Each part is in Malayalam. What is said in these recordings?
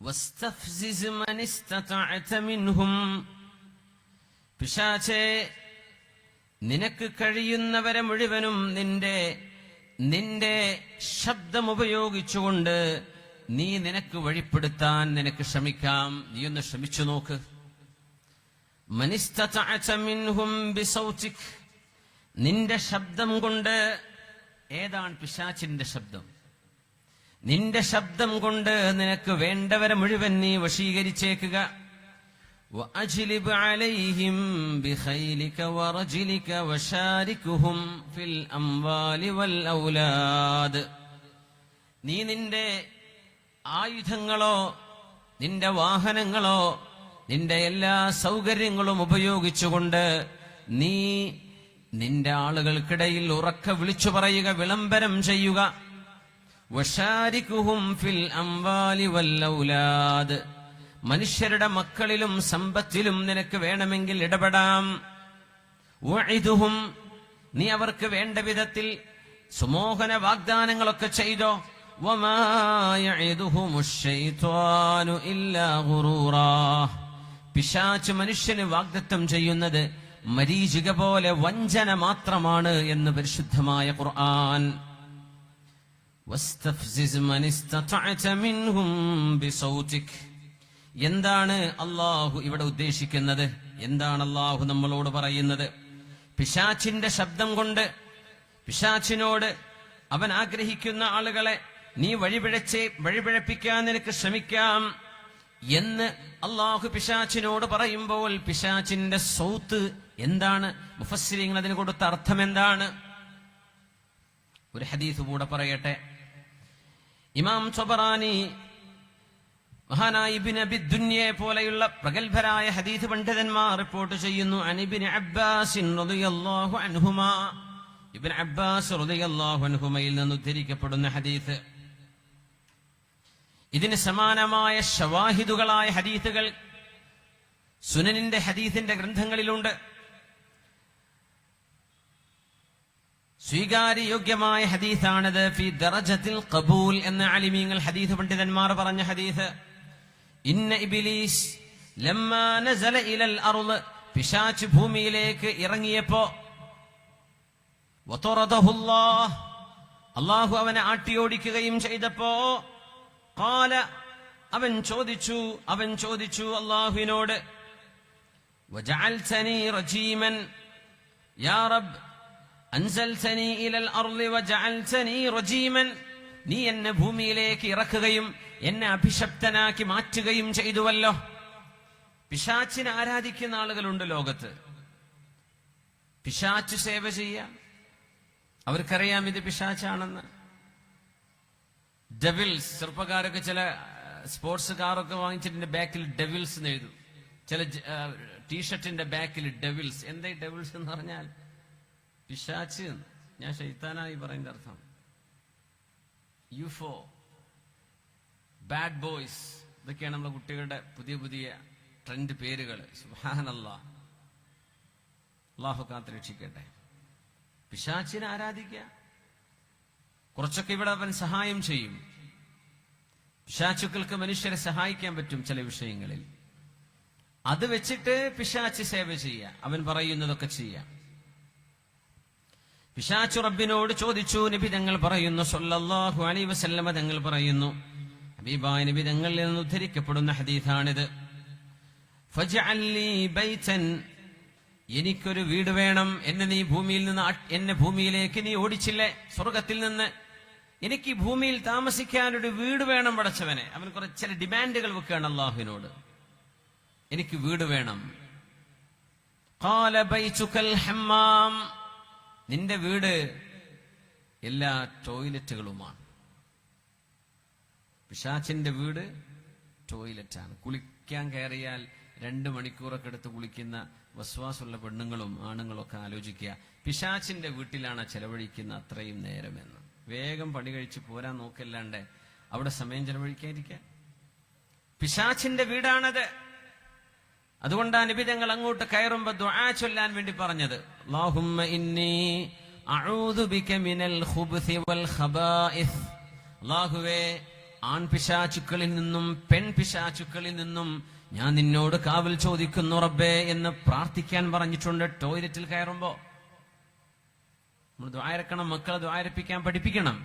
വസ്തഫ്സിസ് മൻ ഇസ്തതഅത മിൻഹും, പിശാചേ നിനക്ക് കഴിയുന്നവരെ മുഴുവനും നിന്റെ ശബ്ദം ഉപയോഗിച്ചുകൊണ്ട് നീ നിനക്ക് വഴിപ്പെടുത്താൻ നിനക്ക് ശ്രമിക്കാം. നീ ഒന്ന് ശ്രമിച്ചു നോക്ക്. മൻ ഇസ്തതഅത മിൻഹും ബിസൗതിക്, നിന്റെ ശബ്ദം കൊണ്ട്. ഏതാണ് പിശാചിന്റെ ശബ്ദം? നിന്റെ ശബ്ദം കൊണ്ട് നിനക്ക് വേണ്ടവരെ മുഴുവൻ നീ വശീകരിച്ചേക്കുക. വഅജ്ലിബ് അലൈഹിം ബിഖൈലിക വറജ്ലിക വശാരികുഹും ഫിൽ അംവാലി വൽ ഔലാദ്, നീ നിന്റെ ആയുധങ്ങളോ നിന്റെ വാഹനങ്ങളോ നിന്റെ എല്ലാ സൗകര്യങ്ങളും ഉപയോഗിച്ചുകൊണ്ട് നീ നിന്റെ ആളുകൾക്കിടയിൽ ഉറക്കെ വിളിച്ചു പറയുക, വിളംബരം ചെയ്യുക. വശാരികുഹും ഫിൽ അംവാലി വൽ ഔലാദ്, മനുഷ്യരുടെ മക്കളിലും സമ്പത്തിലും നിനക്ക് വേണമെങ്കിൽ ഇടപെടാം. വഇദുഹും, നീ അവർക്ക് വേണ്ട വിധത്തിൽ സുമോഹന വാഗ്ദാനങ്ങളൊക്കെ ചെയ്തോ. വമാ യഇദുഹുമുശ് ശൈത്വാനു ഇല്ലാ ഗുറൂറാ, പിശാച് മനുഷ്യന് വാഗ്ദത്തം ചെയ്യുന്നത് മരീചിക പോലെ വഞ്ചന മാത്രമാണ് എന്ന് പരിശുദ്ധമായ ഖുർആൻ. വസ്തഫ്സിസ് മൻ ഇസ്തതഅത മിൻഹും ബിസൗതിക്, എന്താണ് അല്ലാഹു ഇവിടെ ഉദ്ദേശിക്കുന്നത്? എന്താണ് അല്ലാഹു നമ്മളോട് പറയുന്നത്? പിശാചിന്റെ ശബ്ദം കൊണ്ട് പിശാചിനോട് അവൻ ആഗ്രഹിക്കുന്ന ആളുകളെ നീ വഴിപിഴപ്പിക്കാൻ നിനക്ക് ശ്രമിക്കാം എന്ന് അല്ലാഹു പിശാചിനോട് പറയുമ്പോൾ പിശാചിന്റെ സൗത്ത് എന്താണ്? മുഫസ്സിരീങ്ങൾ അതിന് കൊടുത്ത അർത്ഥം എന്താണ്? ഒരു ഹദീസ് കൂടെ പറയട്ടെ. ഇമാം ത്വബറാനി, മഹാനായ ഇബ്നു അബി ദുനിയെ പോലെയുള്ള പ്രഗൽഭരായ ഹദീസ് പണ്ഡിതന്മാർ റിപ്പോർട്ട് ചെയ്യുന്നു. അനിബ്നു അബ്ബാസ് റളിയല്ലാഹു അൻഹുമാ, ഇബ്നു അബ്ബാസ് റളിയല്ലാഹു അൻഹുമയിൽ നിന്ന് ഉദ്ധരിക്കപ്പെടുന്ന ഹദീസ്. ഇതിന് സമാനമായ ശവാഹിദുകളായ ഹദീസുകൾ സുനനിന്റെ ഹദീസിന്റെ ഗ്രന്ഥങ്ങളിലുണ്ട്. സ്വീകാര്യയോഗ്യമായ ഹദീസാണത്. ഫി ദറജത്തിൽ ഖബൂൽ എന്ന അലിമീങ്ങൾ ഹദീസ് പണ്ഡിതന്മാർ പറഞ്ഞ ഹദീസ്. ഇന്ന ഇബ്ലീസ് ലമ്മാ നസല ഇലൽ അർള്, പിശാച് ഭൂമിയിലേക്ക് ഇറങ്ങിയപ്പോ വതറദഹുല്ലാഹ്, അല്ലാഹു അവനെ ആട്ടിയോടിക്കുകയും ചെയ്തപ്പോ ഖാല, അവൻ ചോദിച്ചു അല്ലാഹുവിനോട്, വജഅൽതനി റജീമൻ യാ റബ്ബ് അൻസൽതനി ഇലൽ അർളി വജഅൽതനി റജീമൻ, നീ എന്നെ ഭൂമിയിലേക്ക് ഇറക്കുകയും എന്നെ അഭിശപ്തനാക്കി മാറ്റുകയും ചെയ്തുവല്ലോ. പിശാചിനെ ആരാധിക്കുന്ന ആളുകളുണ്ട് ലോകത്ത്. പിശാച് സേവ ചെയ്യാം, അവർക്കറിയാം ഇത് പിശാചാണെന്ന്. ഡെവിൽസ്, ചെറുപ്പക്കാരൊക്കെ ചില സ്പോർട്സ് കാറൊക്കെ വാങ്ങിച്ചിട്ട് ബാക്കിൽ ഡെവിൽസ് എന്ന് എഴുതും. ചില ടീഷർട്ടിന്റെ ബാക്കിൽ ഡെവിൽസ്. എന്താ ഡെവിൽസ് എന്ന് പറഞ്ഞാൽ? പിശാച്ച്. ഞാൻ ശൈത്താനായി പറയുന്ന അർത്ഥം. യുഫോ, ബാഡ് ബോയ്സ്, ഇതൊക്കെയാണ് നമ്മളെ കുട്ടികളുടെ പുതിയ പുതിയ ട്രെൻഡ് പേരുകൾ. സുബ്ഹാനല്ലാഹ്, അല്ലാഹു കാത്ത് രക്ഷിക്കട്ടെ. പിശാച്ചിനെ ആരാധിക്കുക. കുറച്ചൊക്കെ ഇവിടെ അവൻ സഹായം ചെയ്യും. പിശാചുക്കൾക്ക് മനുഷ്യരെ സഹായിക്കാൻ പറ്റും ചില വിഷയങ്ങളിൽ. അത് വെച്ചിട്ട് പിശാച്ച് സേവ ചെയ്യുക, അവൻ പറയുന്നതൊക്കെ ചെയ്യാം. പിശാചു റബ്ബിനോട് ചോദിച്ചു. നബി തങ്ങൾ പറയുന്നു സല്ലല്ലാഹു അലൈഹി വസല്ലമ തങ്ങൾ പറയുന്നു, ഹബീബായ നബി തങ്ങളിൽ നിന്ന് ഉദ്ധരിക്കപ്പെടുന്ന ഹദീസാണിത്. ഫജ്അൽ ലീ ബൈതൻ, എനിക്കൊരു വീട് വേണം. എന്നെ ഭൂമിയിലേക്ക് നീ ഓടിച്ചില്ലേ സ്വർഗത്തിൽ നിന്ന്, എനിക്ക് ഭൂമിയിൽ താമസിക്കാനൊരു വീട് വേണം പടച്ചവനെ. അവൻ ചില ഡിമാൻഡുകൾ വെക്കുകയാണ് അല്ലാഹുവിനോട്, എനിക്ക് വീട് വേണം. ഖാല ബൈതുകൽ ഹമ്മാം, നിന്റെ വീട് എല്ലാ ടോയ്ലറ്റുകളുമാണ്. പിശാചിന്റെ വീട് ടോയ്ലറ്റാണ്. കുളിക്കാൻ കയറിയാൽ 2 മണിക്കൂറൊക്കെ എടുത്ത് കുളിക്കുന്ന വസ്വാസുള്ള പെണ്ണുങ്ങളും ആണുങ്ങളും ഒക്കെ ആലോചിക്കുക, പിശാചിന്റെ വീട്ടിലാണ് ചെലവഴിക്കുന്ന അത്രയും നേരമെന്ന്. വേഗം പണി കഴിച്ച് പോരാൻ നോക്കല്ലാണ്ട് അവിടെ സമയം ചെലവഴിക്കാതിരിക്കാൻ. പിശാചിന്റെ വീടാണത്. അതുകൊണ്ടാണ് നബി തങ്ങൾ അങ്ങോട്ട് കയറുമ്പോ ദുആ ചൊല്ലാൻ വേണ്ടി പറഞ്ഞത്. അല്ലാഹുമ്മ ഇന്നി അഊദു ബിക മിനൽ ഖുബ്സി വൽ ഖബായിസ്, അല്ലാഹുവേ ആൺപിശാചുക്കളിൽ നിന്നും പെൺപിശാചുക്കളിൽ നിന്നും ഞാൻ നിന്നോട് കാവൽ ചോദിക്കുന്നു റബ്ബേ എന്ന് പ്രാർത്ഥിക്കാൻ പറഞ്ഞിട്ടുണ്ട്. ടോയ്ലറ്റിൽ കയറുമ്പോ നമ്മൾ ദ്വാരക്കണം, മക്കളെ ദ്വാരപ്പിക്കാൻ പഠിപ്പിക്കണം.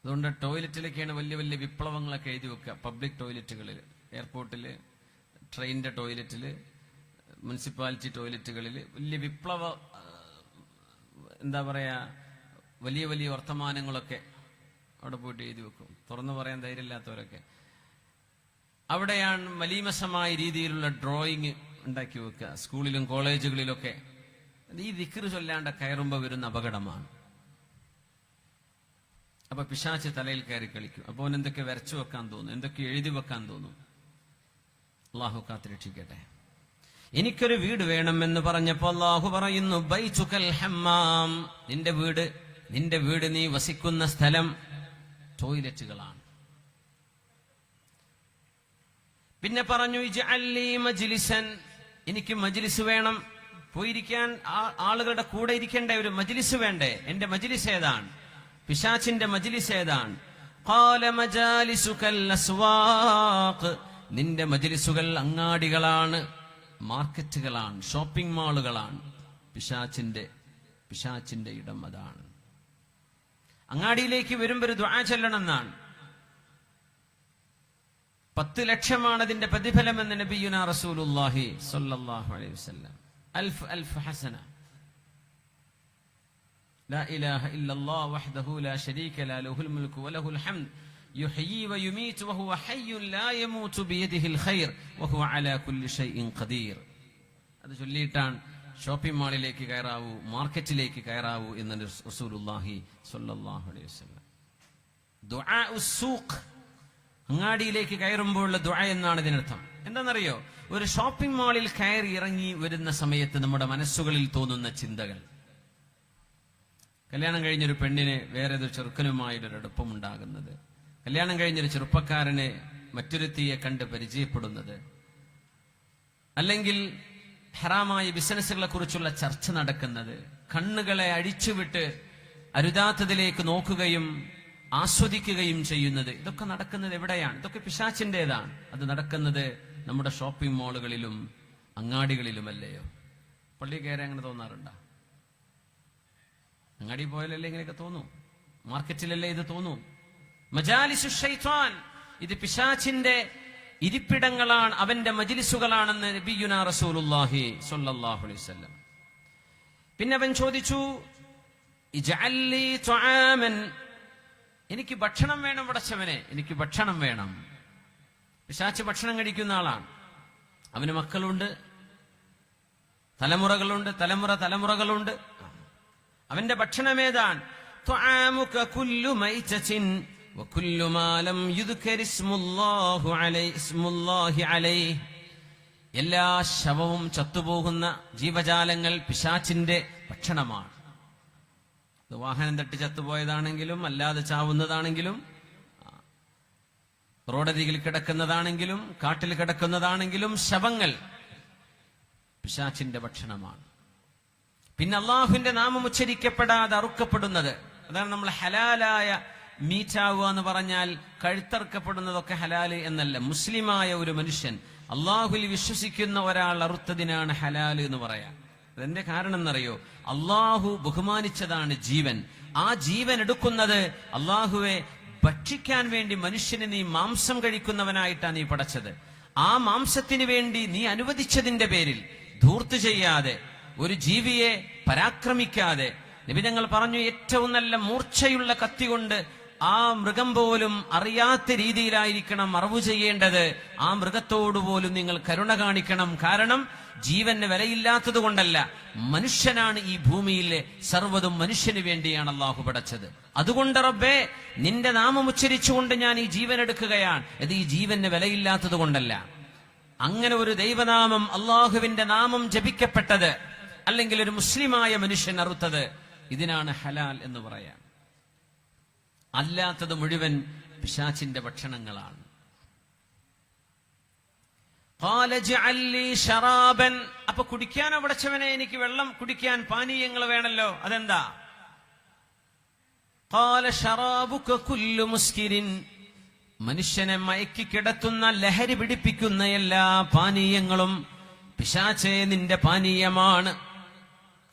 അതുകൊണ്ട് ടോയ്ലറ്റിലൊക്കെയാണ് വലിയ വലിയ വിപ്ലവങ്ങളൊക്കെ എഴുതി വെക്കുക. പബ്ലിക് ടോയ്ലറ്റുകളിൽ, എയർപോർട്ടില്, ട്രെയിനിന്റെ ടോയ്ലറ്റില്, മുനിസിപ്പാലിറ്റി ടോയ്ലറ്റുകളിൽ വലിയ വിപ്ലവ എന്താ പറയാ വലിയ വലിയ വർത്തമാനങ്ങളൊക്കെ അവിടെ പോയിട്ട് എഴുതി വെക്കും. തുറന്നു പറയാൻ ധൈര്യമില്ലാത്തവരൊക്കെ അവിടെയാണ് മലീമസമായ രീതിയിലുള്ള ഡ്രോയിങ് ഉണ്ടാക്കി വെക്കുക. സ്കൂളിലും കോളേജുകളിലൊക്കെ ഈ ദിക്റ് ചൊല്ലാണ്ട് കയറുമ്പോൾ വരുന്ന അപകടമാണ്. അപ്പൊ പിശാച് തലയിൽ കയറി കളിക്കും. അപ്പൊ അവൻ എന്തൊക്കെ വരച്ചു വെക്കാൻ തോന്നും, എന്തൊക്കെ എഴുതി വെക്കാൻ തോന്നും. അള്ളാഹു കാത്തുരക്ഷിക്കട്ടെ. എനിക്കൊരു വീട് വേണമെന്ന് പറഞ്ഞപ്പോ അള്ളാഹു പറയുന്നു ബൈതുകൽ ഹമ്മാം, നിന്റെ വീട് നീ വസിക്കുന്ന സ്ഥലം ടോയ്ലറ്റുകളാണ്. പിന്നെ പറഞ്ഞു ഇജ്അല്ലി മജ്ലിസൻ, എനിക്ക് മജ്ലിസ് വേണം, പോയിരിക്കാൻ ആളുകളുടെ കൂടെ ഇരിക്കേണ്ട ഒരു മജ്ലിസ് വേണ്ടേ? എന്റെ മജ്ലിസ് ഏതാണ്? പിശാചിന്റെ മജ്ലിസ് ഏതാണ്? ഖാല മജാലിസുകൽ അസ്വാഖ്, നിന്റെ മജ്ലിസുകൾ അങ്ങാടികളാണ്, മാർക്കറ്റുകളാണ്, ഷോപ്പിംഗ് മാളുകളാണ്. പിശാചിന്റെ ഇടം അതാണ്. അങ്ങാടിയിലേക്ക് വരുമ്പോ ഒരു ദുആ ചൊല്ലണം എന്നാണ്. 10 ലക്ഷമാണ് അതിന്റെ പ്രതിഫലം എന്ന് നബിയുനാ റസൂലുള്ളാഹി സ്വല്ലല്ലാഹു അലൈഹി വസല്ലം. അൽഫ് ഹസന. ലാ ഇലാഹ ഇല്ലല്ലാഹ് വഹ്ദഹു ലാ ശരീക ല ലഹുൽ മുൽക്കു വലഹുൽ ഹംദ് യുഹ്യി വയുമീതു വഹുവ ഹയ്യുൻ ലാ യമൂതു ബിയദിഹിൽ ഖൈർ വഹുവ അലാ കുല്ലി ഷൈഇൻ ഖദീർ. അത് ചൊല്ലിയിട്ടാണ് ഷോപ്പിംഗ് മാളിലേക്ക് കയറാവൂ, മാർക്കറ്റിലേക്ക് കയറാവൂ എന്ന് റസൂലുള്ളാഹി സ്വല്ലല്ലാഹു അലൈഹി വസല്ലം. ദുആ ഉസ്സൂഖ്, അങ്ങാടിയിലേക്ക് കയറുമ്പോഴുള്ള ദുആ എന്നാണ് ഇതിനർത്ഥം. എന്താണെന്നറിയോ? ഒരു ഷോപ്പിംഗ് മാളിൽ കയറി ഇറങ്ങി വരുന്ന സമയത്ത് നമ്മുടെ മനസ്സുകളിൽ തോന്നുന്ന ചിന്തകൾ. കല്യാണം കഴിഞ്ഞൊരു പെണ്ണിന് വേറെ ഒരു ചെറുക്കനുമായിട്ടൊരു അടുപ്പമുണ്ടാകുന്നത്, കല്യാണം കഴിഞ്ഞൊരു ചെറുപ്പക്കാരനെ മറ്റൊരുത്തിയെ കണ്ട് പരിചയപ്പെടുന്നത്, അല്ലെങ്കിൽ ഹറാമായ ബിസിനസ്സുകളെ കുറിച്ചുള്ള ചർച്ച നടക്കുന്നത്, കണ്ണുകളെ അഴിച്ചുവിട്ട് അരുതാത്തതിലേക്ക് നോക്കുകയും ആസ്വദിക്കുകയും ചെയ്യുന്നത്. ഇതൊക്കെ നടക്കുന്നത് എവിടെയാണ്? ഇതൊക്കെ പിശാചിന്റേതാണ്. അത് നടക്കുന്നത് നമ്മുടെ ഷോപ്പിംഗ് മാളുകളിലും അങ്ങാടികളിലുമല്ലയോ? പള്ളി കയറി അങ്ങനെ തോന്നാറുണ്ടോ? അങ്ങാടി പോയാലല്ലേ ഇങ്ങനെയൊക്കെ തോന്നൂ, മാർക്കറ്റിലല്ലേ ഇത് തോന്നൂ. മജാലിസു ശൈത്വാൻ, ഇത് പിശാചിന്റെ ഇരിപ്പിടങ്ങളാണ്, അവന്റെ മജ്ലിസുകളാണെന്ന് നബിയുനാ റസൂലുള്ളാഹി സ്വല്ലല്ലാഹു അലൈഹി വസല്ലം. പിന്നെ അവൻ ചോദിച്ചു ഇജ്അല്ലി തുആമൻ, എനിക്ക് ഭക്ഷണം വേണം പടച്ചവനെ, എനിക്ക് ഭക്ഷണം വേണം. പിശാച് ഭക്ഷണം കഴിക്കുന്ന ആളാണ്. അവന് മക്കളുണ്ട്, തലമുറകളുണ്ട്. അവന്റെ ഭക്ഷണം ഏതാണ്? തുആമുക കുല്ലു മൈതത്തിൻ വകുല്ലു മാ ലം യുദ്കർ ഇസ്മുല്ലാഹി അലൈഹി, എല്ലാ ശവവും ചത്തുപോകുന്ന ജീവജാലങ്ങൾ പിശാചിന്റെ ഭക്ഷണമാണ്. വാഹനം തട്ടി ചത്തുപോയതാണെങ്കിലും അല്ലാതെ ചാവുന്നതാണെങ്കിലും റോഡരികിൽ കിടക്കുന്നതാണെങ്കിലും കാട്ടിൽ കിടക്കുന്നതാണെങ്കിലും ശവങ്ങൾ പിശാചിന്റെ ഭക്ഷണമാണ്. പിന്നെ അള്ളാഹുവിന്റെ നാമം ഉച്ചരിക്കപ്പെടാതെ അറുക്കപ്പെടുന്നത്, അതാണ് നമ്മൾ ഹലാലായ മീറ്റാവുക എന്ന് പറഞ്ഞാൽ കഴുത്തറുക്കപ്പെടുന്നതൊക്കെ ഹലാല് എന്നല്ല. മുസ്ലിമായ ഒരു മനുഷ്യൻ, അള്ളാഹുവിൽ വിശ്വസിക്കുന്ന ഒരാൾ അറുത്തതിനാണ് ഹലാല് എന്ന് പറയാം. അതെന്റെ കാരണം എന്നറിയോ? അള്ളാഹു ബഹുമാനിച്ചതാണ് ജീവൻ. ആ ജീവൻ എടുക്കുന്നത് അള്ളാഹുവെ ഭക്ഷിക്കാൻ വേണ്ടി മനുഷ്യന് നീ മാംസം കഴിക്കുന്നവനായിട്ടാണ് നീ പടച്ചത്. ആ മാംസത്തിന് വേണ്ടി നീ അനുവദിച്ചതിന്റെ പേരിൽ ധൂർത്ത് ചെയ്യാതെ, ഒരു ജീവിയെ പരാക്രമിക്കാതെ, നബി തങ്ങൾ പറഞ്ഞു ഏറ്റവും നല്ല മൂർച്ചയുള്ള കത്തി കൊണ്ട് ആ മൃഗം പോലും അറിയാത്ത രീതിയിലായിരിക്കണം മറവു ചെയ്യേണ്ടത്. ആ മൃഗത്തോടു പോലും നിങ്ങൾ കരുണ കാണിക്കണം. കാരണം ജീവന് വിലയില്ലാത്തത് കൊണ്ടല്ല, മനുഷ്യനാണ് ഈ ഭൂമിയിലെ സർവ്വതും മനുഷ്യന് വേണ്ടിയാണ് അള്ളാഹു പടച്ചത്. അതുകൊണ്ട് റബ്ബേ, നിന്റെ നാമം ഉച്ചരിച്ചുകൊണ്ട് ഞാൻ ഈ ജീവൻ എടുക്കുകയാണ്. ഇത് ഈ ജീവന് വിലയില്ലാത്തത് കൊണ്ടല്ല. അങ്ങനെ ഒരു ദൈവനാമം, അള്ളാഹുവിന്റെ നാമം ജപിക്കപ്പെട്ടത്, അല്ലെങ്കിൽ ഒരു മുസ്ലിമായ മനുഷ്യൻ അറുത്തത്, ഇതിനാണ് ഹലാൽ എന്ന് പറയാം. അല്ലാത്തത് മുഴുവൻ പിശാചിന്റെ ഭക്ഷണങ്ങളാണ്. അപ്പൊ കുടിക്കാനോ പടച്ചവനെ, എനിക്ക് വെള്ളം കുടിക്കാൻ പാനീയങ്ങൾ വേണല്ലോ. അതെന്താ? ഖാല ശറാബുക കുല്ലു മുസ്കിരിൻ, മനുഷ്യനെ മയക്കി കിടത്തുന്ന, ലഹരി പിടിപ്പിക്കുന്ന എല്ലാ പാനീയങ്ങളും പിശാചേ നിന്റെ പാനീയമാണ്.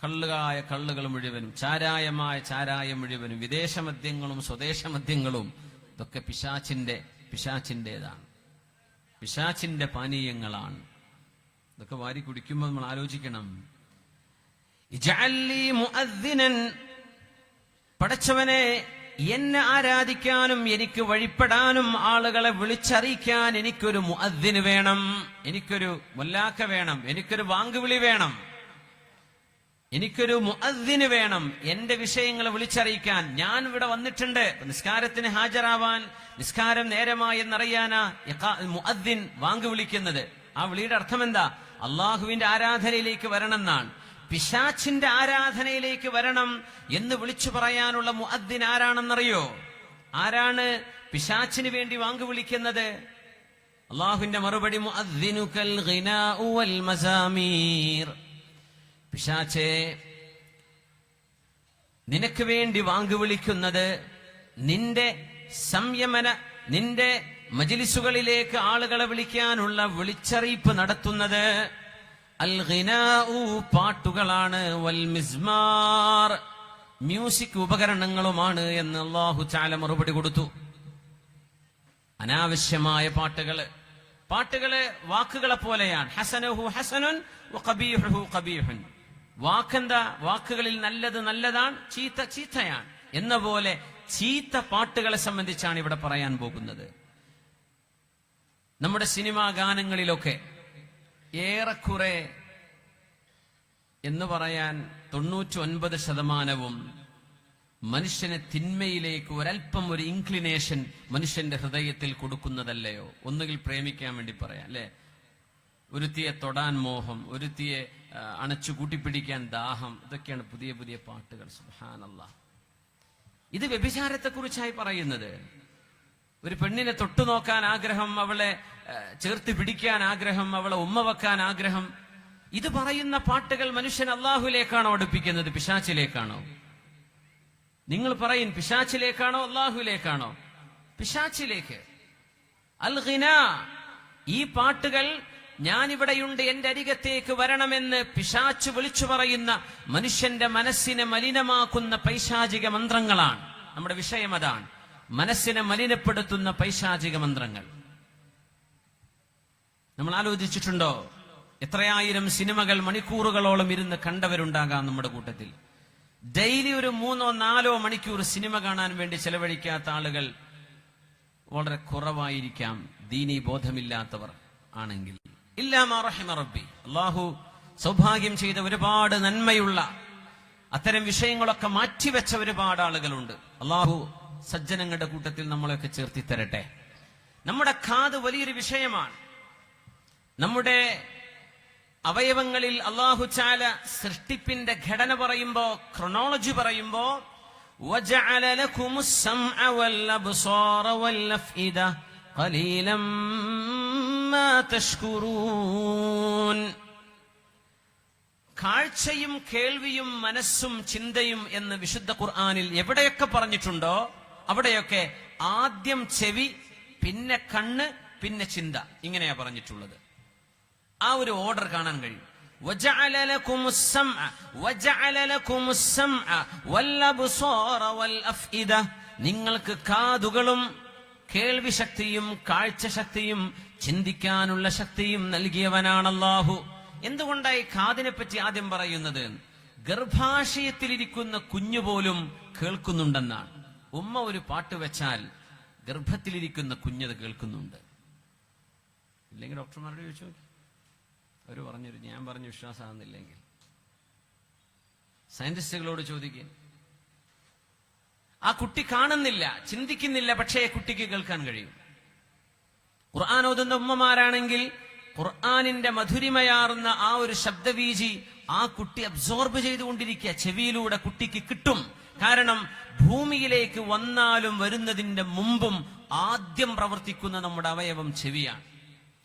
കള്ളുകായ കള്ളുകൾ മുഴുവനും, ചാരായമായ ചാരായം മുഴുവനും, വിദേശ മദ്യങ്ങളും സ്വദേശ മദ്യങ്ങളും, ഇതൊക്കെ പിശാചിന്റേതാണ്, പിശാചിന്റെ പാനീയങ്ങളാണ്. ഇതൊക്കെ വാരി കുടിക്കുമ്പോൾ നമ്മൾ ആലോചിക്കണം. ഇജഅല്ലി മുഅദ്ദിനൻ, പടച്ചവനെ എന്നെ ആരാധിക്കാനും എനിക്ക് വഴിപ്പെടാനും ആളുകളെ വിളിച്ചറിയിക്കാൻ എനിക്കൊരു മുഅദ്ദിന് വേണം, എനിക്കൊരു മുല്ലാക്ക വേണം, എനിക്കൊരു വാങ്കുവിളി വേണം, എനിക്കൊരു മുഅദ്ദിന് വേണം എന്റെ വിഷയങ്ങൾ വിളിച്ചറിയിക്കാൻ. ഞാൻ ഇവിടെ വന്നിട്ടുണ്ട് നിസ്കാരത്തിന് ഹാജരാവാൻ, നിസ്കാരം നേരമായി എന്നറിയാനാ മുഅദ്ദിൻ വാങ്ക് വിളിക്കുന്നത്. ആ വിളിയുടെ അർത്ഥം എന്താ? അള്ളാഹുവിന്റെ ആരാധനയിലേക്ക് വരണം എന്നാണ്. പിശാച്ചിന്റെ ആരാധനയിലേക്ക് വരണം എന്ന് വിളിച്ചു പറയാനുള്ള മുഅദ്ദിൻ ആരാണെന്നറിയോ? ആരാണ് പിശാച്ചിന് വേണ്ടി വാങ്ക് വിളിക്കുന്നത്? അള്ളാഹുവിന്റെ മറുപടി മുഅദ്ദിനുകൽ ഗിനാഉ വൽ മസാമീർ, പിശാചേ നിനക്ക് വേണ്ടി വാങ്ക് വിളിക്കുന്നത്, നിന്റെ സംയമന, നിന്റെ മജ്ലിസുകളിലേക്ക് ആളുകളെ വിളിക്കാനുള്ള വിളിച്ചറിയിപ്പ് നടത്തുന്നത് അൽ ഗിനാഉ പാട്ടുകളാണ്, വൽ മിസ്മാർ മ്യൂസിക് ഉപകരണങ്ങളുമാണ് എന്ന് അല്ലാഹു തആല മറുപടി കൊടുത്തു. അനാവശ്യമായ പാട്ടുകള് വാക്കുകളെ പോലെയാണ്. ഹസനുഹു ഹസനുൻ വഖബീഹുഹു ഖബീഹുൻ. വാക്കെന്താ? വാക്കുകളിൽ നല്ലത് നല്ലതാണ്, ചീത്ത ചീത്തയാണ് എന്ന പോലെ ചീത്ത പാട്ടുകളെ സംബന്ധിച്ചാണ് ഇവിടെ പറയാൻ പോകുന്നത്. നമ്മുടെ സിനിമാ ഗാനങ്ങളിലൊക്കെ ഏറെക്കുറെ എന്ന് പറയാൻ 99% മനുഷ്യനെ തിന്മയിലേക്ക് ഒരല്പം ഒരു ഇൻക്ലിനേഷൻ മനുഷ്യന്റെ ഹൃദയത്തിൽ കൊടുക്കുന്നതല്ലയോ? ഒന്നുകിൽ പ്രേമിക്കാൻ വേണ്ടി പറയാം അല്ലെ, ഒരുത്തിയെ തൊടാൻ മോഹം, ഒരുത്തിയെ അണച്ചു കൂട്ടിപ്പിടിക്കാൻ ദാഹം, ഇതൊക്കെയാണ് പുതിയ പുതിയ പാട്ടുകൾ. സുബ്ഹാനല്ലാഹ്. ഇത് വ്യഭിചാരത്തെ കുറിച്ചായി പറയുന്നത്. ഒരു പെണ്ണിനെ തൊട്ടുനോക്കാൻ ആഗ്രഹം, അവളെ ചേർത്ത് പിടിക്കാൻ ആഗ്രഹം, അവളെ ഉമ്മ വെക്കാൻ ആഗ്രഹം. ഇത് പറയുന്ന പാട്ടുകൾ മനുഷ്യൻ അള്ളാഹുലേക്കാണോ അടുപ്പിക്കുന്നത്, പിശാച്ചിലേക്കാണോ? നിങ്ങൾ പറയും, പിശാച്ചിലേക്കാണോ അള്ളാഹുലേക്കാണോ? പിശാച്ചിലേക്ക്. അൽ ഗിനാ, ഈ പാട്ടുകൾ ഞാനിവിടെയുണ്ട്, എന്റെ അരികത്തേക്ക് വരണമെന്ന് പിശാച്ച് വിളിച്ചു പറയുന്ന, മനുഷ്യന്റെ മനസ്സിനെ മലിനമാക്കുന്ന പൈശാചിക മന്ത്രങ്ങളാണ്. നമ്മുടെ വിഷയം അതാണ്, മനസ്സിനെ മലിനപ്പെടുത്തുന്ന പൈശാചിക മന്ത്രങ്ങൾ. നമ്മൾ ആലോചിച്ചിട്ടുണ്ടോ? എത്രയായിരം സിനിമകൾ മണിക്കൂറുകളോളം ഇരുന്ന് കണ്ടവരുണ്ടാകാം നമ്മുടെ കൂട്ടത്തിൽ. ഡെയിലി ഒരു 3-4 മണിക്കൂർ സിനിമ കാണാൻ വേണ്ടി ചെലവഴിക്കാത്ത ആളുകൾ വളരെ കുറവായിരിക്കാം, ദീനീ ബോധമില്ലാത്തവർ ആണെങ്കിൽ. ഇല്ലാ മാ റഹിമ റബ്ബി, അല്ലാഹു സൗഭാഗ്യം ചെയ്ത ഒരുപാട് നന്മയുള്ള അത്തരം വിഷയങ്ങളൊക്കെ മാറ്റിവെച്ച ഒരുപാട് ആളുകളുണ്ട്. അല്ലാഹു സജ്ജനങ്ങളുടെ കൂട്ടത്തിൽ നമ്മളെയൊക്കെ ചേർത്തി തരട്ടെ. നമ്മുടെ കാത് വലിയൊരു വിഷയമാണ്. നമ്മുടെ അവയവങ്ങളിൽ അല്ലാഹു തആല സൃഷ്ടിപ്പിന്റെ ഘടന പറയുമ്പോ, ക്രോണോളജി പറയുമ്പോ, വജഅല ലകുമുസ് സമഅ വൽ അബ്സാറ വൽ അഫ്ഇദ ഖലീലം മാ തഷ്കുറൂൻ. കാഴ്ചയും കേൾവിയും മനസ്സും ചിന്തയും എന്ന് വിശുദ്ധ ഖുർആനിൽ എവിടെയൊക്കെ പറഞ്ഞിട്ടുണ്ടോ അവിടെയൊക്കെ ആദ്യം ചെവി, പിന്നെ കണ്ണ്, പിന്നെ ചിന്ത, ഇങ്ങനെയാ പറഞ്ഞിട്ടുള്ളത്. ആ ഒരു ഓർഡർ കാണാൻ കഴിയും. വജഅല ലകുമുസ് സമഅ വജഅല ലകുമുസ് സമഅ വൽ അബ്സാറ വൽ അഫ്ഇദ, നിങ്ങൾക്ക് കാതുകളും കേൾവി ശക്തിയും കാഴ്ച ശക്തിയും ചിന്തിക്കാനുള്ള ശക്തിയും നൽകിയവനാണ് അല്ലാഹു. എന്തുകൊണ്ടായി കാതിനെ പറ്റി ആദ്യം പറയുന്നത്? ഗർഭാശയത്തിലിരിക്കുന്ന കുഞ്ഞുപോലും കേൾക്കുന്നുണ്ടെന്നാണ്. ഉമ്മ ഒരു പാട്ട് വെച്ചാൽ ഗർഭത്തിലിരിക്കുന്ന കുഞ്ഞത് കേൾക്കുന്നുണ്ട്. ഇല്ലെങ്കിൽ ഡോക്ടർമാരോട് ചോദിച്ചു നോക്കി, അവർ പറഞ്ഞൊരു, ഞാൻ പറഞ്ഞ വിശ്വാസമാകുന്നില്ലെങ്കിൽ സയന്റിസ്റ്റുകളോട് ചോദിക്കുക. ആ കുട്ടി കാണുന്നില്ല, ചിന്തിക്കുന്നില്ല, പക്ഷേ കുട്ടിക്ക് കേൾക്കാൻ കഴിയും. ഖുർആൻ ഓതുന്ന ഉമ്മമാരാണെങ്കിൽ ഖുർആനിന്റെ മധുരിമയാർന്ന ആ ഒരു ശബ്ദവീചി ആ കുട്ടി അബ്സോർബ് ചെയ്തുകൊണ്ടിരിക്കുക. ചെവിയിലൂടെ കുട്ടിക്ക് കിട്ടും. കാരണം ഭൂമിയിലേക്ക് വന്നാലും വരുന്നതിന്റെ മുമ്പും ആദ്യം പ്രവർത്തിക്കുന്ന നമ്മുടെ അവയവം ചെവിയാണ്.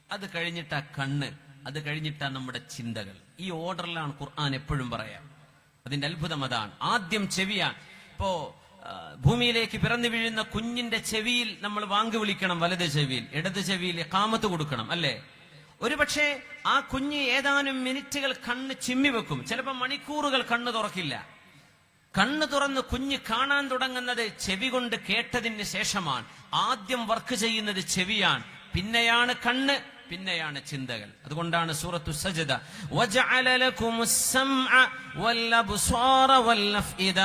അത് കഴിഞ്ഞിട്ടാ കണ്ണ്, അത് കഴിഞ്ഞിട്ടാ നമ്മുടെ ചിന്തകൾ. ഈ ഓർഡറിലാണ് ഖുർആൻ എപ്പോഴും പറയാം. അതിന്റെ അത്ഭുതം അതാണ്. ആദ്യം ചെവിയാണ്. ഇപ്പോ ഭൂമിയിലേക്ക് പിറന്നു വീഴുന്ന കുഞ്ഞിന്റെ ചെവിയിൽ നമ്മൾ വാങ്ക് വിളിക്കണം, വലത് ചെവിയിൽ, ഇടത് ചെവിയിൽ ഇഖാമത്ത് കൊടുക്കണം, അല്ലേ? ഒരുപക്ഷെ ആ കുഞ്ഞ് ഏതാനും മിനിറ്റുകൾ കണ്ണ് ചിമ്മി വെക്കും, ചിലപ്പോൾ മണിക്കൂറുകൾ കണ്ണ് തുറക്കില്ല. കണ്ണ് തുറന്ന് കുഞ്ഞ് കാണാൻ തുടങ്ങുന്നത് ചെവി കൊണ്ട് കേട്ടതിന് ശേഷമാണ്. ആദ്യം വർക്ക് ചെയ്യുന്നത് ചെവിയാണ്, പിന്നെയാണ് കണ്ണ്, പിന്നെയാണ് ചിന്തകൾ. അതുകൊണ്ടാണ് സൂറത്തു സജ്ദ വജഅല ലകുമുസ് സമഅ വൽ അബ്സാറ വൽ അഫ്ഇദ.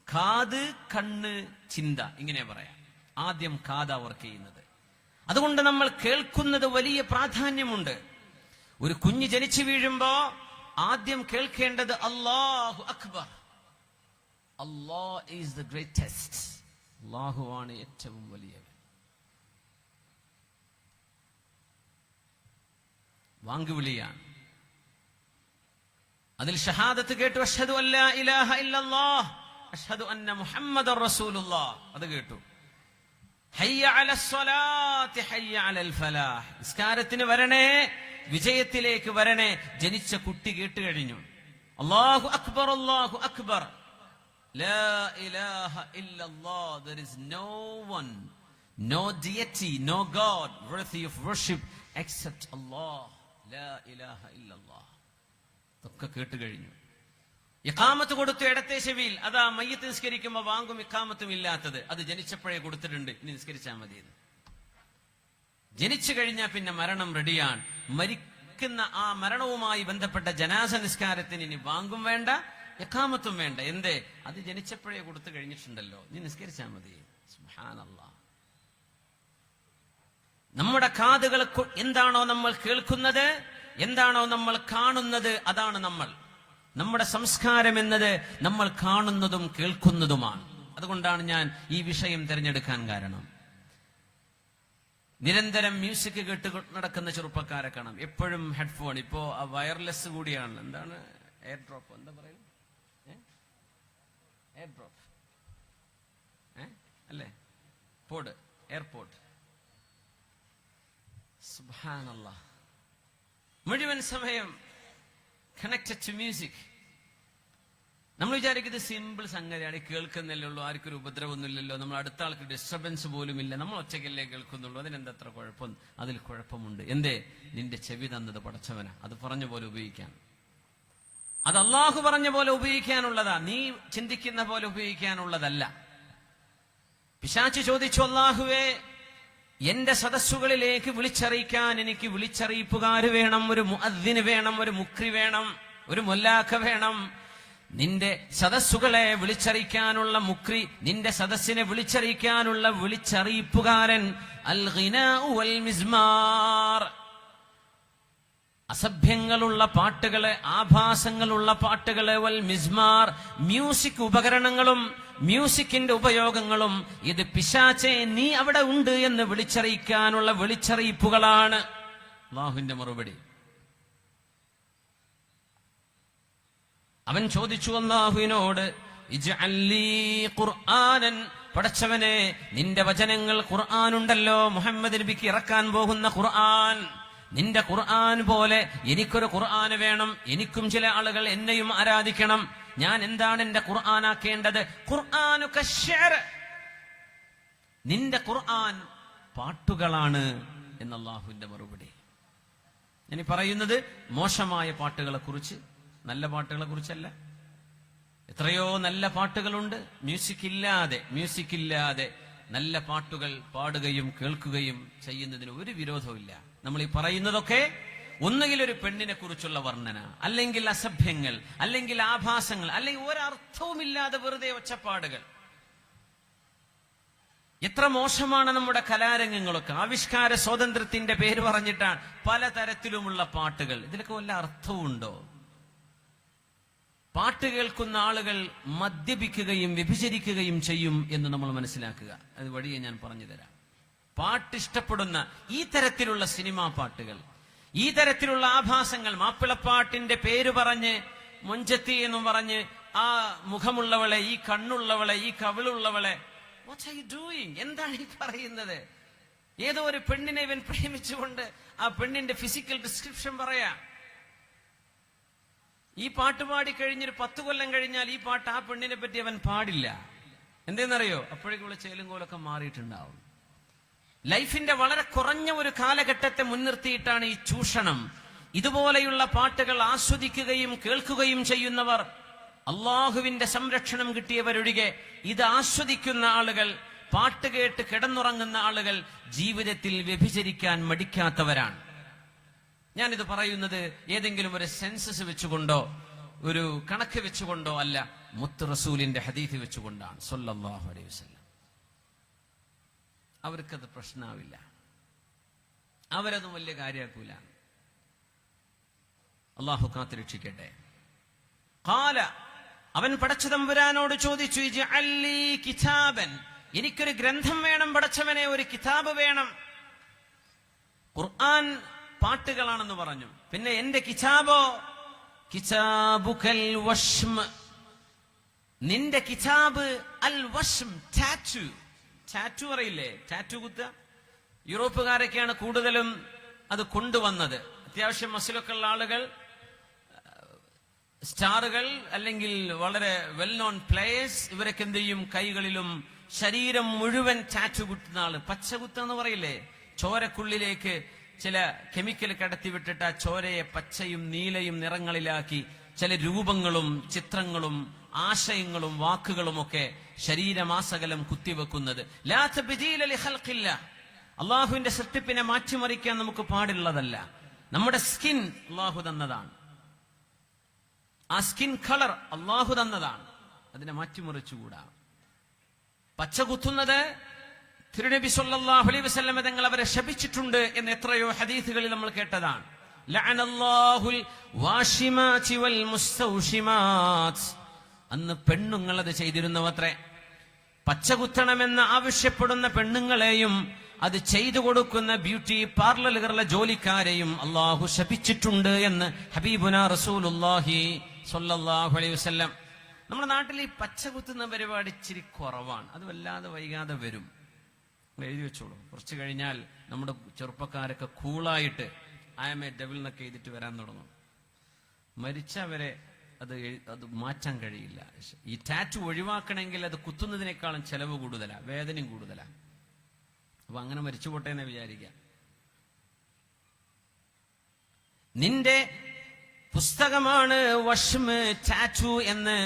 കാത്, കണ്ണ്, ചിന്ത, ഇങ്ങനെ പറയാം. ആദ്യം കാതാ വർക്ക് ചെയ്യുന്നത്. അതുകൊണ്ട് നമ്മൾ കേൾക്കുന്നത് വലിയ പ്രാധാന്യമുണ്ട്. ഒരു കുഞ്ഞ് ജനിച്ചു വീഴുമ്പോ ആദ്യം കേൾക്കേണ്ടത് അല്ലാഹു അക്ബർ, അല്ലാഹ് ഈസ് ദ ഗ്രേറ്റസ്റ്റ്, അല്ലാഹുവാണ് ഏറ്റവും വലിയവൻ. വാങ്കുവിളിയാണ്. അതിൽ ഷഹാദത്ത് കേട്ടു, അഷ്ഹദു അല്ലാ ഇലാഹ ഇല്ലല്ലാഹ് അഷ്ഹദു അന്ന മുഹമ്മദർ റസൂലുള്ളാഹ്, അത് കേട്ടു. ഹയ്യ അലസ് സ്വലാത്തി ഹയ്യ അലൽ ഫലാഹ്, നിസ്കാരത്തിന് വരണേ, വിജയത്തിലേക്ക് വരണേ. ജനിച്ച കുട്ടി കേട്ട് കഴിഞ്ഞു. അല്ലാഹു അക്ബർ, അല്ലാഹു അക്ബർ, ലാ ഇലാഹ ഇല്ലല്ലാഹ്, there is no one, no deity, no god worthy of worship except Allah, ലാ ഇലാഹ ഇല്ലല്ലാഹ്. ഇതൊക്കെ കേട്ട് കഴിഞ്ഞു. ഇഖാമത്ത് കൊടുത്തു ഇടത്തെ ചെവിയിൽ. അതാ മയ്യത്ത് നിസ്കരിക്കുമ്പോ വാങ്കും ഇഖാമത്തും ഇല്ലാത്തത്, അത് ജനിച്ചപ്പോഴേ കൊടുത്തിട്ടുണ്ട്, ഇനി നിസ്കരിച്ചാൽ മതി. ജനിച്ചു കഴിഞ്ഞാൽ പിന്നെ മരണം റെഡിയാണ്. മരിക്കുന്ന ആ മരണവുമായി ബന്ധപ്പെട്ട ജനാസ നിസ്കാരത്തിന് ഇനി വാങ്കും വേണ്ട, ഇഖാമത്തും വേണ്ട. എന്തേ? അത് ജനിച്ചപ്പോഴേ കൊടുത്തു കഴിഞ്ഞിട്ടുണ്ടല്ലോ, നീ നിസ്കരിച്ചാൽ മതി. സുബ്ഹാനല്ലാഹ്. നമ്മുടെ കാതുകൾ എന്താണോ നമ്മൾ കേൾക്കുന്നത്, എന്താണോ നമ്മൾ കാണുന്നത്, അതാണ് നമ്മൾ. നമ്മുടെ സംസ്കാരം എന്നത് നമ്മൾ കാണുന്നതും കേൾക്കുന്നതുമാണ്. അതുകൊണ്ടാണ് ഞാൻ ഈ വിഷയം തിരഞ്ഞെടുക്കാൻ കാരണം. നിരന്തരം മ്യൂസിക് കേട്ട് നടക്കുന്ന ചെറുപ്പക്കാരെ കാണാം, എപ്പോഴും ഹെഡ്ഫോൺ. ഇപ്പോ വയർലെസ് കൂടിയാണ്. എന്താണ് എയർ ഡ്രോപ്പ്, എന്താ പറയുക, എയർ ഡ്രോപ്പ് അല്ലേ, പോഡ്, എയർപോർട്ട്. സുബ്ഹാനല്ലാഹ്. മുഴുവൻ സമയം കണക്റ്റഡ് ടു മ്യൂസിക്. നമ്മൾ വിചാരിക്കുന്നത് സിമ്പിൾ സംഗതിയാണ്, കേൾക്കുന്നല്ലേ ഉള്ളൂ, ആർക്കും ഒരു ഉപദ്രവമൊന്നുമില്ലല്ലോ, നമ്മൾ അടുത്ത ആൾക്ക് ഡിസ്റ്റർബൻസ് പോലും ഇല്ല, നമ്മൾ ഒറ്റയ്ക്കല്ലേ കേൾക്കുന്നുള്ളൂ, അതിനെന്തത്ര കുഴപ്പം? അതിൽ കുഴപ്പമുണ്ട്. എന്തേ? നിന്റെ ചെവി തന്നത് പടച്ചവനാ, അത് പറഞ്ഞ പോലെ ഉപയോഗിക്കാൻ. അത് അള്ളാഹു പറഞ്ഞ പോലെ ഉപയോഗിക്കാനുള്ളതാ, നീ ചിന്തിക്കുന്ന പോലെ ഉപയോഗിക്കാനുള്ളതല്ല. പിശാച് ചോദിച്ചു, അള്ളാഹുവേ, എന്റെ സദസ്സുകളിലേക്ക് വിളിച്ചറിയിക്കാൻ എനിക്ക് വിളിച്ചറിയിപ്പുകാര് വേണം, ഒരു മുഅദ്ദിന് വേണം, ഒരു മുക്രി വേണം, ഒരു മൊല്ലാക്ക വേണം. നിന്റെ സദസ്സുകളെ വിളിച്ചറിയിക്കാനുള്ള മുക്രി, നിന്റെ സദസ്സിനെ വിളിച്ചറിയിക്കാനുള്ള വിളിച്ചറിയിപ്പുകാരൻ, അൽ ഗിനാഉ വൽ മിസ്മാർ, അസഭ്യങ്ങളുള്ള പാട്ടുകള്, ആഭാസങ്ങളുള്ള പാട്ടുകള്, വൽ മിസ്മാർ, മ്യൂസിക് ഉപകരണങ്ങളും മ്യൂസിക്കിന്റെ ഉപയോഗങ്ങളും. ഇത് പിശാചേ നീ അവിടെ ഉണ്ട് എന്ന് വിളിച്ചറിയിക്കാനുള്ള വിളിച്ചറിയിപ്പുകളാണ്. അല്ലാഹുവിന്റെ മറുപടി. അവൻ ചോദിച്ചു അല്ലാഹുവിനോട്, ഇജ്അൽ ലീ ഖുർആനൻ, പടച്ചവനെ നിന്റെ വചനങ്ങൾ ഖുർആനുണ്ടല്ലോ, മുഹമ്മദ് നബിക്ക് ഇറക്കാൻ പോകുന്ന ഖുർആൻ, നിന്റെ ഖുർആൻ പോലെ എനിക്കൊരു ഖുർആൻ വേണം. എനിക്കും ചില ആളുകൾ എന്നെയും ആരാധിക്കണം. ഞാൻ എന്താണ് എന്റെ ഖുർആനാക്കേണ്ടത്? ഖുർആനു കശ്ശഅർ, നിന്റെ ഖുർആൻ പാട്ടുകളാണ് എന്ന് അല്ലാഹുവിന്റെ മറുപടി. ഞാൻ പറയുന്നത് മോശമായ പാട്ടുകളെ കുറിച്ച്, നല്ല പാട്ടുകളെ കുറിച്ചല്ല. എത്രയോ നല്ല പാട്ടുകളുണ്ട്. മ്യൂസിക് ഇല്ലാതെ നല്ല പാട്ടുകൾ പാടുകയും കേൾക്കുകയും ചെയ്യുന്നതിന് ഒരു വിരോധമില്ല. നമ്മൾ ഈ പറയുന്നതൊക്കെ ഒന്നുകിൽ ഒരു പെണ്ണിനെ കുറിച്ചുള്ള വർണ്ണന, അല്ലെങ്കിൽ അസഭ്യങ്ങൾ, അല്ലെങ്കിൽ ആഭാസങ്ങൾ, അല്ലെങ്കിൽ ഒരർത്ഥവുമില്ലാതെ വെറുതെ ഒച്ചപ്പാടുകൾ. എത്ര മോശമാണ് നമ്മുടെ കലാരംഗങ്ങളൊക്കെ. ആവിഷ്കാര സ്വാതന്ത്ര്യത്തിന്റെ പേര് പറഞ്ഞിട്ടാണ് പലതരത്തിലുമുള്ള പാട്ടുകൾ. ഇതിലൊക്കെ വല്ല അർത്ഥവുമുണ്ടോ? പാട്ട് കേൾക്കുന്ന ആളുകൾ മദ്യപിക്കുകയും വ്യഭിചരിക്കുകയും ചെയ്യും എന്ന് നമ്മൾ മനസ്സിലാക്കുക. അത് വഴിയെ ഞാൻ പറഞ്ഞു തരാം. പാട്ടിഷ്ടപ്പെടുന്ന ഈ തരത്തിലുള്ള സിനിമാ പാട്ടുകൾ, ഈ തരത്തിലുള്ള ആഭാസങ്ങൾ, മാപ്പിളപ്പാട്ടിന്റെ പേര് പറഞ്ഞ് മൊഞ്ചത്തി എന്നും പറഞ്ഞ് ആ മുഖമുള്ളവളെ, ഈ കണ്ണുള്ളവളെ, ഈ കവിളുള്ളവളെ, what are you doing? എന്താണ് ഈ പറയുന്നത്? ഏതോ ഒരു പെണ്ണിനെ ഇവൻ പ്രേമിച്ചുകൊണ്ട് ആ പെണ്ണിന്റെ ഫിസിക്കൽ ഡിസ്ക്രിപ്ഷൻ പറയാ. ഈ പാട്ട് പാടി കഴിഞ്ഞൊരു 10 കൊല്ലം കഴിഞ്ഞാൽ ഈ പാട്ട് ആ പെണ്ണിനെ പറ്റി അവൻ പാടില്ല. എന്തെന്നറിയോ? അപ്പോഴേക്കുള്ള ചേലും കോലൊക്കെ മാറിയിട്ടുണ്ടാവും. ലൈഫിന്റെ വളരെ കുറഞ്ഞ ഒരു കാലഘട്ടത്തെ മുൻനിർത്തിയിട്ടാണ് ഈ ചൂഷണം. ഇതുപോലെയുള്ള പാട്ടുകൾ ആസ്വദിക്കുകയും കേൾക്കുകയും ചെയ്യുന്നവർ, അള്ളാഹുവിന്റെ സംരക്ഷണം കിട്ടിയവരൊഴികെ ഇത് ആസ്വദിക്കുന്ന ആളുകൾ, പാട്ട് കേട്ട് കിടന്നുറങ്ങുന്ന ആളുകൾ ജീവിതത്തിൽ വ്യഭിചരിക്കാൻ മടിക്കാത്തവരാണ്. ഞാനിത് പറയുന്നത് ഏതെങ്കിലും ഒരു സെൻസസ് വെച്ചുകൊണ്ടോ ഒരു കണക്ക് വെച്ചുകൊണ്ടോ അല്ല, മുത്ത് റസൂലിന്റെ ഹദീസ് വെച്ചുകൊണ്ടാണ് സ്വല്ലല്ലാഹു അലൈഹി വസല്ലം. അവർക്കത് പ്രശ്നമാവില്ല, അവരതും വലിയ കാര്യമാക്കൂല. അള്ളാഹു കാത്തുരക്ഷിക്കട്ടെ. ഖാല, അവൻ പടച്ച തമ്പുരാനോട് ചോദിച്ചു, ഇജ്അൽ ലീ കിതാബൻ, എനിക്കൊരു ഗ്രന്ഥം വേണം പടച്ചവനെ, ഒരു കിതാബ് വേണം. ഖുർആൻ പാട്ടുകളാണെന്ന് പറഞ്ഞു. പിന്നെ എന്റെ കിതാബോ, കിതാബുകൽ വഷ്ം, നിന്റെ കിതാബ് അൽ വഷ്ം, ടാറ്റു. ടാറ്റു അറിയില്ലേ? ടാറ്റു കുത്ത യൂറോപ്പുകാരൊക്കെയാണ് കൂടുതലും അത് കൊണ്ടുവന്നത്. അത്യാവശ്യം മസിലൊക്കെ ഉള്ള ആളുകൾ, സ്റ്റാറുകൾ, അല്ലെങ്കിൽ വളരെ വെൽ നോൺ പ്ലേയേഴ്സ്, ഇവരൊക്കെ എന്ത് ചെയ്യും? കൈകളിലും ശരീരം മുഴുവൻ ടാറ്റു കുത്തുന്ന ആള്. പച്ചകുത്ത എന്ന് പറയില്ലേ? ചോരക്കുള്ളിലേക്ക് ചില കെമിക്കൽ കടത്തിവിട്ടിട്ട് ആ ചോരയെ പച്ചയും നീലയും നിറങ്ങളിലാക്കി ചില രൂപങ്ങളും ചിത്രങ്ങളും ആശയങ്ങളും വാക്കുകളും ഒക്കെ ശരീരമാസകലം കുത്തിവെക്കുന്നത്. ലാ തബ്ദീല ലിഖൽഖില്ല, അള്ളാഹുവിന്റെ സൃഷ്ടിപ്പിനെ മാറ്റിമറിക്കാൻ നമുക്ക് പാടുള്ളതല്ല. നമ്മുടെ സ്കിൻ അള്ളാഹു തന്നതാണ്, ആ സ്കിൻ കളർ അള്ളാഹു തന്നതാണ്, അതിനെ മാറ്റിമറിച്ചുകൂടാ. പച്ച കുത്തുന്നത് തിരുനബി സല്ലല്ലാഹു അലൈഹി വസല്ലം തങ്ങൾ അവരെ ശപിച്ചിട്ടുണ്ട് എന്ന് എത്രയോ ഹദീസുകളിൽ നമ്മൾ കേട്ടതാണ്. ലഅനല്ലാഹുൽ വാഷിമാതി വൽ മുസ്തൗഷിമാത്, അന്ന് പെണ്ണുങ്ങൾ അത് ചെയ്തിരുന്നവത്രേ. പച്ചകുത്തണമെന്ന് ആവശ്യപ്പെടുന്ന പെണ്ണുങ്ങളെയും അത് ചെയ്തു കൊടുക്കുന്ന ബ്യൂട്ടി പാർലറുകളിലെ ജോലിക്കാരെയും അള്ളാഹു ശപിച്ചിട്ടുണ്ട് എന്ന് ഹബീബുനാ റസൂലുള്ളാഹി സ്വല്ലല്ലാഹു അലൈഹി വസല്ലം. നമ്മുടെ നാട്ടിൽ ഈ പച്ചകുത്തുന്ന പരിപാടി ഇച്ചിരി കുറവാണ്. അത് വല്ലാതെ വൈകാതെ വരും, എഴുതി വെച്ചോളൂ. കുറച്ച് കഴിഞ്ഞാൽ നമ്മുടെ ചെറുപ്പക്കാരൊക്കെ കൂളായിട്ട് ഐ ആം എ ഡെവിൾ എന്നൊക്കെ എഴുതിയിട്ട് വരാൻ തുടങ്ങും. മരിച്ചവരെ അത് മാറ്റാൻ കഴിയില്ല. ഈ ടാറ്റു ഒഴിവാക്കണമെങ്കിൽ അത് കുത്തുന്നതിനേക്കാളും ചെലവ് കൂടുതലാ, വേദനയും കൂടുതലാ. അപ്പൊ അങ്ങനെ മരിച്ചു പോട്ടെ എന്ന് വിചാരിക്കാം. നിന്റെ പുസ്തകമാണ് വഷ്മ്, ടാറ്റു എന്ന്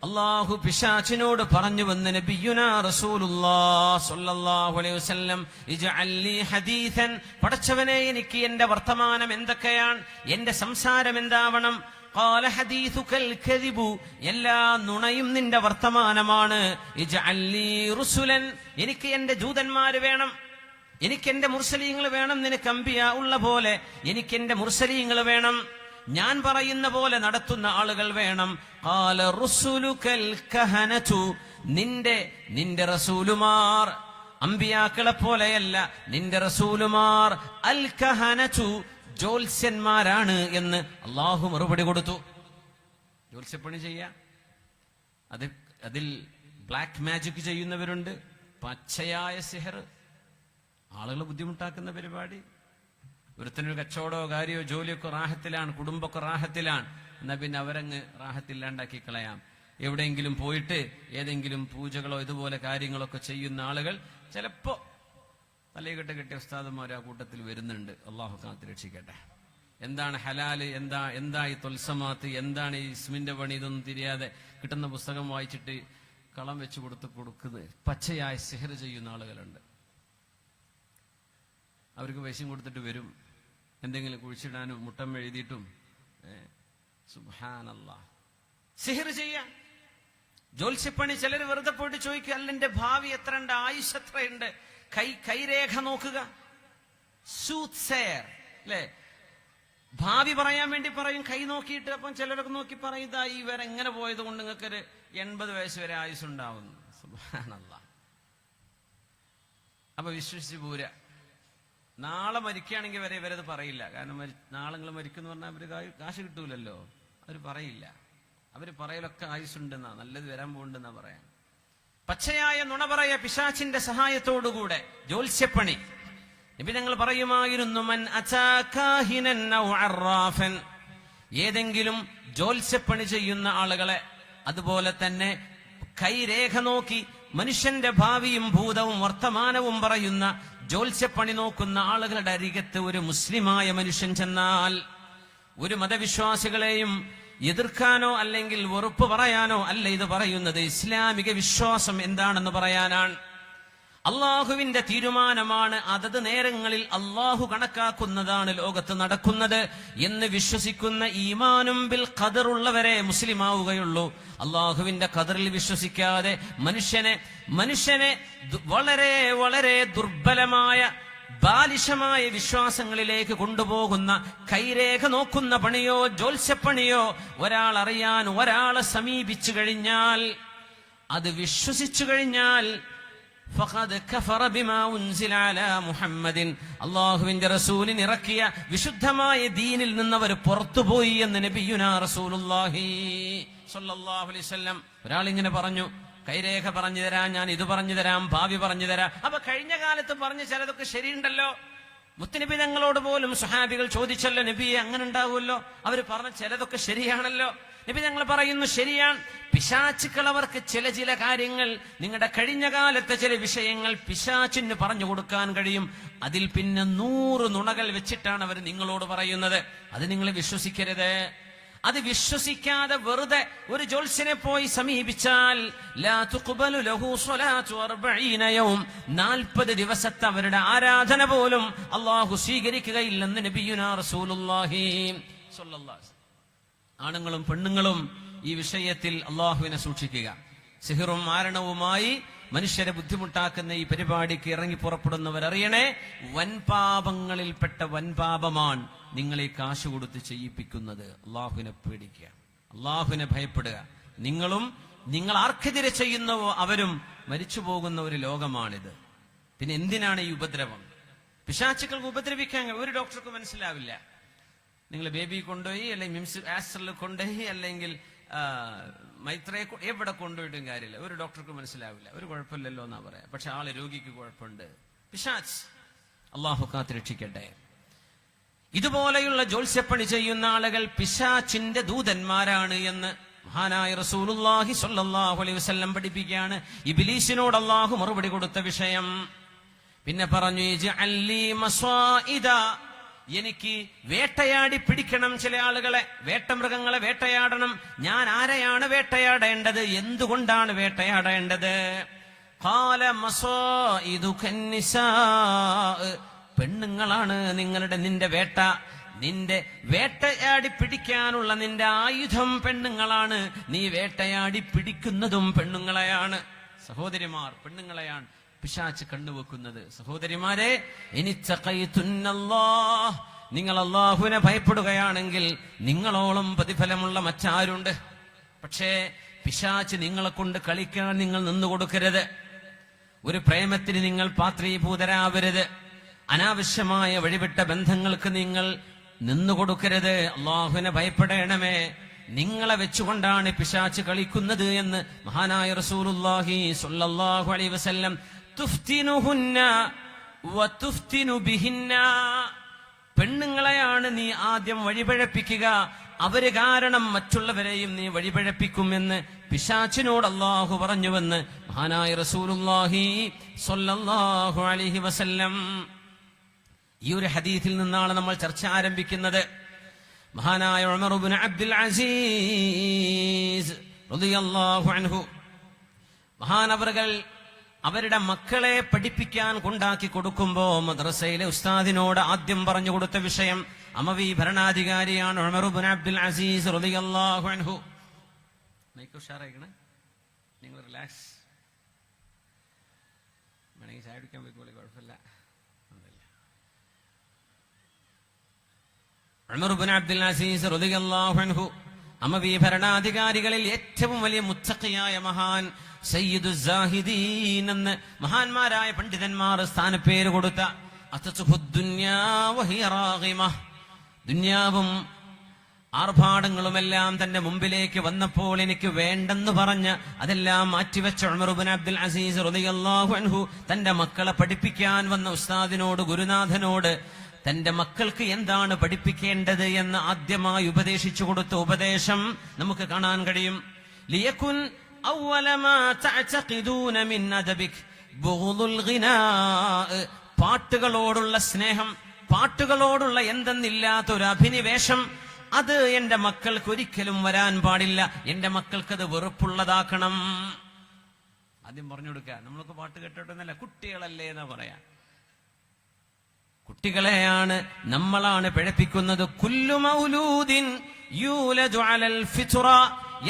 അള്ളാഹു പിശാചിനോട് പറഞ്ഞുവെന്ന് നബിയുനാ റസൂലുള്ളാഹി സ്വല്ലല്ലാഹു അലൈഹി വസല്ലം. ഇജ്അൽ ലീ ഹദീസൻ, പടച്ചവനെ എനിക്ക് എന്റെ വർത്തമാനം എന്തൊക്കെയാണ്, എന്റെ സംസാരം എന്താവണം. ഖാല ഹദീസുകൽ കദിബു, എല്ലാ നുണയും നിന്റെ വർത്തമാനമാണ്. ഇജ്അൽ ലീ റുസുലൻ, എനിക്ക് എന്റെ ദൂതന്മാര് വേണം, എനിക്ക് എന്റെ മുർസലീങ്ങൾ വേണം. നിനക്ക് അംബിയാ ഉള്ള പോലെ എനിക്ക് എന്റെ മുർസലീങ്ങൾ വേണം, ഞാൻ പറയുന്ന പോലെ നടത്തുന്ന ആളുകൾ വേണം. ഖാല റുസുലുകൽ കഹനതു, നിന്റെ റസൂലുമാർ അംബിയാക്കളെ പോലെയല്ല, നിന്റെ റസൂലുമാർ അൽ കഹനതു, ജ്യോത്സ്യന്മാരാണ് എന്ന് അള്ളാഹു മറുപടി കൊടുത്തു. ജ്യോത്സ്യപ്പണി ചെയ്യാ, അതിൽ ബ്ലാക്ക് മാജിക് ചെയ്യുന്നവരുണ്ട്, പച്ചയായ സിഹർ, ആളുകളെ ബുദ്ധിമുട്ടാക്കുന്ന പരിപാടി. ഒരുത്തനൊരു കച്ചവടമോ കാര്യമോ ജോലിയൊക്കെ റാഹത്തിലാണ്, കുടുംബമൊക്കെ റാഹത്തിലാണ്, എന്നാ പിന്നെ അവരങ്ങ് റാഹത്തില്ലാണ്ടാക്കി കളയാം. എവിടെയെങ്കിലും പോയിട്ട് ഏതെങ്കിലും പൂജകളോ ഇതുപോലെ കാര്യങ്ങളൊക്കെ ചെയ്യുന്ന ആളുകൾ ചിലപ്പോ തലയെക്കെട്ട് കെട്ടിയ ഉസ്താദുമാർ ആ കൂട്ടത്തിൽ വരുന്നുണ്ട്. അള്ളാഹു കാത്ത് രക്ഷിക്കട്ടെ. എന്താണ് ഹലാല്, എന്താ ഈ തൊൽസമാത്ത്, എന്താണ് ഈ ഇസ്മിന്റെ പണി, ഇതൊന്നും തിരിയാതെ കിട്ടുന്ന പുസ്തകം വായിച്ചിട്ട് കളം വെച്ച് കൊടുക്കുന്നത് പച്ചയായ സിഹർ ചെയ്യുന്ന ആളുകളുണ്ട്. അവർക്ക് പൈസയും കൊടുത്തിട്ട് വരും, എന്തെങ്കിലും കുഴിച്ചിടാനും മുട്ടം എഴുതിയിട്ടും. സുബ്ഹാനല്ലാഹ്, സിഹർ ചെയ്യാം, ജ്യോത്സ്യപ്പണി. ചിലർ വെറുതെ പോയിട്ട് ചോദിക്കുക, അല്ല എന്റെ ഭാവി എത്രയുണ്ട്, ആയുഷ് എത്രയുണ്ട്, കൈരേഖ നോക്കുക. സൂത്ത് സേർ അല്ലെ, ഭാവി പറയാൻ വേണ്ടി പറയും, കൈ നോക്കിയിട്ട്. അപ്പം ചിലരൊക്കെ നോക്കി പറയും, ഇതാ ഈ വരെ എങ്ങനെ പോയത് കൊണ്ട് നിങ്ങൾക്കൊരു 80 വയസ്സ് വരെ ആയുസ് ഉണ്ടാവുന്നു. സുബ്ഹാനല്ലാഹ്. അപ്പൊ വിശ്വസിച്ച് പോരാ. നാളെ മരിക്കുകയാണെങ്കിൽ വരെ ഇവരത് പറയില്ല. കാരണം നാളെ നിങ്ങൾ മരിക്കുന്നു പറഞ്ഞാൽ അവര് കാശ് കിട്ടൂലല്ലോ, അവര് പറയില്ല. അവര് പറയലൊക്കെ ആയുസുണ്ടെന്നാ, നല്ലത് വരാൻ പോകുന്നുണ്ടെന്നാ പറയാൻ. പച്ചയായ നുണ പറയ പിശാചിന്റെ സഹായത്തോടുകൂടെ ജ്യോത്സ്യപ്പണി. നബി ഞങ്ങൾ പറയുമായിരുന്നു, മൻ അതാ കാഹിനൻ ഔ അറാഫൻ, ഏതെങ്കിലും ജ്യോത്സ്യപ്പണി ചെയ്യുന്ന ആളുകളെ, അതുപോലെ തന്നെ കൈരേഖ നോക്കി മനുഷ്യന്റെ ഭാവിയും ഭൂതവും വർത്തമാനവും പറയുന്ന ജ്യോത്സ്യപ്പണി നോക്കുന്ന ആളുകളുടെ അരികത്ത് ഒരു മുസ്ലിമായ മനുഷ്യൻ ചെന്നാൽ, ഒരു മതവിശ്വാസികളെയും എതിർക്കാനോ അല്ലെങ്കിൽ വെറുപ്പ് പറയാനോ അല്ല ഇത് പറയുന്നത്. ഇസ്ലാമിക വിശ്വാസം എന്താണെന്ന് പറയാനാണ്. അള്ളാഹുവിന്റെ തീരുമാനമാണ്, അതത് നേരങ്ങളിൽ അള്ളാഹു കണക്കാക്കുന്നതാണ് ലോകത്ത് നടക്കുന്നത് എന്ന് വിശ്വസിക്കുന്ന ഈമാനും ബിൽ ഖദറുള്ളവരെ മുസ്ലിമാവുകയുള്ളൂ. അള്ളാഹുവിന്റെ ഖദറിൽ വിശ്വസിക്കാതെ മനുഷ്യനെ വളരെ വളരെ ദുർബലമായ ബാലിശമായ വിശ്വാസങ്ങളിലേക്ക് കൊണ്ടുപോകുന്ന, കൈരേഖ നോക്കുന്ന പണിയോ ജ്യോത്സ്യപ്പണിയോ ഒരാൾ അറിയാൻ ഒരാളെ സമീപിച്ചു കഴിഞ്ഞാൽ, അത് വിശ്വസിച്ചു കഴിഞ്ഞാൽ, ഫഖദ് കഫറ ബിമാ ഉൻസില അലാ മുഹമ്മദിൻ, അല്ലാഹുവിന്റെ റസൂലിന് ഇറക്കിയ വിശുദ്ധമായ ദീനിൽ നിന്നവർ പുറത്തുപോയി എന്ന് നബിയുനാ റസൂലുള്ളാഹി സ്വല്ലല്ലാഹു അലൈഹി വസല്ലം. ഒരാൾ ഇങ്ങനെ പറഞ്ഞു, കൈരേഖ പറഞ്ഞു തരാം, ഞാൻ ഇത് പറഞ്ഞു തരാം, ഭാവി പറഞ്ഞു തരാം. അപ്പൊ കഴിഞ്ഞ കാലത്ത് പറഞ്ഞ ചിലതൊക്കെ ശരിയുണ്ടല്ലോ. മുത്തുനബി തങ്ങളോട് പോലും സ്വഹാബികൾ ചോദിച്ചല്ലോ, നബിയെ അങ്ങനെ ഉണ്ടാവുമല്ലോ, അവർ പറഞ്ഞ ചിലതൊക്കെ ശരിയാണല്ലോ. നബി തങ്ങൾ പറയുന്നു, ശരിയാണ്. പിശാചുക്കൾ അവർക്ക് ചില കാര്യങ്ങൾ, നിങ്ങളുടെ കഴിഞ്ഞ കാലത്തെ ചില വിഷയങ്ങൾ പിശാചിന് പറഞ്ഞു കൊടുക്കാൻ കഴിയും. അതിൽ പിന്നെ 100 നുണകൾ വെച്ചിട്ടാണ് അവർ നിങ്ങളോട് പറയുന്നത്. അത് നിങ്ങൾ വിശ്വസിക്കരുത്. അത് വിശ്വസിക്കാതെ വെറുതെ ഒരു ജ്യോത്സ്യനെ പോയി സമീപിച്ചാൽ, ലാ തുഖ്ബലു ലഹു സ്വലാത്തു 40 യൗം, 40 ദിവസത്തെ അവരുടെ ആരാധന പോലും അല്ലാഹു സ്വീകരിക്കുകയില്ലെന്ന് നബിയുനാ റസൂലുള്ളാഹി സ്വല്ലല്ലാഹു അലൈഹി വസല്ലം. ആണുങ്ങളും പെണ്ണുങ്ങളും ഈ വിഷയത്തിൽ അള്ളാഹുവിനെ സൂക്ഷിക്കുക. സിഹിറും മാരണവുമായി മനുഷ്യരെ ബുദ്ധിമുട്ടാക്കുന്ന ഈ പരിപാടിക്ക് ഇറങ്ങി പുറപ്പെടുന്നവരറിയണേ, വൻപാപങ്ങളിൽപ്പെട്ട വൻപാപമാണ് നിങ്ങളെ കാശ് കൊടുത്ത് ചെയ്യിപ്പിക്കുന്നത്. അള്ളാഹുവിനെ പേടിക്കുക, അള്ളാഹുവിനെ ഭയപ്പെടുക. നിങ്ങൾ ആർക്കെതിരെ ചെയ്യുന്നവോ അവരും മരിച്ചു പോകുന്ന ഒരു ലോകമാണിത്. പിന്നെ എന്തിനാണ് ഈ ഉപദ്രവം? പിശാചുക്കൾക്ക് ഉപദ്രവിക്കാൻ ഒരു ഡോക്ടർക്ക് മനസ്സിലാവില്ല. നിങ്ങൾ ബേബി കൊണ്ടുപോയി, അല്ലെങ്കിൽ മിംസ് ആസ്റ്ററിൽ കൊണ്ടുപോയി, അല്ലെങ്കിൽ മൈത്രയെ എവിടെ കൊണ്ടുപോയിട്ടും കാര്യമില്ല, ഒരു ഡോക്ടർക്ക് മനസ്സിലാവില്ല. ഒരു കുഴപ്പമില്ലല്ലോ എന്നാ പറയാ. പക്ഷെ ആള് രോഗിക്ക് കുഴപ്പമുണ്ട്. പിശാച്, അള്ളാഹു കാത്തുരക്ഷിക്കട്ടെ. ഇതുപോലെയുള്ള ജ്യോത്സ്യപ്പണി ചെയ്യുന്ന ആളുകൾ പിശാചിന്റെ ദൂതന്മാരാണ് എന്ന് മഹാനായ റസൂലുള്ളാഹി സ്വല്ലല്ലാഹു അലൈഹി വസല്ലം പഠിപ്പിക്കുകയാണ്. ഇബ്ലീസിനോട് അള്ളാഹു മറുപടി കൊടുത്ത വിഷയം പിന്നെ പറഞ്ഞു, ഇജ്അല്ലി മസ്വാഇദ, എനിക്ക് വേട്ടയാടി പിടിക്കണം ചില ആളുകളെ, വേട്ടമൃഗങ്ങളെ വേട്ടയാടണം. ഞാൻ ആരെയാണ് വേട്ടയാടേണ്ടത്? എന്തുകൊണ്ടാണ് വേട്ടയാടേണ്ടത്? ഖാല മസ്വാഇദുക നിസാ, പെണ്ണുങ്ങളാണ് നിന്റെ വേട്ട. നിന്റെ വേട്ടയാടി പിടിക്കാനുള്ള നിന്റെ ആയുധം പെണ്ണുങ്ങളാണ്. നീ വേട്ടയാടി പിടിക്കുന്നതും പെണ്ണുങ്ങളെയാണ്. സഹോദരിമാർ, പെണ്ണുങ്ങളെയാണ് പിശാച് കണ്ണുവെക്കുന്നത്. സഹോദരിമാരെ, നിങ്ങൾ അള്ളാഹുവിനെ ഭയപ്പെടുകയാണെങ്കിൽ നിങ്ങളോളം പ്രതിഫലമുള്ള മറ്റാരുണ്ട്? പക്ഷേ പിശാച് നിങ്ങളെ കൊണ്ട് കളിക്കാൻ നിങ്ങൾ നിന്നുകൊടുക്കരുത്. ഒരു പ്രേമത്തിന് നിങ്ങൾ പാത്രീഭൂതരാവരുത്. അനാവശ്യമായ വഴിവിട്ട ബന്ധങ്ങൾക്ക് നിങ്ങൾ നിന്നുകൊടുക്കരുത്. അള്ളാഹുവിനെ ഭയപ്പെടണമേ. നിങ്ങളെ വെച്ചുകൊണ്ടാണ് പിശാച് കളിക്കുന്നത് എന്ന് മഹാനായ റസൂലുള്ളാഹി സ്വല്ലല്ലാഹു അലൈഹി വസല്ലം തുഫ്തിനുഹുന്ന വതുഫ്തിനു ബിഹിന്ന, പെണ്ണുങ്ങളെയാണ് നീ ആദ്യം വഴിപഴപ്പിക്കുക, അവര് കാരണം മറ്റുള്ളവരെയും നീ വഴിപഴപ്പിക്കുമെന്ന് പിശാചിനോട് അല്ലാഹു പറഞ്ഞുവെന്ന് മഹാനായ റസൂലുള്ളാഹി സ്വല്ലല്ലാഹു അലൈഹി വസല്ലം. ഈ ഒരു ഹദീസിൽ നിന്നാണ് നമ്മൾ ചർച്ച ആരംഭിക്കുന്നത്. മഹാനായ ഉമർ ഇബ്നു അബ്ദുൽ അസീസ് റളിയല്ലാഹു അൻഹു, മഹാനവറുകൾ അവരുടെ മക്കളെ പഠിപ്പിക്കാൻ കൊണ്ടാക്കി കൊടുക്കുമ്പോ മദ്രസയിലെ ഉസ്താദിനോട് ആദ്യം പറഞ്ഞു കൊടുത്ത വിഷയം, അമവി ഭരണാധികാരിയാണ് ഉമർ ഇബ്നു അബ്ദുൽ അസീസ് റളിയല്ലാഹു അൻഹു. മൈക്ക് ഉഷാറായിക്കണേ, നിങ്ങൾ റിലാക്സ്. വേണമെങ്കിൽ ചായ കുടിക്കാൻ പോയിക്കോളി, കുഴപ്പമില്ല. ഉമർ ഇബ്നു അബ്ദുൽ അസീസ് റളിയല്ലാഹു അൻഹു അമവി ഭരണാധികാരികളിൽ ഏറ്റവും വലിയ മുത്തഖിയായ മഹാൻ, സയ്യിദു സാഹിദീൻ എന്ന് മഹാന്മാരായ പണ്ഡിതന്മാർ സ്ഥാനപ്പേര് കൊടുത്ത, ദുന്യാവും ആർഭാടങ്ങളുമെല്ലാം തന്റെ മുമ്പിലേക്ക് വന്നപ്പോൾ എനിക്ക് വേണ്ടെന്ന് പറഞ്ഞ് അതെല്ലാം മാറ്റിവെച്ച ഉമർ ഇബ്നു അബ്ദുൽ അസീസ് റളിയല്ലാഹു അൻഹു തന്റെ മക്കളെ പഠിപ്പിക്കാൻ വന്ന ഉസ്താദിനോട്, ഗുരുനാഥനോട് തന്റെ മക്കൾക്ക് എന്താണ് പഠിപ്പിക്കേണ്ടത് എന്ന് ആദ്യമായി ഉപദേശിച്ചു കൊടുത്ത ഉപദേശം നമുക്ക് കാണാൻ കഴിയും. ലിയകുൻ അവ്വല മാ തഅതഖിദൂന മിൻ അദബിക് ബുഗ്ദുൽ ഗിനാ. പാട്ടുകളോടുള്ള സ്നേഹം, പാട്ടുകളോടുള്ള എന്തെന്നില്ലാത്ത ഒരു അഭിനിവേശം, അത് എന്റെ മക്കൾക്ക് ഒരിക്കലും വരാൻ പാടില്ല. എന്റെ മക്കൾക്കത് വെറുപ്പുള്ളതാക്കണം. ആദ്യം പറഞ്ഞു കൊടുക്കുക, നമ്മളൊക്കെ പാട്ട് കേട്ടോട്ടെന്നല്ല, കുട്ടികളല്ലേ എന്നാ പറയാ. കുട്ടികളെയാണ് നമ്മളാണ് പിഴപ്പിക്കുന്നത്. കുല്ലു മൗലൂദിൻ യൂലദു അലൽ ഫിത്ര.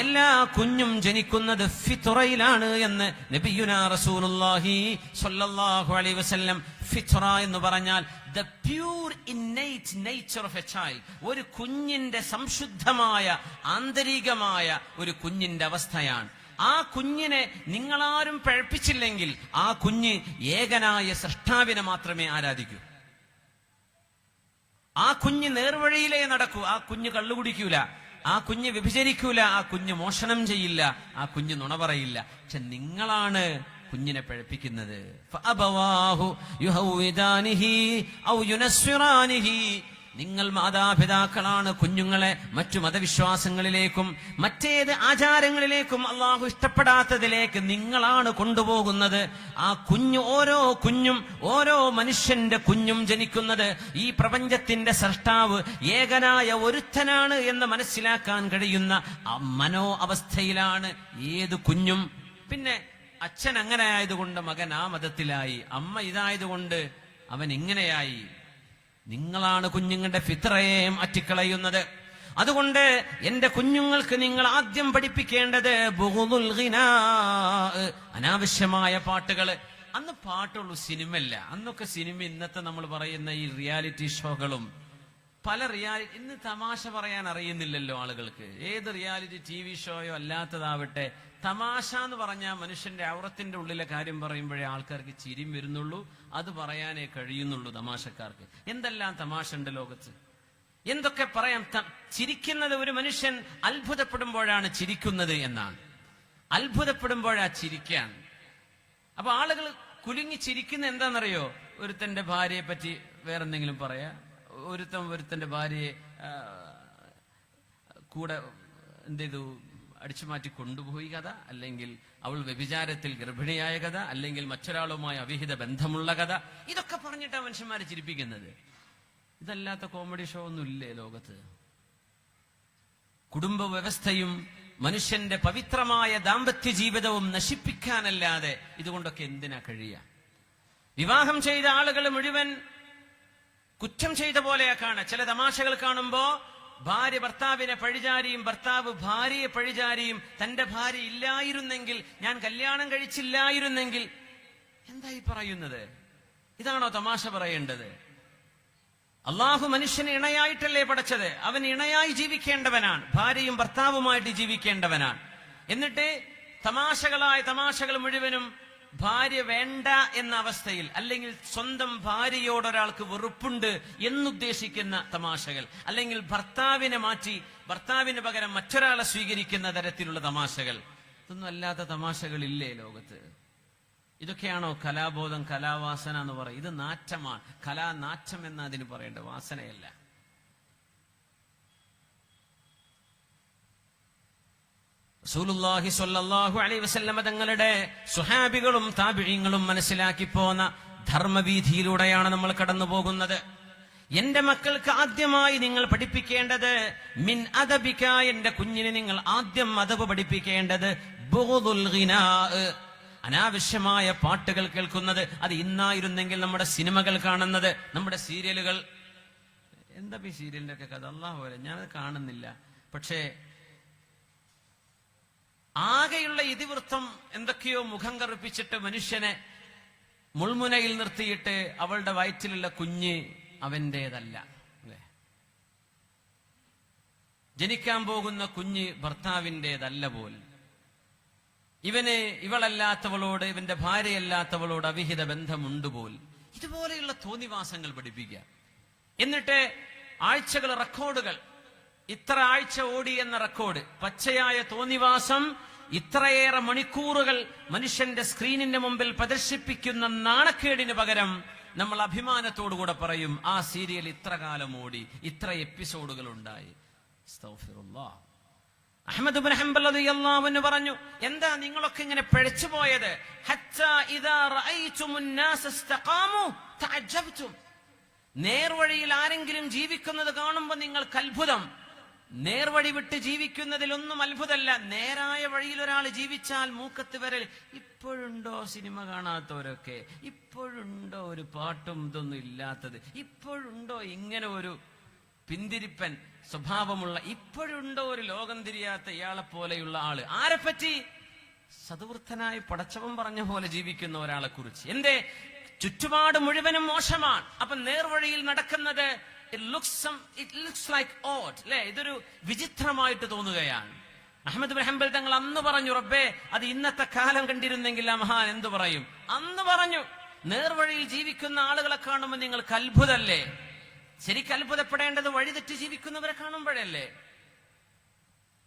എല്ലാ കുഞ്ഞും ജനിക്കുന്നത് ഫിത്രയിലാണ് എന്ന് നബിയുനാ റസൂലുള്ളാഹി സ്വല്ലല്ലാഹു അലൈഹി വസല്ലം. ഫിത്ര എന്ന് പറഞ്ഞാൽ the pure innate nature of A child. ഒരു കുഞ്ഞിന്റെ സംശുദ്ധമായ ആന്തരികമായ ഒരു കുഞ്ഞിന്റെ അവസ്ഥയാണ്. ആ കുഞ്ഞിനെ നിങ്ങളാരും പഴപ്പിച്ചില്ലെങ്കിൽ ആ കുഞ്ഞ് ഏകനായ സൃഷ്ടാവിനെ മാത്രമേ ആരാധിക്കൂ. ആ കുഞ്ഞ് നേർവഴിയിലേ നടക്കൂ. ആ കുഞ്ഞ് കള്ളുകുടിക്കൂല, ആ കുഞ്ഞ് വ്യഭിചരിക്കൂല, ആ കുഞ്ഞ് മോഷണം ചെയ്യില്ല, ആ കുഞ്ഞ് നുണ പറയില്ല. പക്ഷെ നിങ്ങളാണ് കുഞ്ഞിനെ പഴപ്പിക്കുന്നത്. ഫഅബവാഹു യുഹൗവിദാനിഹി ഔ യുനസ്സിറാനിഹി. നിങ്ങൾ മാതാപിതാക്കളാണ് കുഞ്ഞുങ്ങളെ മറ്റു മതവിശ്വാസങ്ങളിലേക്കും മറ്റേത് ആചാരങ്ങളിലേക്കും അള്ളാഹു ഇഷ്ടപ്പെടാത്തതിലേക്ക് നിങ്ങളാണ് കൊണ്ടുപോകുന്നത്. ആ കുഞ്ഞ്, ഓരോ കുഞ്ഞും, ഓരോ മനുഷ്യന്റെ കുഞ്ഞും ജനിക്കുന്നത് ഈ പ്രപഞ്ചത്തിന്റെ സൃഷ്ടാവ് ഏകനായ ഒരുത്തനാണ് എന്ന് മനസ്സിലാക്കാൻ കഴിയുന്ന മനോ അവസ്ഥയിലാണ് ഏത് കുഞ്ഞും. പിന്നെ അച്ഛൻ അങ്ങനെ ആയതുകൊണ്ട് മകൻ ആ മതത്തിലായി, അമ്മ ഇതായതുകൊണ്ട് അവൻ ഇങ്ങനെയായി. നിങ്ങളാണ് കുഞ്ഞുങ്ങളുടെ ഫിത്രയെ അറ്റിക്കളയുന്നത്. അതുകൊണ്ട് എന്റെ കുഞ്ഞുങ്ങൾക്ക് നിങ്ങൾ ആദ്യം പഠിപ്പിക്കേണ്ടത് ബുഗ്ദുൽ ഗിനാ, അനാവശ്യമായ പാട്ടുകള്. അന്ന് പാട്ടുള്ളൂ, സിനിമല്ല. അന്നൊക്കെ സിനിമ ഇന്നത്തെ നമ്മൾ പറയുന്ന ഈ റിയാലിറ്റി ഷോകളും പല ഇന്ന് തമാശ പറയാൻ അറിയുന്നില്ലല്ലോ ആളുകൾക്ക്. ഏത് റിയാലിറ്റി TV ഷോയോ അല്ലാത്തതാവട്ടെ, തമാശ എന്ന് പറഞ്ഞാൽ മനുഷ്യന്റെ ഔറത്തിന്റെ ഉള്ളിലെ കാര്യം പറയുമ്പോഴേ ആൾക്കാർക്ക് ചിരിയും വരുന്നുള്ളൂ, അത് പറയാനേ കഴിയുന്നുള്ളൂ തമാശക്കാർക്ക്. എന്തെല്ലാം തമാശ ഉണ്ട് ലോകത്ത്, എന്തൊക്കെ പറയാം. ചിരിക്കുന്നത്, ഒരു മനുഷ്യൻ അത്ഭുതപ്പെടുമ്പോഴാണ് ചിരിക്കുന്നത് എന്നാണ്. അത്ഭുതപ്പെടുമ്പോഴാ ചിരിക്കാൻ. അപ്പൊ ആളുകൾ കുലുങ്ങി ചിരിക്കുന്ന എന്താണെന്നറിയോ? ഒരുത്തന്റെ ഭാര്യയെ പറ്റി വേറെന്തെങ്കിലും പറയാ, ഒരുത്തന്റെ ഭാര്യയെ കൂടെ എന്ത് ചെയ്തു, അടിച്ചു മാറ്റി കൊണ്ടുപോയി കഥ, അല്ലെങ്കിൽ അവൾ വ്യഭിചാരത്തിൽ ഗർഭിണിയായ കഥ, അല്ലെങ്കിൽ മറ്റൊരാളുമായി അവിഹിത ബന്ധമുള്ള കഥ. ഇതൊക്കെ പറഞ്ഞിട്ടാണ് മനുഷ്യന്മാരെ ചിരിപ്പിക്കുന്നത്. ഇതല്ലാത്ത കോമഡി ഷോ ഒന്നും ഇല്ലേ ലോകത്ത്? കുടുംബ വ്യവസ്ഥയും മനുഷ്യന്റെ പവിത്രമായ ദാമ്പത്യ ജീവിതവും നശിപ്പിക്കാനല്ലാതെ ഇതുകൊണ്ടൊക്കെ എന്തിനാ കഴിയുക? വിവാഹം ചെയ്ത ആളുകൾ മുഴുവൻ കുറ്റം ചെയ്ത പോലെയാ കാണുക. ചില തമാശകൾ കാണുമ്പോ ഭാര്യ ഭർത്താവിനെ പഴിചാരിയും ഭർത്താവ് ഭാര്യയെ പഴിചാരിയും, തന്റെ ഭാര്യ ഇല്ലായിരുന്നെങ്കിൽ, ഞാൻ കല്യാണം കഴിച്ചില്ലായിരുന്നെങ്കിൽ. എന്തായി പറയുന്നത്? ഇതാണോ തമാശ പറയേണ്ടത്? അള്ളാഹു മനുഷ്യനെ ഇണയായിട്ടല്ലേ പടച്ചത്. അവൻ ഇണയായി ജീവിക്കേണ്ടവനാണ്, ഭാര്യയും ഭർത്താവുമായിട്ട് ജീവിക്കേണ്ടവനാണ്. എന്നിട്ട് തമാശകളായ തമാശകൾ മുഴുവനും ഭാര്യ വേണ്ട എന്ന അവസ്ഥയിൽ, അല്ലെങ്കിൽ സ്വന്തം ഭാര്യയോടൊരാൾക്ക് വെറുപ്പുണ്ട് എന്നുദ്ദേശിക്കുന്ന തമാശകൾ, അല്ലെങ്കിൽ ഭർത്താവിനെ മാറ്റി ഭർത്താവിന് പകരം മറ്റൊരാളെ സ്വീകരിക്കുന്ന തരത്തിലുള്ള തമാശകൾ. ഇതൊന്നും അല്ലാത്ത തമാശകളില്ലേ ലോകത്ത്? ഇതൊക്കെയാണോ കലാബോധം, കലാവാസന എന്ന് പറയും? ഇത് നാറ്റമാണ്. കലാനാറ്റം എന്ന് അതിന് പറയേണ്ട, വാസനയല്ല. റസൂലുള്ളാഹി സ്വല്ലല്ലാഹു അലൈഹി വസല്ലം തങ്ങളുടെ സ്വഹാബികളും താബിഈങ്ങളും മനസ്സിലാക്കി പോന്ന ധർമ്മവീഥിയിലൂടെയാണ് നമ്മൾ കടന്നു പോകുന്നത്. എന്റെ മക്കൾക്ക് ആദ്യമായി നിങ്ങൾ പഠിപ്പിക്കേണ്ടത് മിൻ അദബിക, എന്റെ കുഞ്ഞിനെ നിങ്ങൾ ആദ്യം അദബ് പഠിപ്പിക്കേണ്ടത് ബുഗ്ദുൽ ഗിനാ, അനാവശ്യമായ പാട്ടുകൾ കേൾക്കുന്നത്. അത് ഇന്നായിരുന്നെങ്കിൽ നമ്മുടെ സിനിമകൾ കാണുന്നത്, നമ്മുടെ സീരിയലുകൾ. എന്താ ഈ സീരിയലിന്റെ ഒക്കെ കഥ? അല്ലാഹു വരെ ഞാനത് കാണുന്നില്ല. പക്ഷേ ആകെയുള്ള ഇതിവൃത്തം എന്തൊക്കെയോ മുഖം കറുപ്പിച്ചിട്ട് മനുഷ്യനെ മുൾമുനയിൽ നിർത്തിയിട്ട് അവളുടെ വയറ്റിലുള്ള കുഞ്ഞ് അവന്റേതല്ല, അല്ലെ? ജനിക്കാൻ പോകുന്ന കുഞ്ഞ് ഭർത്താവിൻ്റെതല്ല പോലും. ഇവളല്ലാത്തവളോട്, ഇവന്റെ ഭാര്യയല്ലാത്തവളോട് അവിഹിത ബന്ധമുണ്ട് പോലും. ഇതുപോലെയുള്ള തോന്നിവാസങ്ങൾ പഠിപ്പിക്കുക. എന്നിട്ട് ആഴ്ചകൾ, റെക്കോർഡുകൾ, ഇത്ര ആഴ്ച ഓടി എന്ന റെക്കോർഡ്, പച്ചയായ തോന്നിവാസം, ഇത്രയേറെ മണിക്കൂറുകൾ മനുഷ്യന്റെ സ്ക്രീനിന്റെ മുമ്പിൽ പ്രദർശിപ്പിക്കുന്ന നാണക്കേടിന് പകരം നമ്മൾ അഭിമാനത്തോടുകൂടെ പറയും ആ സീരിയൽ ഇത്ര കാലം ഓടി, ഇത്ര എപ്പിസോഡുകൾ ഉണ്ടായി. അസ്തഗ്ഫിറുല്ലാഹ്. അഹ്മദ് ഇബ്നു ഹംബൽ റളിയല്ലാഹു അൻഹു പറഞ്ഞു, എന്താ നിങ്ങളൊക്കെ ഇങ്ങനെ പിഴച്ചു പോയത്? ഹത്താ ഇദാ റഅയ്തുമുൻ നാസ ഇസ്തഖാമു തഅജ്ജബ്തും. നേർവഴിയിൽ ആരെങ്കിലും ജീവിക്കുന്നത് കാണുമ്പോൾ നിങ്ങൾക്ക് അത്ഭുതം. നേർവഴി വിട്ട് ജീവിക്കുന്നതിലൊന്നും അത്ഭുതമല്ല. നേരായ വഴിയിൽ ഒരാൾ ജീവിച്ചാൽ മൂക്കത്ത് വരൽ. ഇപ്പോഴുണ്ടോ സിനിമ കാണാത്തവരൊക്കെ? ഇപ്പോഴുണ്ടോ ഒരു പാട്ടും ഇതൊന്നും ഇല്ലാത്തത്? ഇപ്പോഴുണ്ടോ ഇങ്ങനെ ഒരു പിന്തിരിപ്പൻ സ്വഭാവമുള്ള? ഇപ്പോഴുണ്ടോ ഒരു ലോകം തിരിയാത്ത ഇയാളെ പോലെയുള്ള ആള്? ആരെപ്പറ്റി? സദ്വൃത്തനായി പടച്ചവൻ പറഞ്ഞ പോലെ ജീവിക്കുന്ന ഒരാളെ കുറിച്ച്. എന്തേ? ചുറ്റുപാട് മുഴുവനും മോശമാണ്. അപ്പൊ നേർവഴിയിൽ നടക്കുന്നത് ഇറ്റ് ലുക്സ് ലൈക്ക് ഓഡ്, അല്ലെ? ഇതൊരു വിചിത്രമായിട്ട് തോന്നുകയാണ്. അഹ്മദ് ഇബ്നു ഹംബൽ തങ്ങൾ അന്ന് പറഞ്ഞു, റബ്ബേ അത് ഇന്നത്തെ കാലം കണ്ടിരുന്നെങ്കിൽ ആ മഹാൻ എന്തു പറയും? അന്ന് പറഞ്ഞു, നേർവഴിയിൽ ജീവിക്കുന്ന ആളുകളെ കാണുമ്പോൾ നിങ്ങൾക്ക് അത്ഭുതമല്ലേ? ശരിക്കും അത്ഭുതപ്പെടേണ്ടത് വഴിതെറ്റി ജീവിക്കുന്നവരെ കാണുമ്പോഴല്ലേ?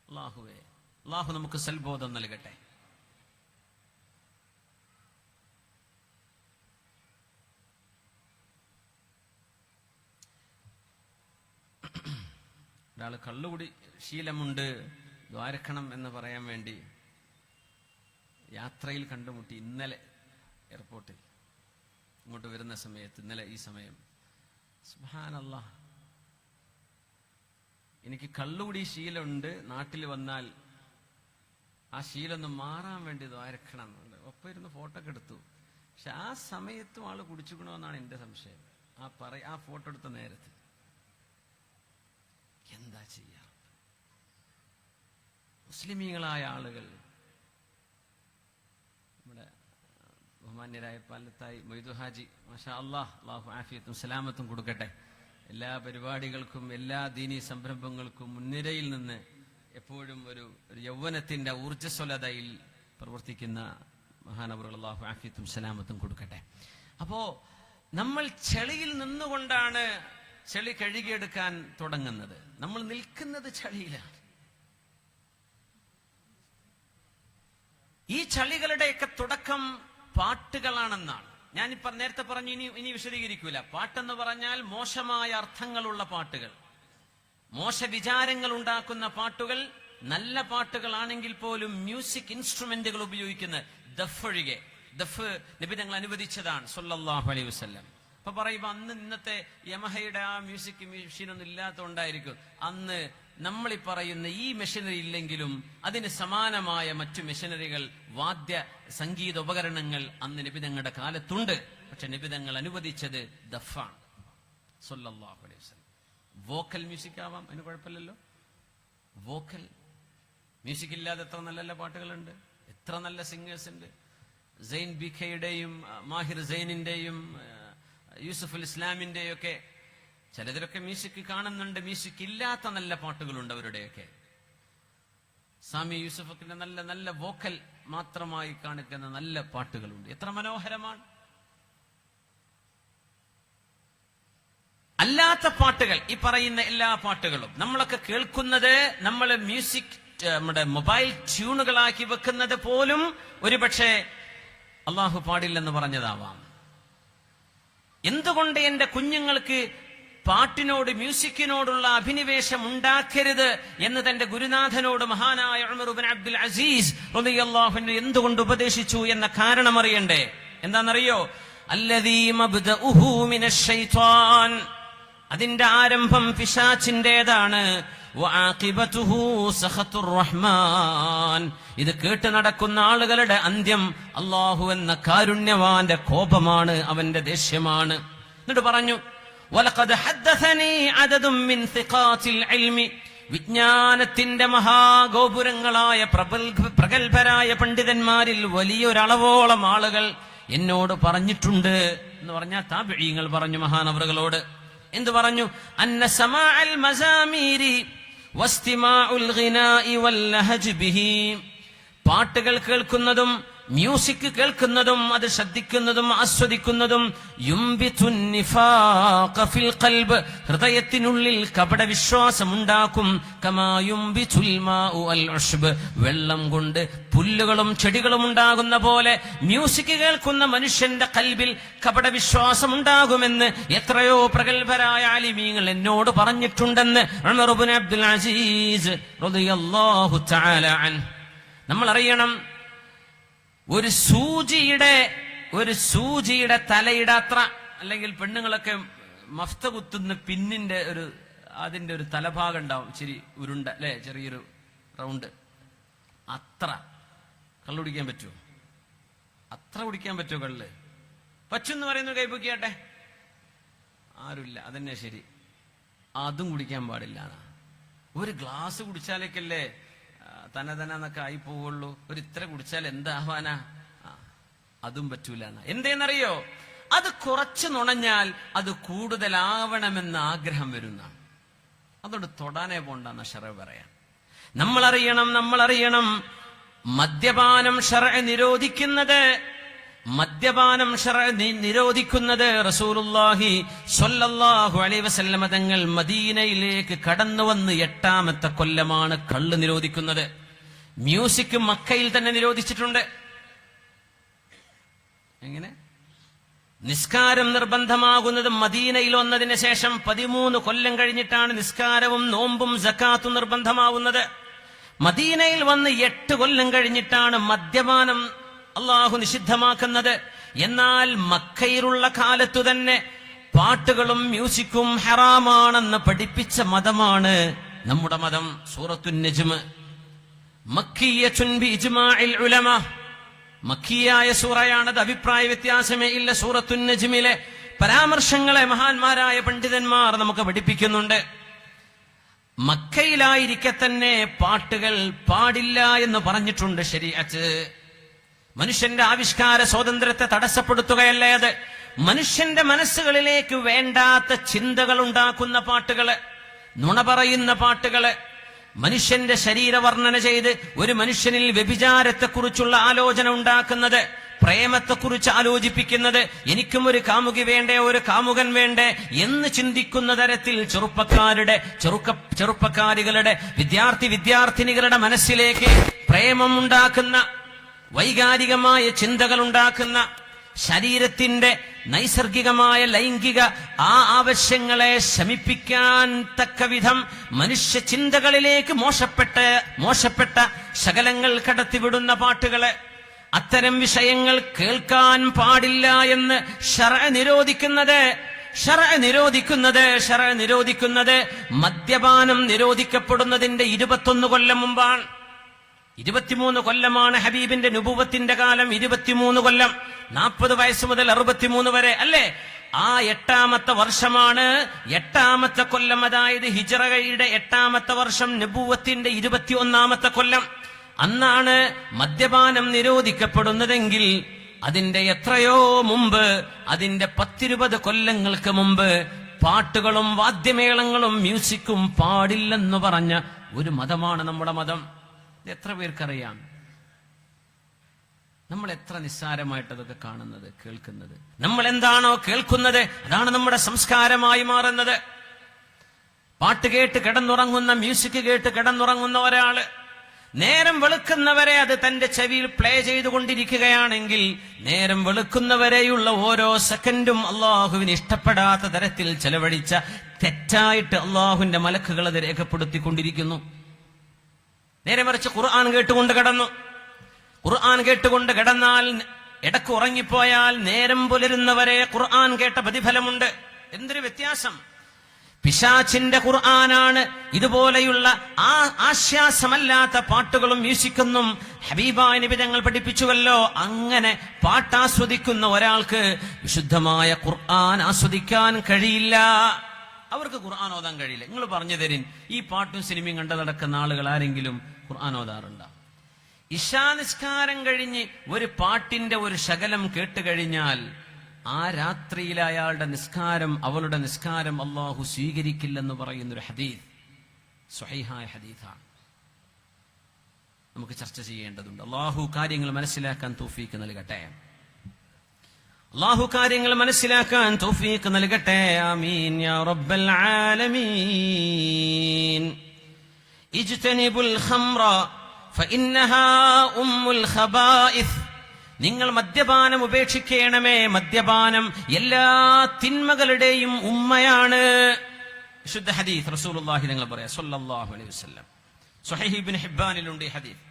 അല്ലാഹുവേ, അല്ലാഹു നമുക്ക് സൽബോധം നൽകട്ടെ. ഒരാൾ കള്ളുകുടി ശീലമുണ്ട്, ദ്വാരക്കണം എന്ന് പറയാൻ വേണ്ടി യാത്രയിൽ കണ്ടുമുട്ടി. ഇന്നലെ എയർപോർട്ടിൽ ഇങ്ങോട്ട് വരുന്ന സമയത്ത്, ഇന്നലെ ഈ സമയം, സുബ്ഹാനല്ലാഹ്, എനിക്ക് കള്ളുകുടി ശീലമുണ്ട്, നാട്ടിൽ വന്നാൽ ആ ശീലം ഒന്ന് മാറാൻ വേണ്ടി ദ്വാരക്കണം എന്നുണ്ട്. ഒപ്പം ഇരുന്ന് ഫോട്ടോ ഒക്കെ എടുത്തു. പക്ഷെ ആ സമയത്തും ആള് കുടിച്ചുക്കണമെന്നാണ് എന്റെ സംശയം. ആ ഫോട്ടോ എടുത്ത നേരത്ത് എന്താ ചെയ്യാ? മുസ്ലിമീങ്ങളായ ആളുകൾ, നമ്മുടെ ബഹുമാന്യരായ പാലത്തായി മൊയ്തു ഹാജി, മാഷാ അല്ലാഹ്, അല്ലാഹു ആഫിയത്തും സലാമത്തും കൊടുക്കട്ടെ. എല്ലാ പരിപാടികൾക്കും എല്ലാ ദീനീ സംരംഭങ്ങൾക്കും മുൻനിരയിൽ നിന്ന് എപ്പോഴും ഒരു യൗവനത്തിന്റെ ഊർജ്ജസ്വലതയിൽ പ്രവർത്തിക്കുന്ന മഹാനവറുകൾ, അല്ലാഹു ആഫിയത്തും സലാമത്തും കൊടുക്കട്ടെ. അപ്പോ നമ്മൾ ചെളിയിൽ നിന്നുകൊണ്ടാണ് ചെളി കഴുകിയെടുക്കാൻ തുടങ്ങുന്നത്. നമ്മൾ നിൽക്കുന്നത് ചളിയിലാണ്. ഈ ചളികളുടെയൊക്കെ തുടക്കം പാട്ടുകളാണെന്നാണ് ഞാനിപ്പോ നേരത്തെ പറഞ്ഞു. ഇനി വിശദീകരിക്കൂല. പാട്ടെന്ന് പറഞ്ഞാൽ മോശമായ അർത്ഥങ്ങളുള്ള പാട്ടുകൾ, മോശ വിചാരങ്ങൾ ഉണ്ടാക്കുന്ന പാട്ടുകൾ. നല്ല പാട്ടുകളാണെങ്കിൽ പോലും മ്യൂസിക് ഇൻസ്ട്രുമെന്റുകൾ ഉപയോഗിക്കുന്ന ദഫ് ഒഴികെ. ദഫ് നബി തങ്ങൾ അനുവദിച്ചതാണ് സല്ലല്ലാഹു അലൈഹി വസല്ലം. അപ്പൊ പറയുമ്പോ അന്ന് ഇന്നത്തെ യമഹയുടെ ആ മ്യൂസിക് മെഷീനൊന്നും ഇല്ലാത്തതുകൊണ്ടായിരിക്കും അന്ന് നമ്മൾ ഈ പറയുന്ന ഈ മെഷീനറി ഇല്ലെങ്കിലും അതിന് സമാനമായ മറ്റു മെഷീനറികൾ, വാദ്യ സംഗീത ഉപകരണങ്ങൾ അന്ന് നബിതങ്ങളുടെ കാലത്തുണ്ട്. പക്ഷെ നബിതങ്ങൾ അനുവദിച്ചത് ദഫാണ് സല്ലല്ലാഹു അലൈഹി വസല്ലം. വോക്കൽ മ്യൂസിക് ആവാം, അതിന് കുഴപ്പമില്ലല്ലോ. വോക്കൽ മ്യൂസിക് ഇല്ലാതെ എത്ര നല്ല നല്ല പാട്ടുകളുണ്ട്, എത്ര നല്ല സിംഗേഴ്സ് ഉണ്ട്. സൈൻ ബിഖയുടെയും മാഹിർ സൈനിന്റെയും യൂസുഫുൽ ഇസ്ലാമിന്റെയും ഒക്കെ ചിലതിലൊക്കെ മ്യൂസിക് കാണുന്നുണ്ട്. മ്യൂസിക് ഇല്ലാത്ത നല്ല പാട്ടുകളുണ്ട് അവരുടെയൊക്കെ. സാമി യൂസുഫിന്റെ നല്ല നല്ല വോക്കൽ മാത്രമായി കാണിക്കുന്ന നല്ല പാട്ടുകളുണ്ട്. എത്ര മനോഹരമാണ്. അല്ലാത്ത പാട്ടുകൾ, ഈ പറയുന്ന എല്ലാ പാട്ടുകളും നമ്മളൊക്കെ കേൾക്കുന്നത്, നമ്മൾ മ്യൂസിക് നമ്മുടെ മൊബൈൽ ട്യൂണുകളാക്കി വെക്കുന്നത് പോലും ഒരുപക്ഷെ അള്ളാഹു പാടില്ലെന്ന് പറഞ്ഞതാവാം. എന്തുകൊണ്ട് എന്റെ കുഞ്ഞുങ്ങൾക്ക് പാട്ടിനോട്, മ്യൂസിക്കിനോടുള്ള അഭിനിവേശം ഉണ്ടാക്കരുത് എന്ന് തന്റെ ഗുരുനാഥനോട് മഹാനായ ഉമർ ഇബ്നു അബ്ദുൽ അസീസ് റളിയല്ലാഹു അൻഹു എന്തുകൊണ്ട് ഉപദേശിച്ചു എന്ന കാരണം അറിയണ്ടേ? എന്താണെന്നറിയോ? അല്ലദീ മബ്ദഉഹു മിനശ് ശൈത്വാൻ, അതിന്റെ ആരംഭം പിശാചിന്റേതാണ്. വആഖിബതുഹു സഖത്തുർ റഹ്മാൻ, ഇത് കേട്ട് നടക്കുന്ന ആളുകളുടെ അന്ത്യം അല്ലാഹു എന്ന കാരുണ്യവാന്റെ കോപമാണ്, അവന്റെ ദേഷ്യമാണ്. എന്നിട്ട് പറഞ്ഞു, വലഖദ് ഹദ്ദസനി അദദും മിൻ സിഖാത്തിൽ ഇൽമി, വിജ്ഞാനത്തിന്റെ മഹാഗോപുരങ്ങളായ പ്രഗൽഭരായ പണ്ഡിതന്മാരിൽ വലിയൊരളവോളം ആളുകൾ എന്നോട് പറഞ്ഞിട്ടുണ്ട് എന്ന് പറഞ്ഞാൽ താബിഈങ്ങൾ പറഞ്ഞു മഹാനവറുകളോട്. എന്തു പറഞ്ഞു? അന്ന സമാഅൽ മസാമീരി വസ്തിമാഉൽ ഗിനാഇ വല്ലഹജ് ബിഹി, പാട്ടുകൾ കേൾക്കുന്നതും മ്യൂസിക് കേൾക്കുന്നതും അത് ശ്രദ്ധിക്കുന്നതും ആസ്വദിക്കുന്നതും യുംബിതുൻ നിഫാഖ ഫിൽ ഖൽബ്, ഹൃദയത്തിനുള്ളിൽ കപട വിശ്വാസം ഉണ്ടാക്കും. കമാ യുംബിതുൽ മാഉ അൽ ഉശ്ബ്, വെള്ളം കൊണ്ട് പുല്ലുകളും ചെടികളും ഉണ്ടാകുന്ന പോലെ മ്യൂസിക് കേൾക്കുന്ന മനുഷ്യന്റെ ഖൽബിൽ കപട വിശ്വാസം ഉണ്ടാകുമെന്ന് എത്രയോ പ്രഗത്ഭരായ ആലിമീങ്ങൾ എന്നോട് പറഞ്ഞിട്ടുണ്ടെന്ന് ഉമർ ഇബ്നു അബ്ദുൽ അസീസ് റളിയല്ലാഹു തആല അൻഹു. നമ്മൾ അറിയണം, ഒരു സൂചിയുടെ തലയുടെ അത്ര, അല്ലെങ്കിൽ പെണ്ണുങ്ങളൊക്കെ മഫ്ത കുത്തുന്ന പിന്നിന്റെ അതിന്റെ ഒരു തലഭാഗം ഉണ്ടാവും, ഇച്ചിരി ഉരുണ്ട അല്ലെ, ചെറിയൊരു റൗണ്ട്. അത്ര കള്ളു കുടിക്കാൻ പറ്റുമോ? അത്ര കുടിക്കാൻ പറ്റുമോ കള്ള്? പറ്റുമെന്ന് പറയുന്നു, കൈപ്പൊക്കിയാട്ടെ. ആരുമില്ല, അതന്നെ ശരി. അതും കുടിക്കാൻ പാടില്ല. ഒരു ഗ്ലാസ് കുടിച്ചാലേക്കല്ലേ തനതനൊക്കെ ആയി പോവുള്ളൂ. ഒരു ഇത്ര കുടിച്ചാൽ എന്താവാനാ? അതും പറ്റൂല. എന്തേന്നറിയോ? അത് കുറച്ച് നുണഞ്ഞാൽ അത് കൂടുതലാവണമെന്ന് ആഗ്രഹം വരുന്നതാണ്. അതുകൊണ്ട് തൊടാനേ പോണ്ടെന്ന ശറഅ് പറയാം. നമ്മളറിയണം മദ്യപാനം ശറഅ് നിരോധിക്കുന്നത് റസൂലുള്ളാഹി സ്വല്ലല്ലാഹു അലൈഹി വസല്ലമ തങ്ങൾ മദീനയിലേക്ക് കടന്നു വന്ന് 8ാമത്തെ കൊല്ലമാണ് കള്ള് നിരോധിക്കുന്നത്. മ്യൂസിക് മക്കയിൽ തന്നെ നിരോധിച്ചിട്ടുണ്ട്. എങ്ങനെ? നിസ്കാരം നിർബന്ധമാകുന്നത് മദീനയിൽ വന്നതിന് ശേഷം 13 കൊല്ലം കഴിഞ്ഞിട്ടാണ് നിസ്കാരവും നോമ്പും സക്കാത്തും നിർബന്ധമാവുന്നത്. മദീനയിൽ വന്ന് 8 കൊല്ലം കഴിഞ്ഞിട്ടാണ് മദ്യപാനം അള്ളാഹു നിഷിദ്ധമാക്കുന്നത്. എന്നാൽ മക്കയിലുള്ള കാലത്തു തന്നെ പാട്ടുകളും മ്യൂസിക്കും ഹറാമാണെന്ന് പഠിപ്പിച്ച മതമാണ് നമ്മുടെ മതം. സൂറത്തുൻ നജ്മ് മക്കിയ്യത്തുൻ ബിഇജ്മാഇൽ ഉലമാ, മക്കിയായ സൂറയാണത്, അഭിപ്രായ വ്യത്യാസമേ ഇല്ല. സൂറത്തുൻ നജ്മിലെ പരാമർശങ്ങളെ മഹാന്മാരായ പണ്ഡിതന്മാർ നമുക്ക് പഠിപ്പിക്കുന്നുണ്ട്. മക്കയിലായിരിക്കെ തന്നെ പാട്ടുകൾ പാടില്ല എന്ന് പറഞ്ഞിട്ടുണ്ട് ശരീഅത്ത്. മനുഷ്യന്റെ ആവിഷ്കാര സ്വാതന്ത്ര്യത്തെ തടസ്സപ്പെടുത്തുകയല്ലേ അത്. മനുഷ്യന്റെ മനസ്സുകളിലേക്ക് വേണ്ടാത്ത ചിന്തകൾ ഉണ്ടാക്കുന്ന പാട്ടുകള്, നുണ പറയുന്ന പാട്ടുകള്, മനുഷ്യന്റെ ശരീരവർണ്ണന ചെയ്ത് ഒരു മനുഷ്യനിൽ വ്യഭിചാരത്തെക്കുറിച്ചുള്ള ആലോചന ഉണ്ടാക്കുന്നത്, പ്രേമത്തെക്കുറിച്ച് ആലോചിപ്പിക്കുന്നത്, എനിക്കും ഒരു കാമുകി വേണ്ടേ, ഒരു കാമുകൻ വേണ്ടേ എന്ന് ചിന്തിക്കുന്ന തരത്തിൽ ചെറുപ്പക്കാരികളുടെ വിദ്യാർത്ഥിനികളുടെ മനസ്സിലേക്ക് പ്രേമം ഉണ്ടാക്കുന്ന, വൈകാരികമായ ചിന്തകൾ ഉണ്ടാക്കുന്ന, ശരീരത്തിന്റെ നൈസർഗികമായ ലൈംഗിക ആവശ്യങ്ങളെ ശമിപ്പിക്കാൻ തക്ക വിധം മനുഷ്യ ചിന്തകളിലേക്ക് മോശപ്പെട്ട ശകലങ്ങൾ കടത്തിവിടുന്ന പാട്ടുകള്, അത്തരം വിഷയങ്ങൾ കേൾക്കാൻ പാടില്ല എന്ന് ശറഅ് നിരോധിക്കുന്നത് മദ്യപാനം നിരോധിക്കപ്പെടുന്നതിന്റെ 21 കൊല്ലം മുമ്പാണ്. 23 കൊല്ലമാണ് ഹബീബിന്റെ നുബുവത്തിന്റെ കാലം. 23 കൊല്ലം, 40 വയസ്സ് മുതൽ 63 വരെ അല്ലേ? ആ 8ാമത്തെ വർഷമാണ്, 8ാമത്തെ കൊല്ലം, അതായത് ഹിജ്റയുടെ 8ാമത്തെ വർഷം, നുബുവത്തിന്റെ 21ാമത്തെ കൊല്ലം. അന്നാണ് മദ്യപാനം നിരോധിക്കപ്പെടുന്നതെങ്കിൽ അതിന്റെ എത്രയോ മുമ്പ്, അതിന്റെ 10-20 കൊല്ലങ്ങൾക്ക് മുമ്പ് പാട്ടുകളും വാദ്യമേളങ്ങളും മ്യൂസിക്കും പാടില്ലെന്ന് പറഞ്ഞ ഒരു മതമാണ് നമ്മുടെ മതം. എത്ര പേർക്കറിയാം? നമ്മൾ എത്ര നിസ്സാരമായിട്ട് അതൊക്കെ കാണുന്നത്, കേൾക്കുന്നത്. നമ്മൾ എന്താണോ കേൾക്കുന്നത് അതാണ് നമ്മുടെ സംസ്കാരമായി മാറുന്നത്. പാട്ട് കേട്ട് കിടന്നുറങ്ങുന്ന, മ്യൂസിക് കേട്ട് കിടന്നുറങ്ങുന്ന ഒരാള് നേരം വെളുക്കുന്നവരെ അത് തന്റെ ചെവിയിൽ പ്ലേ ചെയ്തുകൊണ്ടിരിക്കുകയാണെങ്കിൽ നേരം വെളുക്കുന്നവരെയുള്ള ഓരോ സെക്കൻഡും അള്ളാഹുവിന് ഇഷ്ടപ്പെടാത്ത തരത്തിൽ ചെലവഴിച്ച തെറ്റായിട്ട് അള്ളാഹുവിന്റെ മലക്കുകൾ അത് രേഖപ്പെടുത്തിക്കൊണ്ടിരിക്കുന്നു. നേരെ മറിച്ച് ഖുർആൻ കേട്ടുകൊണ്ട് കിടന്നാൽ, ഇടക്ക് ഉറങ്ങിപ്പോയാൽ നേരം പുലരുന്നവരെ ഖുർആൻ കേട്ട പ്രതിഫലമുണ്ട്. എന്തൊരു വ്യത്യാസം! പിശാചിന്റെ ഖുർആനാണ് ഇതുപോലെയുള്ള ആശ്വാസമല്ലാത്ത പാട്ടുകളും മ്യൂസിക്കൊന്നും ഹബീബായ നബി തങ്ങൾ പഠിപ്പിച്ചുവല്ലോ. അങ്ങനെ പാട്ടാസ്വദിക്കുന്ന ഒരാൾക്ക് വിശുദ്ധമായ ഖുർആൻ ആസ്വദിക്കാൻ കഴിയില്ല. അവർക്ക് ഖുർആൻ ഓതാൻ കഴിയില്ല. നിങ്ങൾ പറഞ്ഞു തരിൻ, ഈ പാട്ടും സിനിമയും കണ്ടു നടക്കുന്ന ആളുകൾ ആരെങ്കിലും ഖുർആൻ ഓതാറുണ്ടോ? ഇശാ നിസ്കാരം കഴിഞ്ഞ് ഒരു പാട്ടിന്റെ ഒരു ശകലം കേട്ടുകഴിഞ്ഞാൽ ആ രാത്രിയിലെ അയാളുടെ നിസ്കാരം, അവളുടെ നിസ്കാരം അള്ളാഹു സ്വീകരിക്കില്ലെന്ന് പറയുന്നൊരു ഹദീസ്, സ്വഹീഹായ ഹദീസാണ്. നമുക്ക് ചർച്ച ചെയ്യേണ്ടതുണ്ട്. അള്ളാഹു കാര്യങ്ങൾ മനസ്സിലാക്കാൻ തൗഫീക്ക് നൽകട്ടെ. അള്ളാഹു കാര്യങ്ങൾ മനസ്സിലാക്കാൻ തൗഫീക്ക് നൽകട്ടെ. ആമീൻ യാ റബ്ബൽ ആലമീൻ. ഇജ്തനിബുൽ ഖംറ ഫഇന്നഹാ ഉമ്മുൽ ഖബായിസ്. നിങ്ങൾ മദ്യപാനം ഉപേക്ഷിക്കണമേ. മദ്യപാനം എല്ലാ തിന്മകളുടെയും ഉമ്മയാണ്. വിശുദ്ധ ഹദീസ് റസൂലുള്ളാഹി തങ്ങൾ പറയാ സ്വല്ലല്ലാഹു അലൈഹി വസല്ലം. സ്വഹീഹ് ഇബ്നു ഹിബ്ബാനിലുണ്ട് ഈ ഹദീസ്.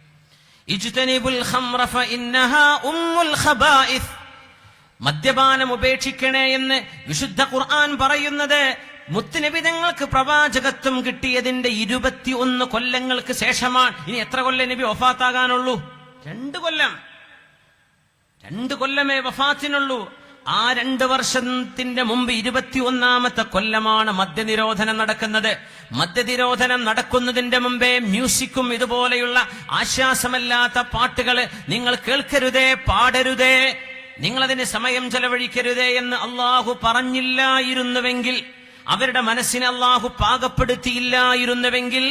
ഇജ്തനിബുൽ ഖംറ ഫഇന്നഹാ ഉമ്മുൽ ഖബായിസ്. മദ്യപാനം ഉപേക്ഷിക്കണേ എന്ന് വിശുദ്ധ ഖുർആൻ പറയുന്നത് മുത്തുനബി തങ്ങൾക്ക് പ്രവാചകത്വം കിട്ടിയതിന്റെ 21 കൊല്ലങ്ങൾക്ക് ശേഷമാണ്. ഇനി എത്ര കൊല്ലം നബി വഫാത്താകാനുള്ളൂ? 2 കൊല്ലം. 2 കൊല്ലമേ വഫാത്തിനുള്ളൂ. ആ 2 വർഷത്തിന്റെ മുമ്പ് 21ാമത്തെ കൊല്ലമാണ് മദ്യനിരോധനം നടക്കുന്നത്. മദ്യനിരോധനം നടക്കുന്നതിന്റെ മുമ്പേ മ്യൂസിക്കും ഇതുപോലെയുള്ള ആശ്വാസമല്ലാത്ത പാട്ടുകൾ നിങ്ങൾ കേൾക്കരുതേ, പാടരുതേ, നിങ്ങളതിന് സമയം ചെലവഴിക്കരുതേ എന്ന് അള്ളാഹു പറഞ്ഞില്ലായിരുന്നുവെങ്കിൽ, അവരുടെ മനസ്സിനെ അള്ളാഹു പാകപ്പെടുത്തിയില്ലായിരുന്നുവെങ്കിൽ,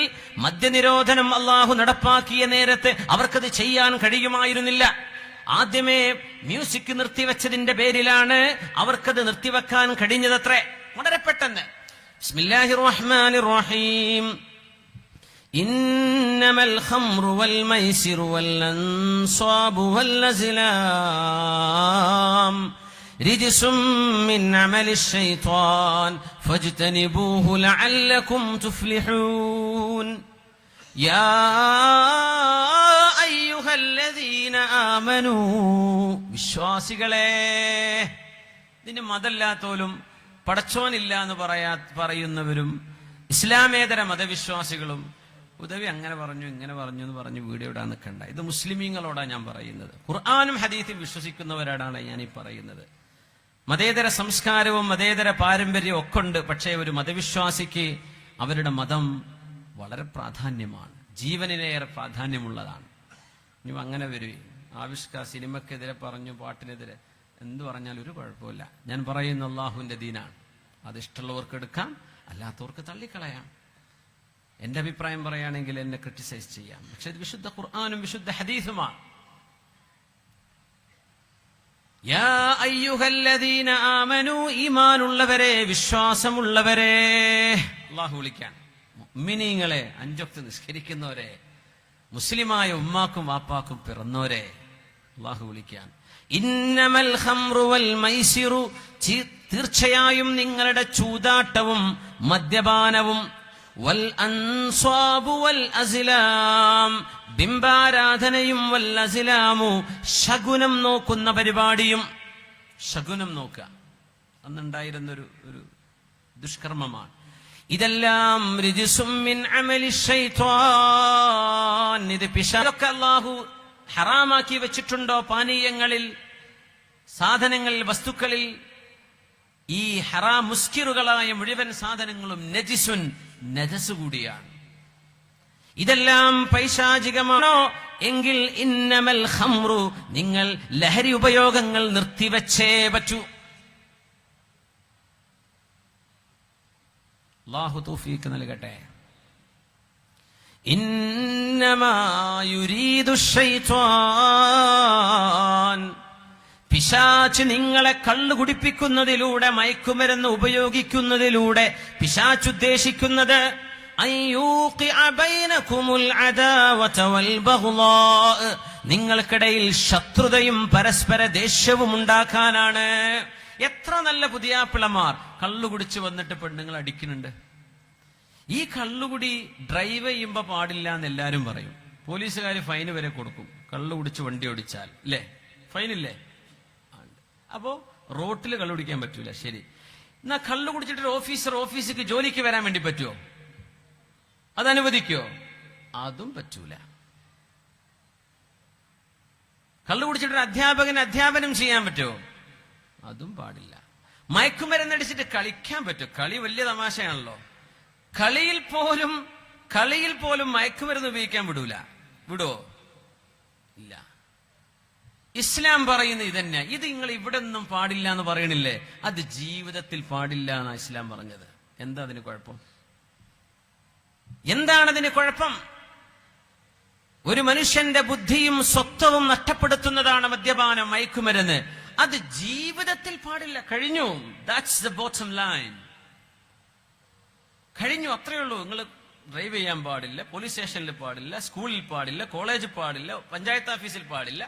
മദ്യനിരോധനം അള്ളാഹു നടപ്പാക്കിയ നേരത്ത് അവർക്കത് ചെയ്യാൻ കഴിയുമായിരുന്നില്ല. ആദ്യമേ മ്യൂസിക് നിർത്തിവെച്ചതിന്റെ പേരിലാണ് അവർക്കത് നിർത്തിവെക്കാൻ കഴിഞ്ഞതത്രേ. വളരെ പെട്ടെന്ന്. ബിസ്മില്ലാഹിർ റഹ്മാനിർ റഹീം. ഇന്നമൽ ഖംറു വൽ മൈസിറു വൽ അൻസാബു വൽ അസ്ലാം റിജ്സും മിൻ അമലിശ് ശൈത്വാൻ ഫജ്തനിബൂഹു ലഅല്ലകും തുഫ്ലിഹൂൻ. യാ അയ്യുഹല്ലദീന ആമനൂ. വിശ്വാസികളെ. ഇതിന് മതമില്ലാത്തോലും പടച്ചോനില്ല എന്ന് പറയുന്നവരും ഇസ്ലാമേതര മതവിശ്വാസികളും ഉദവി അങ്ങനെ പറഞ്ഞു ഇങ്ങനെ പറഞ്ഞു എന്ന് പറഞ്ഞ് വീഡിയോ ഇടാൻ നിൽക്കണ്ട. ഇത് മുസ്ലിമീങ്ങളോടാണ് ഞാൻ പറയുന്നത്. ഖുർആനും ഹദീസും വിശ്വസിക്കുന്നവരോടാണ് ഞാൻ ഈ പറയുന്നത്. മതേതര സംസ്കാരവും മതേതര പാരമ്പര്യവും ഒക്കെ ഉണ്ട്. പക്ഷേ ഒരു മതവിശ്വാസിക്ക് അവരുടെ മതം വളരെ പ്രാധാന്യമാണ്, ജീവനിലേറെ പ്രാധാന്യമുള്ളതാണ്. ഇനി അങ്ങനെ വരും ആവിഷ്കാർ സിനിമക്കെതിരെ പറഞ്ഞു, പാട്ടിനെതിരെ എന്ത് പറഞ്ഞാലും ഒരു കുഴപ്പമില്ല. ഞാൻ പറയുന്ന അള്ളാഹുവിന്റെ ദീനാണ്. അത് ഇഷ്ടമുള്ളവർക്ക് എടുക്കാം, അല്ലാത്തവർക്ക് തള്ളിക്കളയാം. എന്റെ അഭിപ്രായം പറയുകയാണെങ്കിൽ എന്നെ ക്രിട്ടിസൈസ് ചെയ്യാം. പക്ഷെ ഇത് വിശുദ്ധ ഖുർആനും വിശുദ്ധ ഹദീസുമാണ്. യാ അയ്യുഹല്ലദീന ആമനൂ. ഈമാനുള്ളവരെ, വിശ്വാസമുള്ളവരെ. അള്ളാഹു വിളിക്കാൻ. മുഅ്മിനീങ്ങളെ, 5 വക്ത് നിസ്കരിക്കുന്നവരെ, മുസ്ലിമായ ഉമ്മാക്കും വാപ്പാക്കും പിറന്നോരെ അള്ളാഹു വിളിക്കാൻ. ഇന്നമൽ ഖംറു വൽ മൈസിറു. തീർച്ചയായും നിങ്ങളുടെ ചൂതാട്ടവും മദ്യപാനവും, വൽ അൻസ്വാബു വൽ അസ്ലാം, ബിംബാരാധനയും, വൽ അസ്ലാമു, ശകുനം നോക്കുന്ന പരിപാടിയും. ശകുനം നോക്കുക അന്നുണ്ടായിരുന്നൊരു ദുഷ്കർമ്മമാണ്. ഇതെല്ലാം റിജ്സും മിൻ അമലിശ് ശൈത്വാൻ. ഇത് പിശാചൊക്കെ അല്ലാഹു ഹറാമാക്കി വെച്ചിട്ടുണ്ടോ പാനീയങ്ങളിൽ, സാധനങ്ങളിൽ, വസ്തുക്കളിൽ? ഈ ഹറാം മുസ്കിറുകളായ മുഴുവൻ സാധനങ്ങളും നജിസുൻ, നജസ് കൂടിയാണ്. ഇതെല്ലാം പൈശാചികമാണോ എങ്കിൽ ഇന്നമൽ ഖംറു, നിങ്ങൾ ലഹരി ഉപയോഗങ്ങൾ നിർത്തിവെച്ചേ പറ്റൂ. അല്ലാഹു തൗഫീഖ് നൽകട്ടെ. ഇന്നമാ യുരീദു ശൈത്വാൻ. പിശാച് നിങ്ങളെ കള്ളു കുടിപ്പിക്കുന്നതിലൂടെ, മയക്കുമരുന്ന് ഉപയോഗിക്കുന്നതിലൂടെ പിശാച് ഉദ്ദേശിക്കുന്നത് നിങ്ങൾക്കിടയിൽ ശത്രുതയും പരസ്പര ദേഷ്യവും ഉണ്ടാക്കാനാണ്. എത്ര നല്ല പുതിയാപ്പിളമാർ കള്ളുകുടിച്ച് വന്നിട്ട് പെണ്ണുങ്ങൾ അടിക്കുന്നുണ്ട്. ഈ കള്ളുകുടി ഡ്രൈവ് ചെയ്യുമ്പോ പാടില്ല എന്ന് എല്ലാരും പറയും. പോലീസുകാർ ഫൈന് വരെ കൊടുക്കും കള്ളുകുടിച്ച് വണ്ടി ഓടിച്ചാൽ, അല്ലേ? ഫൈനില്ലേ? അപ്പോ റോട്ടിൽ കള്ളുകുടിക്കാൻ പറ്റൂല. ശരി, എന്നാ കള്ളു കുടിച്ചിട്ട് ഓഫീസിക്ക് ജോലിക്ക് വരാൻ വേണ്ടി പറ്റുമോ? അതനുവദിക്കോ? അതും പറ്റൂല. കള്ളു കുടിച്ചിട്ട് അധ്യാപകന് അധ്യാപനം ചെയ്യാൻ പറ്റുമോ? അതും പാടില്ല. മയക്കുമരുന്നടിച്ചിട്ട് കളിക്കാൻ പറ്റുമോ? കളി വലിയ തമാശയാണല്ലോ. കളിയിൽ പോലും മയക്കുമരുന്ന് ഉപയോഗിക്കാൻ വിടുവോ? ഇല്ല. ഇസ്ലാം പറയുന്ന ഇതന്നെ. ഇത് നിങ്ങൾ ഇവിടെ ഒന്നും പാടില്ല എന്ന് പറയണില്ലേ? അത് ജീവിതത്തിൽ പാടില്ല എന്നാണ് ഇസ്ലാം പറഞ്ഞത്. എന്താ അതിന് കുഴപ്പം? എന്താണ് അതിന് കുഴപ്പം? ഒരു മനുഷ്യന്റെ ബുദ്ധിയും സ്വത്വവും നഷ്ടപ്പെടുത്തുന്നതാണ് മദ്യപാനം, മയക്കുമരുന്ന്. അത് ജീവിതത്തിൽ പാടില്ല. കഴിഞ്ഞു. That's the bottom line. കഴിഞ്ഞു, അത്രയേ ഉള്ളൂ. നിങ്ങൾ ഡ്രൈവ് ചെയ്യാൻ പാടില്ല, പോലീസ് സ്റ്റേഷനിൽ പാടില്ല, സ്കൂളിൽ പാടില്ല, കോളേജിൽ പാടില്ല, പഞ്ചായത്ത് ഓഫീസിൽ പാടില്ല.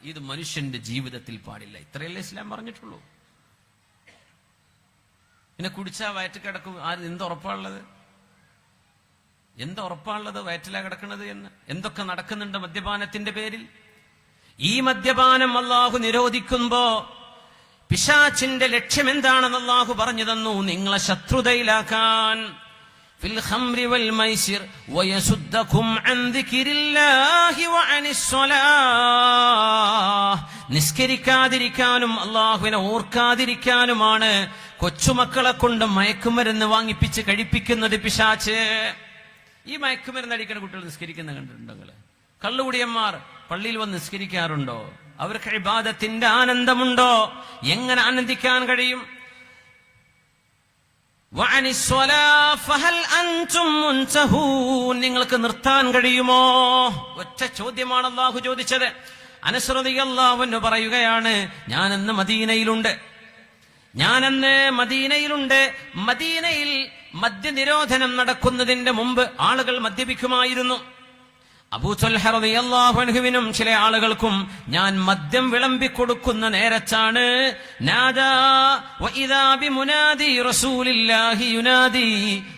ഇത് മനുഷ്യന്റെ ജീവിതത്തിൽ പാടില്ല. ഇത്രയല്ലേ ഇസ്ലാം പറഞ്ഞിട്ടുള്ളൂ. പിന്നെ കുടിച്ചാ വയറ്റിൽ കിടക്കും. എന്തുറപ്പാണുള്ളത്? എന്തുറപ്പാണുള്ളത് വയറ്റിലാ കിടക്കുന്നത് എന്ന്? എന്തൊക്കെ നടക്കുന്നുണ്ട് മദ്യപാനത്തിന്റെ പേരിൽ? ഈ മദ്യപാനം അള്ളാഹു നിരോധിക്കുമ്പോ പിശാചിന്റെ ലക്ഷ്യം എന്താണെന്ന് അള്ളാഹു പറഞ്ഞു തന്നു. നിങ്ങളെ ശത്രുതയിലാക്കാൻ. ഫിൽ ഖംറി വൽ മൈസിർ വയസുദ്ദകും അൻ ദിക്രില്ലാഹി വഅനിസ് സ്വലാഹ്. നിസ്കരിക്കാതിരിക്കാനും അള്ളാഹുവിനെ ഓർക്കാതിരിക്കാനുമാണ് കൊച്ചുമക്കളെ കൊണ്ട് മയക്കുമരുന്ന് വാങ്ങിപ്പിച്ച് കഴിപ്പിക്കുന്നത് പിശാച്. ഈ മയക്കുമരുന്ന് അടിക്കുന്ന കുട്ടികൾ നിസ്കരിക്കുന്ന കണ്ടിട്ടുണ്ടോ നിങ്ങൾ? കള്ളുകുടിയന്മാർ പള്ളിയിൽ വന്ന് നിസ്കരിക്കാറുണ്ടോ? അവർക്ക് ഇബാദത്തിന്റെ ആനന്ദമുണ്ടോ? എങ്ങനെ ആനന്ദിക്കാൻ കഴിയും? നിങ്ങൾക്ക് നിർത്താൻ കഴിയുമോ? ഒറ്റ ചോദ്യമാണ് അല്ലാഹു ചോദിച്ചത്. അനസ് റളിയല്ലാഹു അൻഹു പറയുകയാണ്, ഞാനന്ന് മദീനയിലുണ്ട്. മദീനയിൽ മദ്യനിരോധനം നടക്കുന്നതിന്റെ മുമ്പ് ആളുകൾ മദ്യപിക്കുമായിരുന്നു. അബൂ ത്വൽഹ റളിയല്ലാഹു അൻഹുവിനും ചില ആളുകൾക്കും ഞാൻ മദ്യം വിളമ്പിക്കൊടുക്കുന്ന നേരത്താണ് നാദാ വഇദാ ബിമുനാദി റസൂലില്ലാഹി യുനാദി,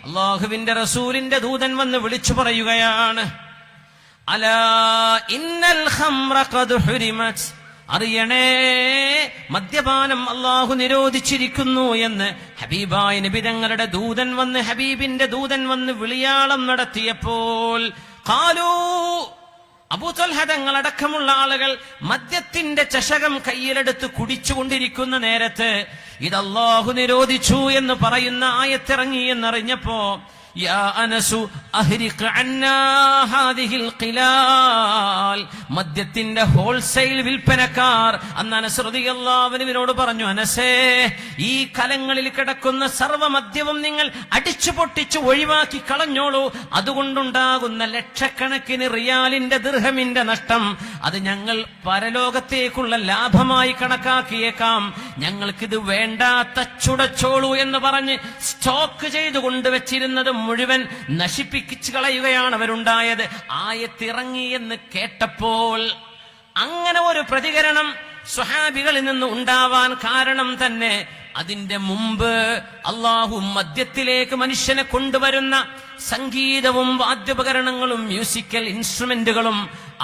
അല്ലാഹുവിന്റെ റസൂലിന്റെ ദൂതൻ വന്ന് വിളിച്ചു പറയുകയാണ്, അലാ ഇന്നൽ ഖംറ ഖദ് ഹുരിമത്, അറിയണേ മദ്യപാനം അല്ലാഹു നിരോധിച്ചിരിക്കുന്നു എന്ന് ഹബീബായ നബി തങ്ങളുടെ ദൂതൻ വന്ന്, ഹബീബിന്റെ ദൂതൻ വന്ന് വിളിയാളം നടത്തിയപ്പോൾ ഖാലൂ, അബൂ ത്വൽഹ തങ്ങളടക്കമുള്ള ആളുകൾ മദ്യത്തിന്റെ ചഷകം കയ്യിലെടുത്ത് കുടിച്ചുകൊണ്ടിരിക്കുന്ന നേരത്ത് ഇത് അല്ലാഹു നിരോധിച്ചു എന്ന് പറയുന്ന ആയത്തിറങ്ങി എന്നറിഞ്ഞപ്പോ യാ അനസു അഹ്രിഖ് അന്നാ ഹാദിഹിൽ ഖിലാൽ, മദ്യത്തിന്റെ ഹോൾസെയിൽ വിൽപ്പനക്കാർ അന്ന് അനസ് റളിയല്ലാഹു അൻഹുവിനോട് പറഞ്ഞു, അനസേ, ഈ കലങ്ങളിൽ കിടക്കുന്ന സർവ്വ മദ്യവും നിങ്ങൾ അടിച്ചു പൊട്ടിച്ച് ഒഴിവാക്കി കളഞ്ഞോളൂ. അതുകൊണ്ടുണ്ടാകുന്ന ലക്ഷക്കണക്കിന് റിയാലിന്റെ ദിർഹമിന്റെ നഷ്ടം അത് ഞങ്ങൾ പരലോകത്തേക്കുള്ള ലാഭമായി കണക്കാക്കിയേക്കാം. ഞങ്ങൾക്കിത് വേണ്ടാത്ത ചുടച്ചോളൂ എന്ന് പറഞ്ഞ് സ്റ്റോക്ക് ചെയ്തു കൊണ്ടുവച്ചിരുന്നത് മുഴുവൻ നശിപ്പിച്ചു കളയുകയാണ് അവരുണ്ടായത്. ആയത്തിറങ്ങി എന്ന് കേട്ടപ്പോൾ അങ്ങനെ ഒരു പ്രതികരണം സ്വഹാബികളിൽ നിന്ന് ഉണ്ടാവാൻ കാരണം തന്നെ അതിന്റെ മുമ്പ് അള്ളാഹു മദ്യത്തിലേക്ക് മനുഷ്യനെ കൊണ്ടുവരുന്ന സംഗീതവും വാദ്യോപകരണങ്ങളും മ്യൂസിക്കൽ ഇൻസ്ട്രുമെന്റുകളും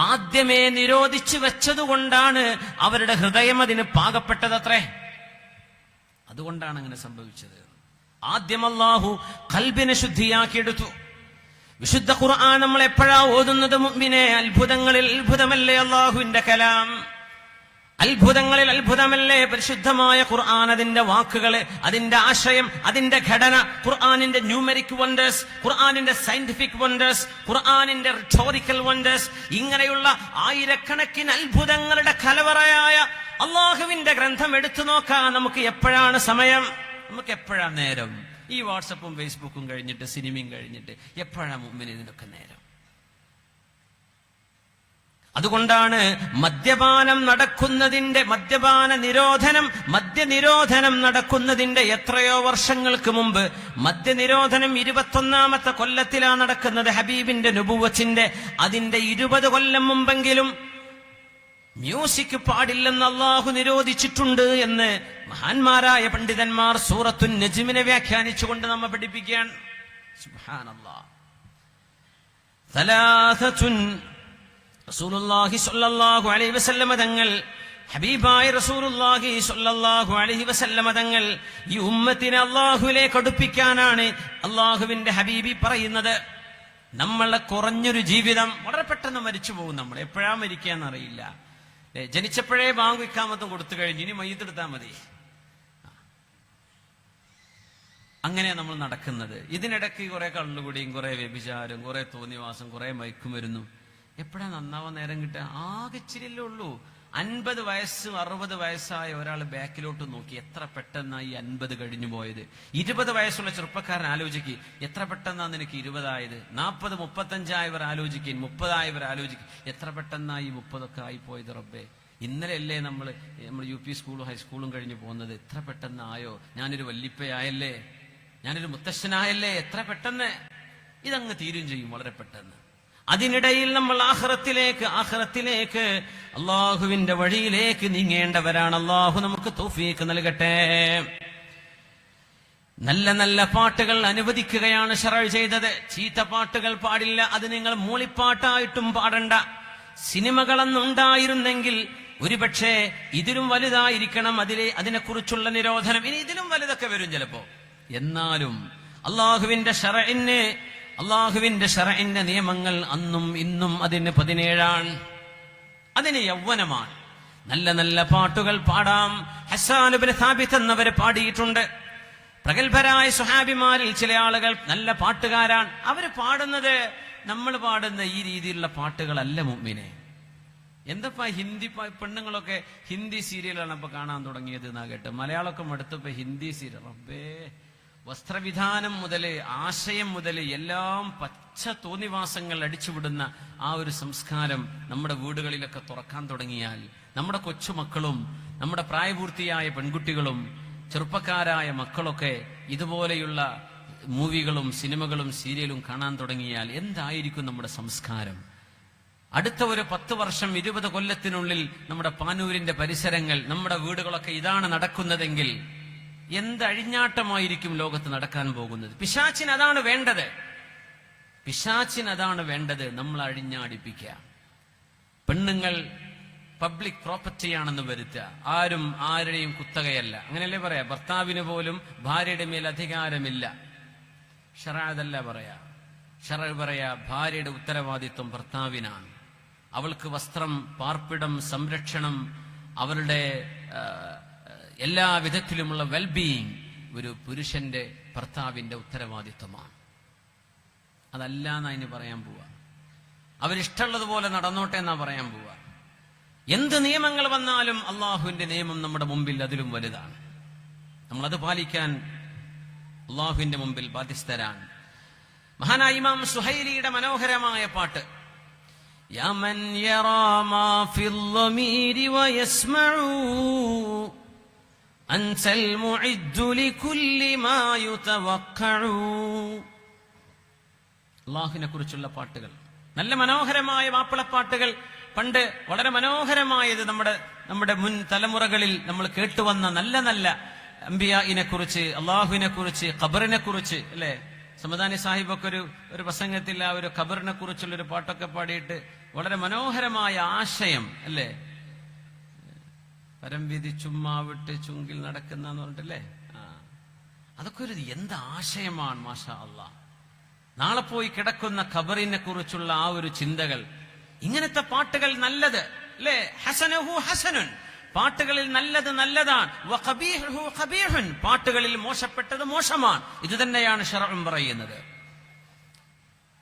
ആദ്യമേ നിരോധിച്ചു വെച്ചതുകൊണ്ടാണ് അവരുടെ ഹൃദയം അതിന് പാകപ്പെട്ടതത്രേ. അതുകൊണ്ടാണ് അങ്ങനെ സംഭവിച്ചത്. ആദ്യം അല്ലാഹു ഖൽബിനെ ശുദ്ധിയാക്കിയെടുത്തു. വിശുദ്ധ ഖുർആൻ നമ്മൾ എപ്പോഴാ ഓതുന്നത് മുഅ്മിനെ? അത്ഭുതങ്ങളിൽ അത്ഭുതമല്ലേ അല്ലാഹുവിന്റെ കലാം? അത്ഭുതങ്ങളിൽ അത്ഭുതമല്ലേ പരിശുദ്ധമായ ഖുർആൻ? അതിന്റെ വാക്കുകള്, അതിന്റെ ആശയം, അതിന്റെ ഘടന, ഖുർആനിന്റെ ന്യൂമറിക് വണ്ടേഴ്സ്, ഖുർആനിന്റെ സയന്റിഫിക് വണ്ടേഴ്സ്, ഖുർആനിന്റെ റിട്ടോറിക്കൽ വണ്ടേഴ്സ്, ഇങ്ങനെയുള്ള ആയിരക്കണക്കിന് അത്ഭുതങ്ങളുടെ കലവറയായ അല്ലാഹുവിന്റെ ഗ്രന്ഥം എടുത്തു നോക്കാൻ നമുക്ക് എപ്പോഴാണ് സമയം? നമുക്ക് എപ്പോഴാ നേരം? ഈ വാട്സപ്പും ഫേസ്ബുക്കും കഴിഞ്ഞിട്ട്, സിനിമയും കഴിഞ്ഞിട്ട് എപ്പോഴാ മുഅ്മിനീൻ ഇതിനൊക്കെ നേരം? അതുകൊണ്ടാണ് മദ്യപാന നിരോധനം നടക്കുന്നതിന്റെ എത്രയോ വർഷങ്ങൾക്ക് മുമ്പ്, മദ്യനിരോധനം 21ാമത്തെ കൊല്ലത്തിലാണ് നടക്കുന്നത് ഹബീബിന്റെ നുബുവത്തിന്റെ. അതിന്റെ 20 കൊല്ലം മുമ്പെങ്കിലും മ്യൂസിക് പാടില്ലെന്ന് അല്ലാഹു നിരോധിച്ചിട്ടുണ്ട് എന്ന് മഹാന്മാരായ പണ്ഡിതന്മാർ സൂറത്തുൻ നജ്മിനെ വ്യാഖ്യാനിച്ചുകൊണ്ട് നമ്മെ പഠിപ്പിക്കുകയാണ്. സുബ്ഹാനല്ലാഹ്. സലാസത്തുൻ റസൂലുള്ളാഹി സ്വല്ലല്ലാഹു അലൈഹി വസല്ലമ തങ്ങൾ, ഹബീബായ റസൂലുള്ളാഹി സ്വല്ലല്ലാഹു അലൈഹി വസല്ലമ തങ്ങൾ ഈ ഉമ്മത്തിനെ അല്ലാഹുവിലേക്ക് അടുപ്പിക്കാനാണ് അല്ലാഹുവിന്റെ ഹബീബി പറയുന്നത്. നമ്മളെ കുറഞ്ഞൊരു ജീവിതം, വളരെ പെട്ടെന്ന് മരിച്ചു പോകും. നമ്മൾ എപ്പോഴാ മരിക്കാന്നറിയില്ല. ജനിച്ചപ്പോഴേ ബാങ്ക് വിക്കാമത്തും കൊടുത്തു കഴിഞ്ഞു, ഇനി മയ്യിത്തെടുത്താ മതി. അങ്ങനെ നമ്മൾ നടക്കുന്നത്. ഇതിനിടയ്ക്ക് കുറെ കള്ളുകുടിയും, കുറെ വ്യഭിചാരം, കുറെ തോന്നിവാസം, കുറെ മയക്കുമരുന്നും. എപ്പോഴാ നന്നാവാൻ നേരം കിട്ടുക? ആകെ ഇച്ചിരിയല്ലേ ഉള്ളൂ. 50 വയസ്സ് 60 വയസ്സായ ഒരാൾ ബാക്കിലോട്ട് നോക്കി എത്ര പെട്ടെന്നായി 50 കഴിഞ്ഞു പോയത്. 20 വയസ്സുള്ള ചെറുപ്പക്കാരൻ ആലോചിക്ക് എത്ര പെട്ടെന്നാണ് നിനക്ക് 20 ആയത്. 40 35 ആയവർ ആലോചിക്കും, 30 ആയവർ ആലോചിക്കും എത്ര പെട്ടെന്നായി 30 ആയിപ്പോയത്. റബ്ബേ, ഇന്നലെ അല്ലേ നമ്മൾ UP സ്കൂളും ഹൈസ്കൂളും കഴിഞ്ഞു പോകുന്നത്. എത്ര പെട്ടെന്നായോ. ഞാനൊരു വല്ലിപ്പയായല്ലേ, ഞാനൊരു മുത്തശ്ശനായല്ലേ, എത്ര പെട്ടെന്ന്. ഇതങ്ങ് തീരും ചെയ്യും വളരെ പെട്ടെന്ന്. അതിനിടയിൽ നമ്മൾ ആഖിറത്തിലേക്ക് അള്ളാഹുവിന്റെ വഴിയിലേക്ക് നീങ്ങേണ്ടവരാണ്. അള്ളാഹു നമുക്ക് തൗഫീഖ് നൽകട്ടെ. നല്ല നല്ല പാട്ടുകൾ അനുവദിക്കുകയാണ് ശറഅ് ചെയ്തത്. ചീത്ത പാട്ടുകൾ പാടില്ല. അത് നിങ്ങൾ മൂളിപ്പാട്ടായിട്ടും പാടണ്ട. സിനിമകളൊന്നുണ്ടായിരുന്നെങ്കിൽ ഒരുപക്ഷെ ഇതിലും വലുതായിരിക്കണം അതിനെക്കുറിച്ചുള്ള നിരോധനം. ഇനി ഇതിലും വലുതൊക്കെ വരും ചിലപ്പോ. എന്നാലും അള്ളാഹുവിന്റെ നിയമങ്ങൾ അന്നും ഇന്നും അതിന് 17 അതിന് യൗവനമാണ്. നല്ല നല്ല പാട്ടുകൾ പാടാം. ഹസ്സാൻ ഇബ്നു സാബിത്ത് എന്നവർ പാടിയിട്ടുണ്ട്. പ്രഗത്ഭരായ സ്വഹാബിമാരിൽ ചില ആളുകൾ നല്ല പാട്ടുകാരാണ്. അവര് പാടുന്നത് നമ്മൾ പാടുന്ന ഈ രീതിയിലുള്ള പാട്ടുകളല്ല മുഅ്മിനെ. എന്തപ്പാ ഹിന്ദി പെണ്ണുങ്ങളൊക്കെ ഹിന്ദി സീരിയലാണ് ഇപ്പൊ കാണാൻ തുടങ്ങിയത് എന്നാകട്ടെ. മലയാളമൊക്കെ മടുത്തപ്പോ ഹിന്ദി സീരിയൽ. റബ്ബേ, വസ്ത്രവിധാനം മുതല് ആശയം മുതല് എല്ലാം പച്ച തോന്നിവാസങ്ങൾ അടിച്ചുവിടുന്ന ആ ഒരു സംസ്കാരം നമ്മുടെ വീടുകളിലൊക്കെ തുറക്കാൻ തുടങ്ങിയാൽ നമ്മുടെ കൊച്ചുമക്കളും നമ്മുടെ പ്രായപൂർത്തിയായ പെൺകുട്ടികളും ചെറുപ്പക്കാരായ മക്കളൊക്കെ ഇതുപോലെയുള്ള മൂവികളും സിനിമകളും സീരിയലും കാണാൻ തുടങ്ങിയാൽ എന്തായിരിക്കും നമ്മുടെ സംസ്കാരം? അടുത്ത ഒരു 10 വർഷം 20 കൊല്ലത്തിനുള്ളിൽ നമ്മുടെ പാനൂരിന്റെ പരിസരങ്ങൾ, നമ്മുടെ വീടുകളൊക്കെ ഇതാണ് നടക്കുന്നതെങ്കിൽ എന്ത് അഴിഞ്ഞാട്ടമായിരിക്കും ലോകത്ത് നടക്കാൻ പോകുന്നത്? പിശാചിന് അതാണ് വേണ്ടത്. നമ്മൾ അഴിഞ്ഞാടിപ്പിക്കുക. പെണ്ണുങ്ങൾ പബ്ലിക് പ്രോപ്പർട്ടിയാണെന്ന് വരുത്തുക. ആരും ആരുടെയും കുത്തകയല്ല. അങ്ങനെയല്ലേ പറയാ? ഭർത്താവിന് പോലും ഭാര്യയുടെ മേൽ അധികാരമില്ല. ശറഅ് അതല്ല പറയാ. ശറഅ് പറയാ ഭാര്യയുടെ ഉത്തരവാദിത്വം ഭർത്താവിനാണ്. അവൾക്ക് വസ്ത്രം, പാർപ്പിടം, സംരക്ഷണം, അവരുടെ എല്ലാ വിധത്തിലുമുള്ള വെൽബീയിങ് ഒരു പുരുഷന്റെ ഭർത്താവിന്റെ ഉത്തരവാദിത്വമാണ്. അതല്ല എന്നാ അതിന് പറയാൻ പോവാ. അവരിഷ്ടമുള്ളതുപോലെ നടന്നോട്ടെ എന്നാ പറയാൻ പോവാ. എന്ത് നിയമങ്ങൾ വന്നാലും അള്ളാഹുവിന്റെ നിയമം നമ്മുടെ മുമ്പിൽ അതിലും വലുതാണ്. നമ്മളത് പാലിക്കാൻ അള്ളാഹുവിന്റെ മുമ്പിൽ ബാധ്യസ്ഥരാണ്. മഹാനായ ഇമാം സുഹൈലിയുടെ മനോഹരമായ പാട്ട്, യാ മൻ യറാ മാ ഫിൽ ളമീരി വയസ്മഉ അൻതൽ മുഇദ്ദു ലികുല്ലി മാ യുതവഖഉ. അല്ലാഹുവിനെ കുറിച്ചുള്ള പാട്ടുകൾ, നല്ല മനോഹരമായ മാപ്പിളപ്പാട്ടുകൾ. പണ്ട് വളരെ മനോഹരമായത് നമ്മുടെ മുൻ തലമുറകളിൽ നമ്മൾ കേട്ടുവന്ന നല്ല നല്ല അംബിയാഇനെ കുറിച്ച്, അള്ളാഹുവിനെ കുറിച്ച്, ഖബറിനെ കുറിച്ച് അല്ലെ? സമദാനി സാഹിബൊക്കെ ഒരു പ്രസംഗത്തിൽ ആ ഒരു ഖബറിനെ കുറിച്ചുള്ള ഒരു പാട്ടൊക്കെ പാടിയിട്ട് വളരെ മനോഹരമായ ആശയം അല്ലേ? പരം വിധി ചുമ്മാ വിട്ട് ചുങ്കിൽ നടക്കുന്ന പറഞ്ഞിട്ടല്ലേ? അതൊക്കെ ഒരു എന്ത് ആശയമാണ്! മാഷാ അല്ലാഹ്. നാളെ പോയി കിടക്കുന്ന ഖബറിനെ കുറിച്ചുള്ള ആ ഒരു ചിന്തകൾ, ഇങ്ങനത്തെ പാട്ടുകൾ നല്ലത് അല്ലേ? ഹസനഹു ഹസനുൻ, പാട്ടുകളിൽ നല്ലത് നല്ലതാണ്. വഖബീഹുഹു ഖബീഹുൻ, പാട്ടുകളിൽ മോശപ്പെട്ടത് മോശമാണ്. ഇത് തന്നെയാണ് ശറഉം പറയുന്നത്.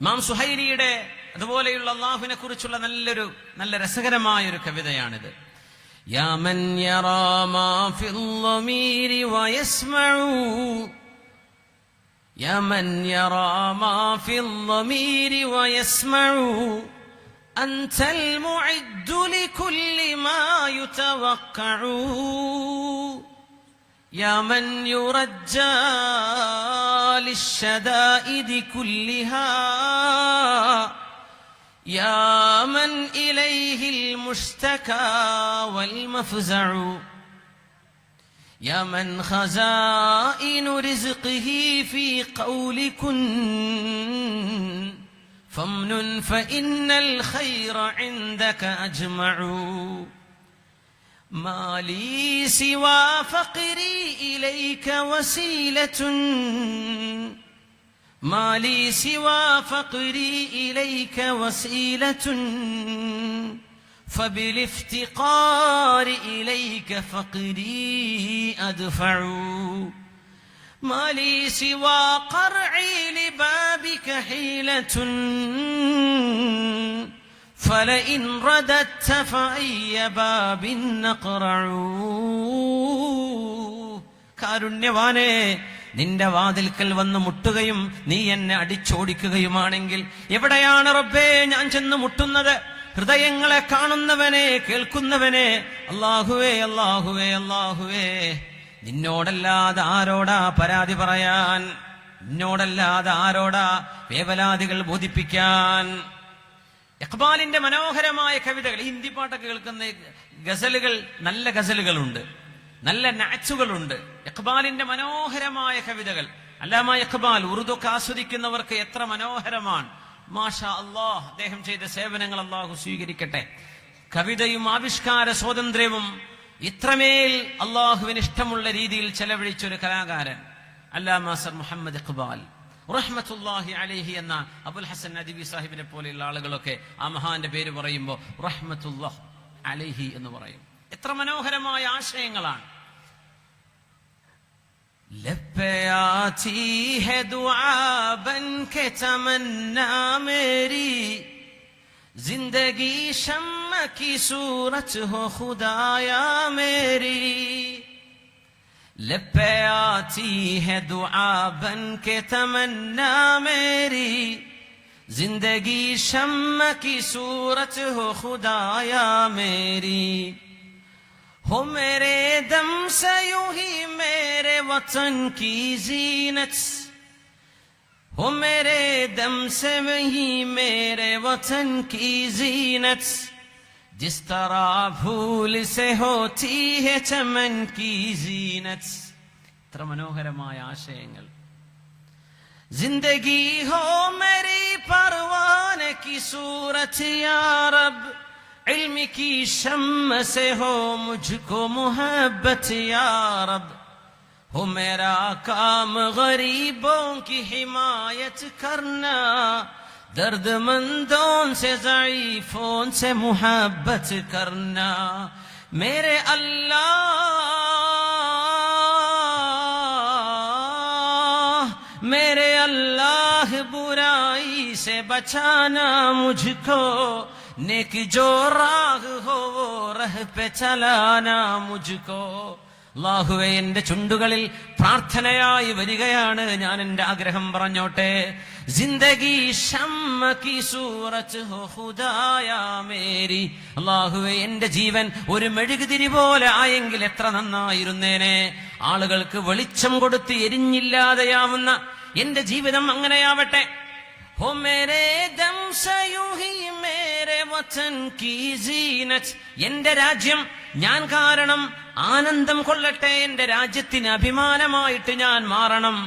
ഇമാം സുഹൈലിയുടെ അതുപോലെയുള്ള അല്ലാഹുവിനെ കുറിച്ചുള്ള നല്ല രസകരമായ ഒരു കവിതയാണിത്. യാ മൻ യറാ മാ ഫിൽ ളമീരി വയസ്മഉ, യാ മൻ യറാ മാ ഫിൽ ളമീരി വയസ്മഉ أنت المعد لكل ما يتوقع، يا من يرجى للشدائد كلها، يا من إليه المشتكى والمفزع، يا من خزائن رزقه في قول كن فامنن فإن الخير عندك أجمع، ما لي سوى فقري إليك وسيلة، ما لي سوى فقري إليك وسيلة، فبالافتقار إليك فقري أدفع، ما لي سوى قرعي لبابك حيلة، فلئن رددت فأي باب نقرع. കാരുണ്യവാനേ, നിന്റെ വാതിൽക്കൽ വന്ന് മുട്ടുകയും നീ എന്നെ അടിച്ചോടിക്കുകയുമാണെങ്കിൽ എവിടെയാണ് റബ്ബേ ഞാൻ ചെന്ന് മുട്ടുന്നത്? ഹൃദയങ്ങളെ കാണുന്നവനെ, കേൾക്കുന്നവനെ, അല്ലാഹുവേ അല്ലാഹുവേ അല്ലാഹുവേ, നിന്നോടല്ലാതെ ആരോടാ പരാതി പറയാൻ? നിന്നോടല്ലാതെ ആരോടാ വേവലാതികൾ ബോധിപ്പിക്കാൻ? ഇഖ്ബാലിന്റെ മനോഹരമായ കവിതകൾ, ഹിന്ദി പാട്ടൊക്കെ കേൾക്കുന്ന ഗസലുകൾ, നല്ല ഗസലുകളുണ്ട്, നല്ല നാച്ചുകളുണ്ട്. ഇഖ്ബാലിന്റെ മനോഹരമായ കവിതകൾ, അല്ലാമ ഇഖ്ബാൽ ഉറുദൊക്കെ ആസ്വദിക്കുന്നവർക്ക് എത്ര മനോഹരമാണ്. മാഷാ അല്ലാഹ്, അദ്ദേഹം ചെയ്ത സേവനങ്ങൾ അല്ലാഹു സ്വീകരിക്കട്ടെ. കവിതയും ആവിഷ്കാര സ്വാതന്ത്ര്യവും ഇത്രമേൽ അള്ളാഹുവിന് ഇഷ്ടമുള്ള രീതിയിൽ ചെലവഴിച്ചൊരു കലാകാരൻ അല്ലാമ സർ മുഹമ്മദ് ഇഖ്ബാൽ റഹ്മത്തുള്ളാഹി അലൈഹി എന്ന അബുൽ ഹസൻ നദ്വി സാഹിബിനെ പോലെയുള്ള ആളുകളൊക്കെ ആ മഹാന്റെ പേര് പറയുമ്പോൾ റഹ്മത്തുള്ളാഹി അലൈഹി എന്ന് പറയും. എത്ര മനോഹരമായ ആശയങ്ങളാണ്. ലബ്ബയാതി ഹെ ദുആ ബൻകെ തമന്നാ മേരി जिंदगी शम्म की सूरत हो खुदाया मेरी. लब पे आती है दुआ बन के तमन्ना मेरी, जिंदगी शम्म की सूरत हो खुदाया मेरी. हो मेरे दम से यूं ही मेरे वतन की जीनत, हो मेरे दम से वही मेरे वतन की जीनत, जिस तरह भूल से होती है चमन की जीनत. इത്ര മനോഹരമായ ആശയങ്ങൾ. जिंदगी हो मेरी परवाने की सूरत या रब, इल्म की शम्म से हो मुझको मोहब्बत या रब. हो मेरा काम गरीबों की हिमायत करना, दर्दमंदों से ज़ईफों से मुहब्बत करना. मेरे अल्लाह बुराई से बचाना मुझको, नेक जो राह हो वो राह पे चलाना मुझको. അല്ലാഹുവേ, എന്റെ ചുണ്ടുകളിൽ പ്രാർത്ഥനയായി വരികയാണ് ഞാൻ എന്റെ ആഗ്രഹം പറഞ്ഞോട്ടെ. ജിന്ദഗി ശമ്മ കി സൂറത്ത് ഹോ ഖുദായാ മേരി. അല്ലാഹുവേ, എന്റെ ജീവൻ ഒരു മെഴുകുതിരി പോലെ ആയെങ്കിൽ എത്ര നന്നായിരുന്നേനെ. ആളുകൾക്ക് വെളിച്ചം കൊടുത്ത് എരിഞ്ഞില്ലാതെയാവുന്ന എന്റെ ജീവിതം അങ്ങനെയാവട്ടെ. ഹോ മേരേ ദം സേ യൂം ഹി മേരേ വതൻ കി സീനത്ത്. എന്റെ രാജ്യം ഞാൻ കാരണം ആനന്ദം കൊള്ളട്ടെ, എന്റെ രാജ്യത്തിന് അഭിമാനമായിട്ട് ഞാൻ മാറണം.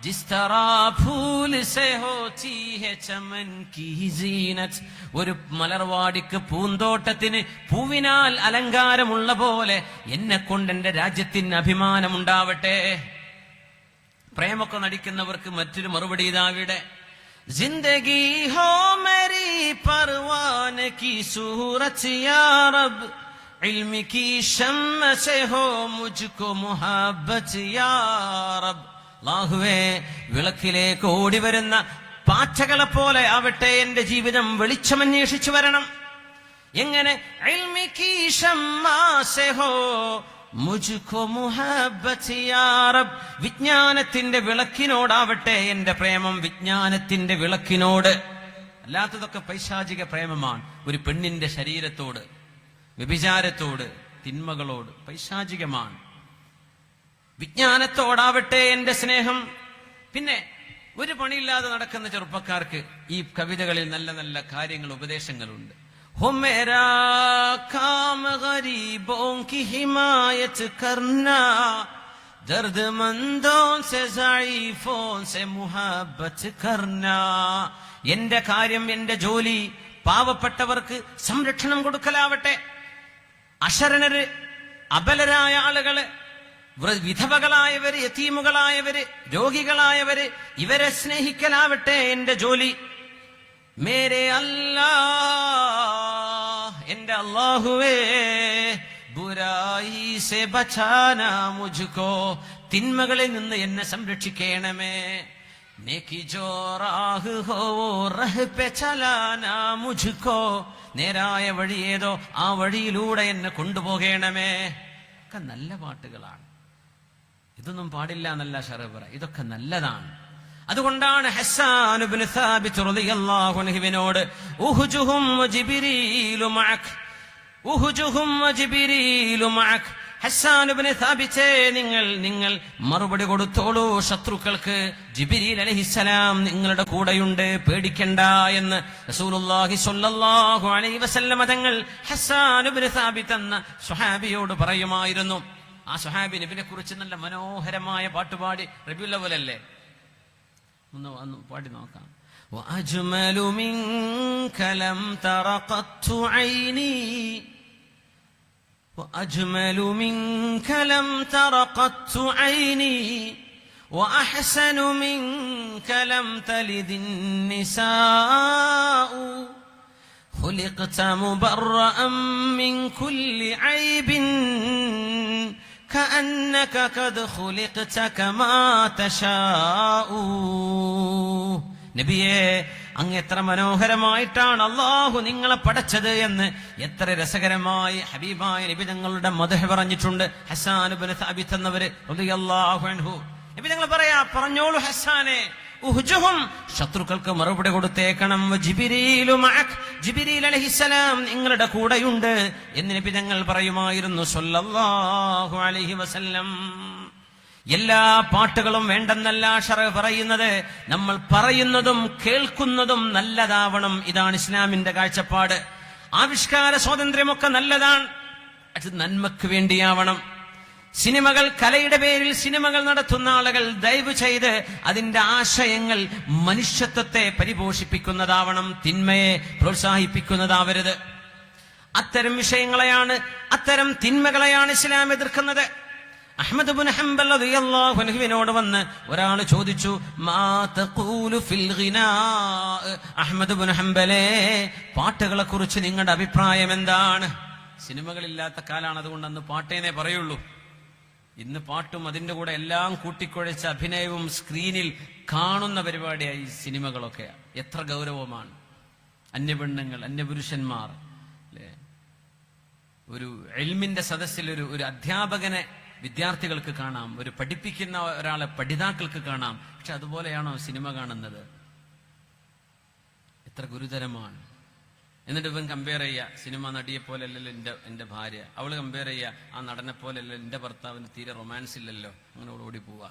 ജിസ് തറാ ഫൂൽ സേ ഹോതി ഹെ ചമൻ കി സീനത്ത്. ഒരു മലർവാടിക്ക്, പൂന്തോട്ടത്തിന് പൂവിനാൽ അലങ്കാരമുള്ള പോലെ എന്നെ കൊണ്ട് എന്റെ രാജ്യത്തിന് അഭിമാനമുണ്ടാവട്ടെ. പ്രേമൊക്കെ നടിക്കുന്നവർക്ക് മറ്റൊരു മറുപടി ഇതാവിടെ. ജിന്ദഗി ഹോ മേരി പർവാനെ കി സൂറത്ത് യാ റബ്ബ്, ഇൽമ കി ശമ്മ സേ ഹോ മുജ്കോ മുഹബ്ബത്ത് യാ റബ്ബ്. അല്ലാഹുവേ, വിളക്കിലേക്ക് ഓടി വരുന്ന പാറ്റകളെ പോലെ ആവട്ടെ എന്റെ ജീവിതം, വെളിച്ചമന്വേഷിച്ചു വരണം. എങ്ങനെ? ഇൽമ കി ശമ്മ സേ ഹോ മുജ്കോ മുഹബ്ബത്ത് യാ റബ്ബ്. വിജ്ഞാനത്തിന്റെ വിളക്കിനോടാവട്ടെ എന്റെ പ്രേമം, വിജ്ഞാനത്തിന്റെ വിളക്കിനോട്. അല്ലാത്തതൊക്കെ പൈശാചിക പ്രേമമാണ്. ഒരു പെണ്ണിന്റെ ശരീരത്തോട്, വ്യഭിചാരത്തോട്, തിന്മകളോട് പൈശാചികമാണ്. വിജ്ഞാനത്തോടാവട്ടെ എന്റെ സ്നേഹം. പിന്നെ ഒരു പണിയില്ലാതെ നടക്കുന്ന ചെറുപ്പക്കാർക്ക് ഈ കവിതകളിൽ നല്ല നല്ല കാര്യങ്ങൾ, ഉപദേശങ്ങളുണ്ട്. हो मेरा काम गरीबों की हिमायत करना, दर्दमंदों से ज़ईफों से मुहब्बत करना. എന്റെ കാര്യം, എന്റെ ജോലി പാവപ്പെട്ടവർക്ക് സംരക്ഷണം കൊടുക്കലാവട്ടെ. അശരണര്, അബലരായ ആളുകള്, വിധവകളായവര്, യതീമുകളായവര്, രോഗികളായവര്, ഇവരെ സ്നേഹിക്കലാവട്ടെ എന്റെ ജോലി. മേരെ അല്ലാഹ്, എന്റെ അല്ലാഹുവേ, ബുരായി സെ ബച്ചാന മുജ്കോ, തിന്മകളിൽ നിന്ന് എന്നെ സംരക്ഷിക്കണമേ. നേക്കി ജോ റാഹ് ഹോ വോ റഹ് പേ ചലാനാ മുജ്കോ, നേരായ വഴി ഏതോ ആ വഴിയിലൂടെ എന്നെ കൊണ്ടുപോകണമേ. ഒക്കെ നല്ല പാട്ടുകളാണ്. ഇതൊന്നും പാടില്ല എന്നല്ല ശറഅ് പറ, ഇതൊക്കെ നല്ലതാണ്. അതുകൊണ്ടാണ് ഹസ്സാൻ ഇബ്നു സാബിത്ത് റളിയല്ലാഹു അൻഹുവിനോട് ഉഹ്ജുഹും വജിബ്രീലു മഅക്, ഉഹ്ജുഹും വജിബ്രീലു മഅക്, ഹസ്സാൻ ഇബ്നു സാബിത്തേ നിങ്ങൾ മറുപടി കൊടുത്തോളൂ ശത്രുക്കൾക്ക്, ജിബ്രീൽ അലൈഹിസ്സലാം നിങ്ങളുടെ കൂടെയുണ്ട്, പേടിക്കണ്ട എന്ന് റസൂലുള്ളാഹി സ്വല്ലല്ലാഹു അലൈഹി വസല്ലം തങ്ങൾ ഹസ്സാൻ ഇബ്നു സാബിത്ത് എന്ന സ്വഹാബിയോട് പറയുമായിരുന്നു. ആ സ്വഹാബി നബിയെ കുറിച്ച് നല്ല മനോഹരമായ പാട്ടുപാടി. റബീഉൽ അവ്വലല്ലേ, ഒന്ന് പാടി നോക്കാം. വഅജ്മലു മിൻക ലം തറ ഖത്തു ഐനി, وأجمل منك لم تر قط عيني وأحسن منك لم تلد النساء خلقت مبرأ من كل عيب كأنك قد خلقت كما تشاء. നബിയേ, അങ്ങ് എത്ര മനോഹരമായിട്ടാണ് അല്ലാഹു നിങ്ങളെ പടച്ചത് എന്ന് എത്ര രസകരമായി ഹബീബായ നബി തങ്ങളുടെ മദ്ഹ് പറഞ്ഞിട്ടുണ്ട്. ഹസ്സാൻ ഇബ്നു സാബിത്ത് എന്നവര് റളിയല്ലാഹു അൻഹു, നബി തങ്ങൾ പറഞ്ഞോളൂ ഹസ്സാനെ, ഉഹ്ജുഹും, ശത്രുക്കൾക്ക് മറുപടി കൊടുത്തേക്കണം, ജിബ്രീലു മഅക്, ജിബ്രീൽ അലൈഹിസ്സലാം നിങ്ങളുടെ കൂടെയുണ്ട് എന്ന് നബി തങ്ങൾ പറയുമായിരുന്നു സ്വല്ലല്ലാഹു അലൈഹി വസല്ലം. എല്ലാ പാട്ടുകളും വേണ്ടെന്നല്ല ശറഅ് പറയുന്നത്, നമ്മൾ പറയുന്നതും കേൾക്കുന്നതും നല്ലതാവണം. ഇതാണ് ഇസ്ലാമിന്റെ കാഴ്ചപ്പാട്. ആവിഷ്കാര സ്വാതന്ത്ര്യമൊക്കെ നല്ലതാണ്, അത് നന്മക്ക് വേണ്ടിയാവണം. സിനിമകൾ, കലയുടെ പേരിൽ സിനിമകൾ നടത്തുന്ന ആളുകൾ ദയവ് ചെയ്ത് അതിന്റെ ആശയങ്ങൾ മനുഷ്യത്വത്തെ പരിപോഷിപ്പിക്കുന്നതാവണം, തിന്മയെ പ്രോത്സാഹിപ്പിക്കുന്നതാവരുത്. അത്തരം വിഷയങ്ങളെയാണ്, അത്തരം തിന്മകളെയാണ് ഇസ്ലാം എതിർക്കുന്നത്. അഹ്മദ് ഇബ്നു ഹംബൽ റളിയല്ലാഹു അൻഹുവിനോട് വന്ന് ഒരാൾ ചോദിച്ചു, മാ തഖൂലു ഫിൽ ഗിനാ, അഹ്മദ് ഇബ്നു ഹംബലേ, പാട്ടുകളെ കുറിച്ച് നിങ്ങളുടെ അഭിപ്രായം എന്താണ്? സിനിമകളില്ലാത്ത കാലാണ്, അതുകൊണ്ട് അന്ന് പാട്ടേനെ പറയുള്ളൂ. ഇന്ന് പാട്ടും അതിന്റെ കൂടെ എല്ലാം കൂട്ടിക്കുഴച്ച അഭിനയവും സ്ക്രീനിൽ കാണുന്ന പരിപാടിയായി സിനിമകളൊക്കെ. എത്ര ഗൗരവമാണ്. അന്യപെണ്ണുങ്ങൾ, അന്യപുരുഷന്മാർ, അല്ലേ? ഒരു ഇൽമിന്റെ സദസ്സിൽ ഒരു അധ്യാപകനെ വിദ്യാർത്ഥികൾക്ക് കാണാം, ഒരു പഠിപ്പിക്കുന്ന ഒരാളെ പഠിതാക്കൾക്ക് കാണാം. പക്ഷെ അതുപോലെയാണോ സിനിമ കാണുന്നത്? എത്ര ഗുരുതരമാണ്. എന്നിട്ട് ഇവൻ കമ്പയർ ചെയ്യുക, സിനിമ നടിയെ പോലെയല്ലല്ലോ എന്റെ ഭാര്യ, അവള് കമ്പയർ ചെയ്യുക, ആ നടനെ പോലെയല്ലോ എന്റെ ഭർത്താവിന് തീരെ റൊമാൻസ് ഇല്ലല്ലോ, അങ്ങനെ അവൾ ഓടി പോവുക,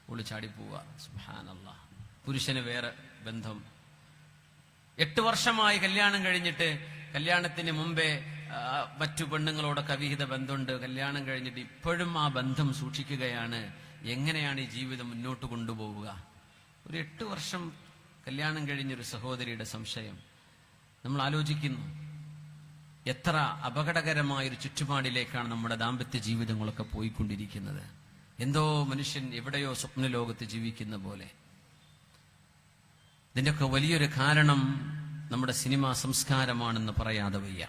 ഓള് ചാടി പോവുക. സുബ്ഹാനല്ലാഹ്. പുരുഷന് വേറെ ബന്ധം. 8 വർഷമായി കല്യാണം കഴിഞ്ഞിട്ട്, കല്യാണത്തിന് മുമ്പേ മറ്റു പെണ്ണുങ്ങളോടൊക്കെ അവിഹിത ബന്ധമുണ്ട്, കല്യാണം കഴിഞ്ഞിട്ട് ഇപ്പോഴും ആ ബന്ധം സൂക്ഷിക്കുകയാണ്. എങ്ങനെയാണ് ഈ ജീവിതം മുന്നോട്ട് കൊണ്ടുപോവുക? ഒരു 8 വർഷം കല്യാണം കഴിഞ്ഞൊരു സഹോദരിയുടെ സംശയം. നമ്മൾ ആലോചിക്കുന്നു, എത്ര അപകടകരമായൊരു ചുറ്റുപാടിലേക്കാണ് നമ്മുടെ ദാമ്പത്യ ജീവിതങ്ങളൊക്കെ പോയിക്കൊണ്ടിരിക്കുന്നത്. എന്തോ മനുഷ്യൻ എവിടെയോ സ്വപ്നലോകത്ത് ജീവിക്കുന്ന പോലെ. ഇതിൻ്റെയൊക്കെ വലിയൊരു കാരണം നമ്മുടെ സിനിമാ സംസ്കാരമാണെന്ന് പറയാതെ വയ്യ.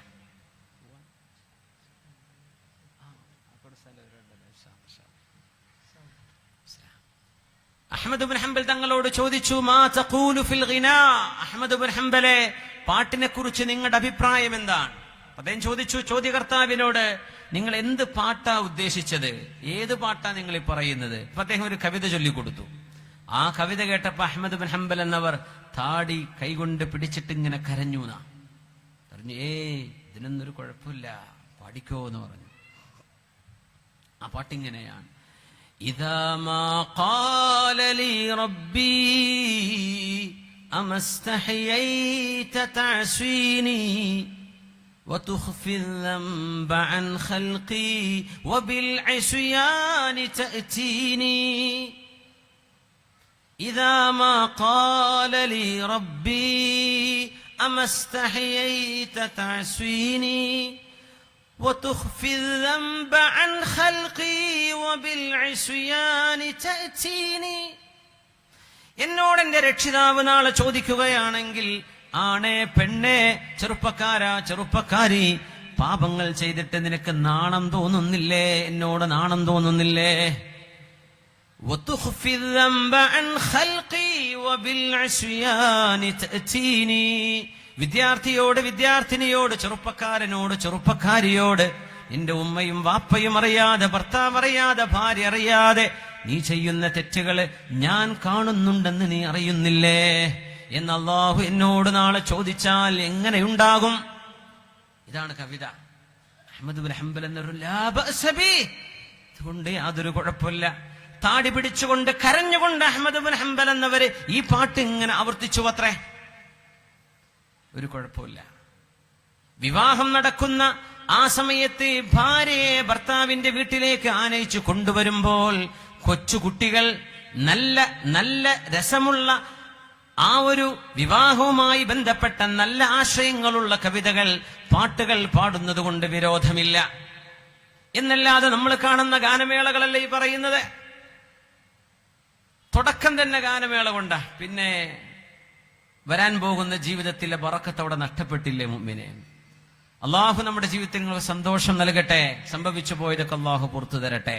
അഹ്മദ് ഇബ്നു ഹംബൽ തങ്ങളോട് ചോദിച്ചു, മാ തഖൂലു ഫിൽ ഗിനാ, അഹ്മദ് ഇബ്നു ഹംബലെ, പാട്ടിനെ കുറിച്ച് നിങ്ങളുടെ അഭിപ്രായം എന്താണ്? അദ്ദേഹം ചോദിച്ചു ചോദ്യകർത്താവിനോട്, നിങ്ങൾ എന്ത് പാട്ടാ ഉദ്ദേശിച്ചത്, ഏത് പാട്ടാ നിങ്ങൾ ഈ പറയുന്നത്? അപ്പൊ അദ്ദേഹം ഒരു കവിത ചൊല്ലിക്കൊടുത്തു. ആ കവിത കേട്ടപ്പോ അഹ്മദ് ഇബ്നു ഹംബൽ എന്നവർ താടി കൈകൊണ്ട് പിടിച്ചിട്ട് ഇങ്ങനെ കരഞ്ഞു. പറഞ്ഞു, ഇതിനൊന്നൊരു കുഴപ്പമില്ല, പാടിക്കോ എന്ന് പറഞ്ഞു. ആ പാട്ടിങ്ങനെയാണ്: إذا ما قال لي ربي أما استحييت تعصيني وتخفي الذنب عن خلقي وبالعصيان تأتيني. إذا ما قال لي ربي أما استحييت تعصيني وتخفي الذنب عن خلقي وبالعصيان تأتيني. എന്നോട് എന്റെ രക്ഷിതാവ് നാളെ ചോദിക്കുകയാണെങ്കിൽ, ആണേ പെണ്ണേ, ചെറുപ്പക്കാരാ ചെറുപ്പക്കാരി, പാപങ്ങൾ ചെയ്തിട്ട് നിനക്ക് നാണം തോന്നുന്നില്ലേ? എന്നോട് നാണം തോന്നുന്നില്ലേ? وتخفي الذنب عن خلقي وبالعصيان تأتيني. വിദ്യാർത്ഥിയോട് വിദ്യാർത്ഥിനിയോട് ചെറുപ്പക്കാരനോട് ചെറുപ്പക്കാരിയോട് നിന്റെ ഉമ്മയും വാപ്പയും അറിയാതെ ഭർത്താവ് അറിയാതെ ഭാര്യ അറിയാതെ നീ ചെയ്യുന്ന തെറ്റുകള് ഞാൻ കാണുന്നുണ്ടെന്ന് നീ അറിയുന്നില്ലേ എന്ന് അല്ലാഹു എന്നോട് നാളെ ചോദിച്ചാൽ എങ്ങനെയുണ്ടാകും? ഇതാണ് കവിത. അഹ്മദ് ബിൻ ഹംബൽ എന്നൊരു ലാ ബഅസ ബിഹി, അതുകൊണ്ട് യാതൊരു കുഴപ്പമില്ല. താടി പിടിച്ചുകൊണ്ട് കരഞ്ഞുകൊണ്ട് അഹ്മദ് ബിൻ ഹംബൽ എന്നവര് ഈ പാട്ട് ഇങ്ങനെ ആവർത്തിച്ചു അത്രേ. ഒരു കുഴപ്പമില്ല. വിവാഹം നടക്കുന്ന ആ സമയത്ത് ഭാര്യയെ ഭർത്താവിന്റെ വീട്ടിലേക്ക് ആനയിച്ചു കൊണ്ടുവരുമ്പോൾ കൊച്ചുകുട്ടികൾ നല്ല നല്ല രസമുള്ള ആ ഒരു വിവാഹവുമായി ബന്ധപ്പെട്ട നല്ല ആശയങ്ങളുള്ള കവിതകൾ പാട്ടുകൾ പാടുന്നത് കൊണ്ട് വിരോധമില്ല. എന്നല്ലാതെ നമ്മൾ കാണുന്ന ഗാനമേളകളല്ല ഈ പറയുന്നത്. തുടക്കം തന്നെ ഗാനമേള കൊണ്ടാ, പിന്നെ വരാൻ പോകുന്ന ജീവിതത്തിലെ ബറക്കത്ത് നഷ്ടപ്പെട്ടില്ലേ മുഅ്മിനെ? അള്ളാഹു നമ്മുടെ ജീവിതത്തിൽ സന്തോഷം നൽകട്ടെ. സംഭവിച്ചു പോയതൊക്കെ അള്ളാഹു പുറത്തു തരട്ടെ.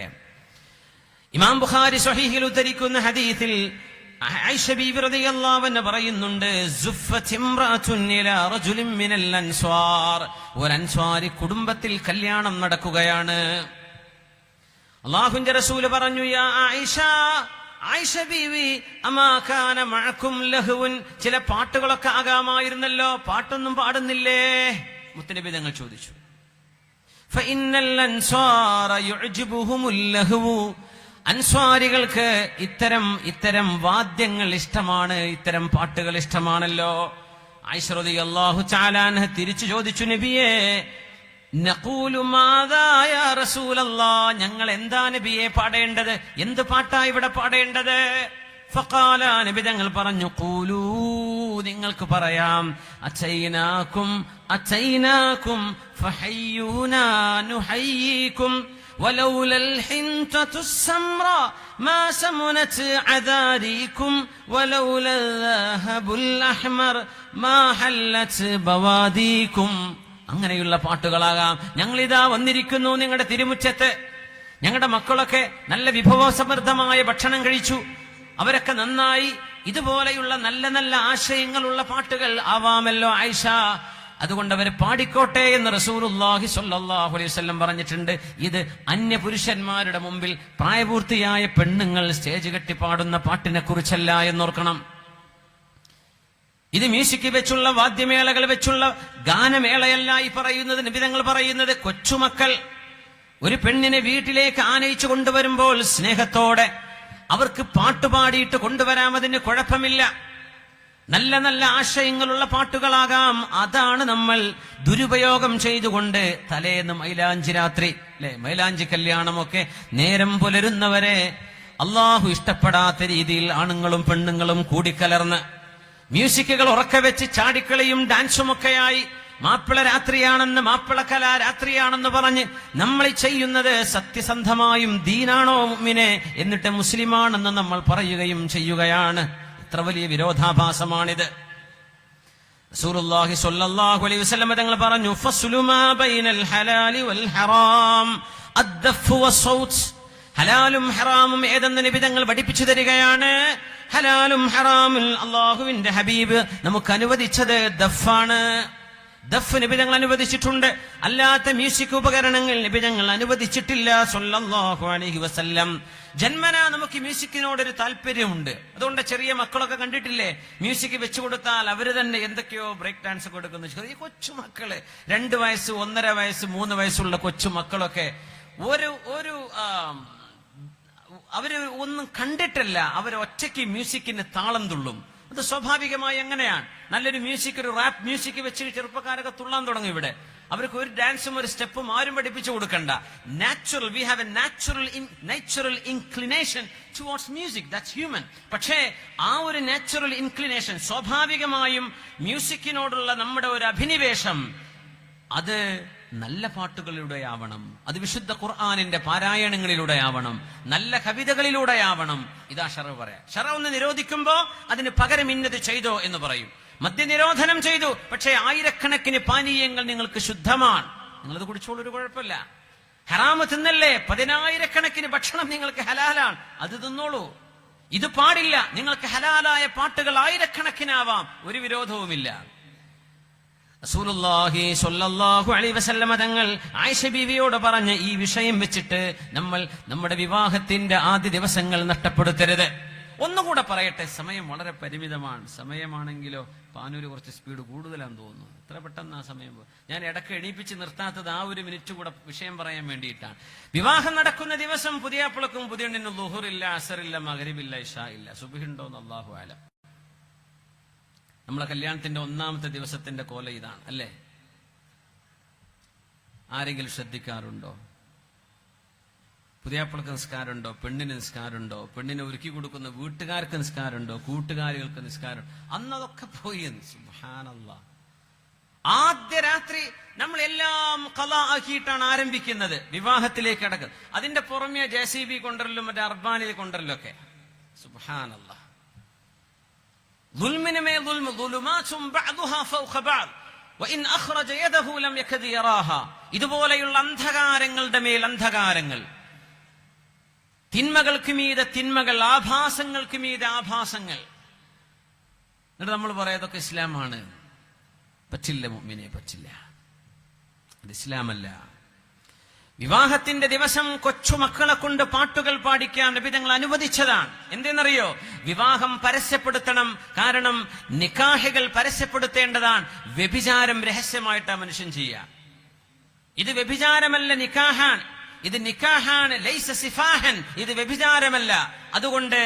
ഇമാം ബുഖാരി സ്വഹീഹിൽ ഉദ്ധരിക്കുന്ന ഹദീസിൽ ആയിഷ ബീവി റളിയല്ലാഹു അൻഹ പറയുന്നുണ്ട്, സുഫ്ഫത്ത് ഇംറഅത്തുൻ ഇലാ റജുലിൻ മിനൽ അൻസ്വാർ. ഒരു അൻസ്വാരി കുടുംബത്തിൽ കല്യാണം നടക്കുകയാണ്. അല്ലാഹുവിന്റെ റസൂൽ പറഞ്ഞു, യാ ആയിഷ, ആയിഷ ബീവി, അമാ കാന മഅകും ലഹുൻ, ചില പാട്ടുകളൊക്കെ ആകാമായിരുന്നല്ലോ, പാട്ടൊന്നും പാടുന്നില്ലേ? മുത്തനബി തങ്ങൾ ചോദിച്ചു. ഫഇന്നൽ അൻസ്വാറ യുഅ്ജിബുഹുമുൽ ലഹു, അൻസ്വാരികൾക്ക് ഇത്തരം വാദ്യങ്ങൾ ഇഷ്ടമാണ്, ഇത്തരം പാട്ടുകൾ ഇഷ്ടമാണല്ലോ. ആയിഷ റളിയല്ലാഹു തആല അൻഹ തിരിച്ചു ചോദിച്ചു, നബിയേ, നഖൂലു മാദാ യാ റസൂലല്ലാഹ്, ഞങ്ങൾ എന്താ നബിയെ പാടേണ്ടത്? എന്ത് പാട്ടാ ഇവിടെ പാടേണ്ടത്? ഫഖാല, നബി തങ്ങൾ പറഞ്ഞു, ഖൂലൂ, നിങ്ങൾക്ക് പറയാം, അതൈനാകും ഫഹയ്യൂനാ നുഹയ്യീകും ولولا الحنطة السمراء ما سمنت عذاريكم ولولا الذهب الأحمر ما حلت بواديكم. അങ്ങനെയുള്ള പാട്ടുകളാകാം. ഞങ്ങളിതാ വന്നിരിക്കുന്നു നിങ്ങളുടെ തിരുമുറ്റത്ത്. ഞങ്ങളുടെ മക്കളൊക്കെ നല്ല വിഭവസമൃദ്ധമായ ഭക്ഷണം കഴിച്ചു, അവരൊക്കെ നന്നായി. ഇതുപോലെയുള്ള നല്ല നല്ല ആശയങ്ങളുള്ള പാട്ടുകൾ ആവാമല്ലോ ആയിഷ, അതുകൊണ്ട് അവർ പാടിക്കോട്ടെ എന്ന് റസൂലുള്ളാഹി സ്വല്ലല്ലാഹു അലൈഹി വസല്ലം പറഞ്ഞിട്ടുണ്ട്. ഇത് അന്യ പുരുഷന്മാരുടെ മുമ്പിൽ പ്രായപൂർത്തിയായ പെണ്ണുങ്ങൾ സ്റ്റേജ് കെട്ടി പാടുന്ന പാട്ടിനെ കുറിച്ചല്ല എന്നോർക്കണം. ഇത് മ്യൂസിക് വെച്ചുള്ള വാദ്യമേളകൾ വെച്ചുള്ള ഗാനമേളയല്ല ഈ പറയുന്നത്. നബി തങ്ങൾ പറയുന്നത്, കൊച്ചുമക്കൾ ഒരു പെണ്ണിനെ വീട്ടിലേക്ക് ആനയിച്ചു കൊണ്ടുവരുമ്പോൾ സ്നേഹത്തോടെ അവർക്ക് പാട്ടുപാടിയിട്ട് കൊണ്ടുവരാം, അതിന് കുഴപ്പമില്ല. നല്ല നല്ല ആശയങ്ങളുള്ള പാട്ടുകളാകാം. അതാണ് നമ്മൾ ദുരുപയോഗം ചെയ്തുകൊണ്ട് തലേന്ന് മൈലാഞ്ചി രാത്രി, അല്ലെ, മൈലാഞ്ചി കല്യാണമൊക്കെ നേരം പുലരുന്നവരെ അള്ളാഹു ഇഷ്ടപ്പെടാത്ത രീതിയിൽ ആണുങ്ങളും പെണ്ണുങ്ങളും കൂടിക്കലർന്ന് മ്യൂസിക്കുകൾ ഉറക്കെ വെച്ച് ചാടിക്കളിയും ഡാൻസുമൊക്കെയായി മാപ്പിള രാത്രിയാണെന്ന്, മാപ്പിളക്കല രാത്രിയാണെന്ന് പറഞ്ഞ് നമ്മൾ ചെയ്യുന്നത് സത്യസന്ധമായും ദീനാണോ മുഅ്മിനെ? എന്നിട്ട് മുസ്ലിമാണെന്ന് നമ്മൾ പറയുകയും ചെയ്യുകയാണ്. എത്ര വലിയ വിരോധാഭാസമാണിത്. റസൂലുള്ളാഹി സ്വല്ലല്ലാഹു അലൈഹി വസല്ലം തങ്ങൾ പറഞ്ഞു, ഫസ്ലു മാ ബൈനൽ ഹലാലി വൽ ഹറാം അദ്ദഫ് വസ്സൗത്ത്. ഹലാലും ഹറാമും ഏതെന്ന് നബി തങ്ങൾ പഠിപ്പിച്ചു തരികയാണ്. ഹലാലും ഹറാമും അല്ലാഹുവിന്റെ ഹബീബ് നമുക്ക് അനുവദിച്ചത് ദഫാണ്. ദഫ് നബി തങ്ങൾ അനുവദിച്ചിട്ടുണ്ട്, അല്ലാത്ത മ്യൂസിക് ഉപകരണങ്ങൾ നബി തങ്ങൾ അനുവദിച്ചിട്ടില്ല സ്വല്ലല്ലാഹു അലൈഹി വസല്ലം. ജന്മനാ നമുക്ക് മ്യൂസിക്കിനോടൊരു താല്പര്യമുണ്ട്. അതുകൊണ്ട് ചെറിയ മക്കളൊക്കെ കണ്ടിട്ടില്ലേ, മ്യൂസിക് വെച്ചു കൊടുത്താൽ അവര് തന്നെ എന്തൊക്കെയോ ബ്രേക്ക് ഡാൻസ് കൊടുക്കുന്നു. ചെറിയ കൊച്ചുമക്കള്, 2 വയസ്സ് 1.5 വയസ്സ് 3 വയസ്സുള്ള കൊച്ചുമക്കളൊക്കെ അവര് ഒന്നും കണ്ടിട്ടല്ല, അവർ ഒറ്റയ്ക്ക് മ്യൂസിക്കിന് താളം തുള്ളും. അത് സ്വാഭാവികമായി എങ്ങനെയാണ്? നല്ലൊരു മ്യൂസിക്, ഒരു റാപ്പ് മ്യൂസിക് വെച്ച് ചെറുപ്പക്കാരൊക്കെ തുള്ളാൻ തുടങ്ങും. ഇവിടെ അവർക്ക് ഒരു ഡാൻസും ഒരു സ്റ്റെപ്പും ആരും പഠിപ്പിച്ചു കൊടുക്കണ്ട. Natural, we have A natural inclination towards music, that's human. പക്ഷേ ആ ഒരു നാച്ചുറൽ ഇൻക്ലിനേഷൻ, സ്വാഭാവികമായും മ്യൂസിക്കിനോടുള്ള നമ്മുടെ ഒരു അഭിനിവേശം, അത് നല്ല പാട്ടുകളിലൂടെ ആവണം, അത് വിശുദ്ധ ഖുർആനിന്റെ പാരായണങ്ങളിലൂടെ ആവണം, നല്ല കവിതകളിലൂടെ ആവണം. ഇതാ ഷറഅ് പറയാം. ഷറഅ് ഒന്ന് നിരോധിക്കുമ്പോ അതിന് പകരം ഇന്നത് ചെയ്തോ എന്ന് പറയും. മദ്യനിരോധനം ചെയ്തു, പക്ഷേ 1000കണക്കിന് പാനീയങ്ങൾ നിങ്ങൾക്ക് ശുദ്ധമാണ്, നിങ്ങളത് കുടിച്ചോളൂ, ഒരു കുഴപ്പമില്ല. ഹറാമ് തിന്നല്ലേ, 10,000 ഭക്ഷണം നിങ്ങൾക്ക് ഹലാലാണ്, അത് തിന്നോളൂ. ഇത് പാടില്ല, നിങ്ങൾക്ക് ഹലാലായ പാട്ടുകൾ 1000 ഒരു വിരോധവുമില്ല. റസൂലുള്ളാഹി സ്വല്ലല്ലാഹു അലൈഹി വസല്ലമ തങ്ങൾ ആയിഷ ബീവിയോട് പറഞ്ഞ ഈ വിഷയം വെച്ചിട്ട് നമ്മൾ നമ്മുടെ വിവാഹത്തിന്റെ ആദ്യ ദിവസങ്ങൾ നഷ്ടപ്പെടുത്തരുത്. ഒന്നുകൂടെ പറയട്ടെ, സമയം വളരെ പരിമിതമാണ്. സമയമാണെങ്കിലോ പാനൂര് കുറച്ച് സ്പീഡ് കൂടുതലാന്ന് തോന്നുന്നു. എത്ര പെട്ടെന്ന് ആ സമയം ഞാൻ ഇടയ്ക്ക് എണീപ്പിച്ച് നിർത്താത്തത് ആ ഒരു മിനിറ്റ് കൂടെ വിഷയം പറയാൻ വേണ്ടിയിട്ടാണ്. വിവാഹം നടക്കുന്ന ദിവസം പുതിയാപ്പിളക്കും പുതിയണ്ണിനും ളുഹുറില്ല, അസറില്ല, മഗ്രിബില്ല, ഇശാ ഇല്ല. സുബ്ഹിണ്ടോന്ന് അല്ലാഹു അലം. നമ്മളെ കല്യാണത്തിന്റെ 1ാമത്തെ ദിവസത്തിന്റെ കോല ഇതാണ് അല്ലേ? ആരെങ്കിലും ശ്രദ്ധിക്കാറുണ്ടോ? പുതിയാപ്പിളക്ക് നിസ്കാരമുണ്ടോ? പെണ്ണിന് നിസ്കാരമുണ്ടോ? പെണ്ണിനെ ഒരുക്കി കൊടുക്കുന്ന വീട്ടുകാർക്ക് നിസ്കാരമുണ്ടോ? കൂട്ടുകാരികൾക്ക് നിസ്കാരം? അന്നതൊക്കെ പോയി. സുബ്ഹാനല്ലാഹ്. ആദ്യ രാത്രി നമ്മൾ എല്ലാം ഖളാ ആക്കിയിട്ടാണ് ആരംഭിക്കുന്നത്, വിവാഹത്തിലേക്ക് അടക്കുന്നത്. അതിന്റെ പുറമെ JCB കൊണ്ടരലും മറ്റേ അർബാനിൽ കൊണ്ടരലൊക്കെ. സുബ്ഹാനല്ലാഹ്. ളുൽമിന് മേൽ ളുൽമ്, ളുലുമാതും ബഅദുഹാ ഫൗഖ ബഅദ് വഇൻ അഖ്റജ യദഹു ലം യകദ് യറാഹാ. ഇതുപോലെയുള്ള അന്ധകാരങ്ങളുടെ മേൽ അന്ധകാരങ്ങൾ, തിന്മകൾക്ക് മീതെ തിന്മകൾ, ആഭാസങ്ങൾക്ക് മീതെ ആഭാസങ്ങൾ. എന്നിട്ട് നമ്മൾ പറയാതൊക്കെ ഇസ്ലാമാണ്. പറ്റില്ല മുഅ്മിനെ, പറ്റില്ല. അത് ഇസ്ലാമല്ല. വിവാഹത്തിന്റെ ദിവസം കൊച്ചുമക്കളെ കൊണ്ട് പാട്ടുകൾ പാടിക്കാൻ നബി തങ്ങൾ അനുവദിച്ചതാണ്. എന്തെന്നറിയോ? വിവാഹം പരസ്യപ്പെടുത്തണം. കാരണം നിക്കാഹുകൾ പരസ്യപ്പെടുത്തേണ്ടതാണ്. വ്യഭിചാരം രഹസ്യമായിട്ടാണ് മനുഷ്യൻ ചെയ്യുക. ഇത് വ്യഭിചാരമല്ല, നിക്കാഹാണ്. ഇത് നിക്കാഹാണ്, ലൈസ സിഫാഹൻ. ഇത് വ്യഭിചാരമല്ല. അതുകൊണ്ട്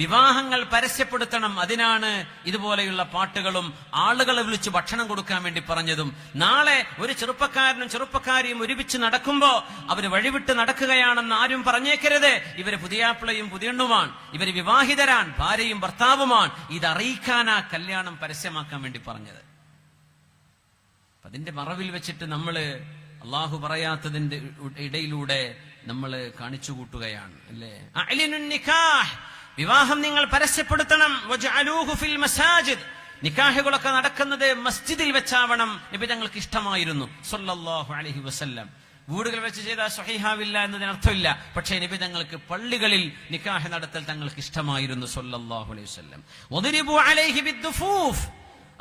വിവാഹങ്ങൾ പരസ്യപ്പെടുത്തണം. അതിനാണ് ഇതുപോലെയുള്ള പാട്ടുകളും ആളുകളെ വിളിച്ച് ഭക്ഷണം കൊടുക്കാൻ വേണ്ടി പറഞ്ഞതും. നാളെ ഒരു ചെറുപ്പക്കാരനും ചെറുപ്പക്കാരിയും ഒരുമിച്ച് നടക്കുമ്പോ അവര് വഴിവിട്ട് നടക്കുകയാണെന്ന് ആരും പറഞ്ഞേക്കരുത്. ഇവര് പുതിയാപ്പിളയും പുതിയണ്ണുമാണ്, ഇവര് വിവാഹിതരാൻ, ഭാര്യയും ഭർത്താവുമാണ്. ഇതറിയിക്കാനാ കല്യാണം പരസ്യമാക്കാൻ വേണ്ടി പറഞ്ഞത്. അതിന്റെ മറവിൽ വെച്ചിട്ട് നമ്മള് അള്ളാഹു പറയാത്തതിന്റെ ഇടയിലൂടെ നമ്മൾ കാണിച്ചു കൂട്ടുകയാണ് അല്ലേ? അഅ്ലിനുൻ നിക്കാഹ്, വിവാഹം നിങ്ങൾ പരസ്യപ്പെടുത്തണം. വജഅലൂഹു ഫിൽ മസാജിദ്, നിക്കാഹുകളൊക്കെ നടക്കുന്നത് മസ്ജിദിൽ വെച്ചാവണം. നബി തങ്ങൾക്ക് ഇഷ്ടമായിരുന്നു സ്വല്ലല്ലാഹു അലൈഹി വസല്ലം. വീടുകൾ വെച്ച് ചെയ്താൽ സ്വഹീഹാവില്ല എന്നതിന് അർത്ഥമില്ല. പക്ഷേ നബി തങ്ങൾക്ക് പള്ളികളിൽ നിക്കാഹ് നടത്തൽ തങ്ങൾക്ക് ഇഷ്ടമായിരുന്നു സ്വല്ലല്ലാഹു അലൈഹി വസല്ലം. വദ്രിബു അലൈഹി ബിദ്ദുഫൂഫ്,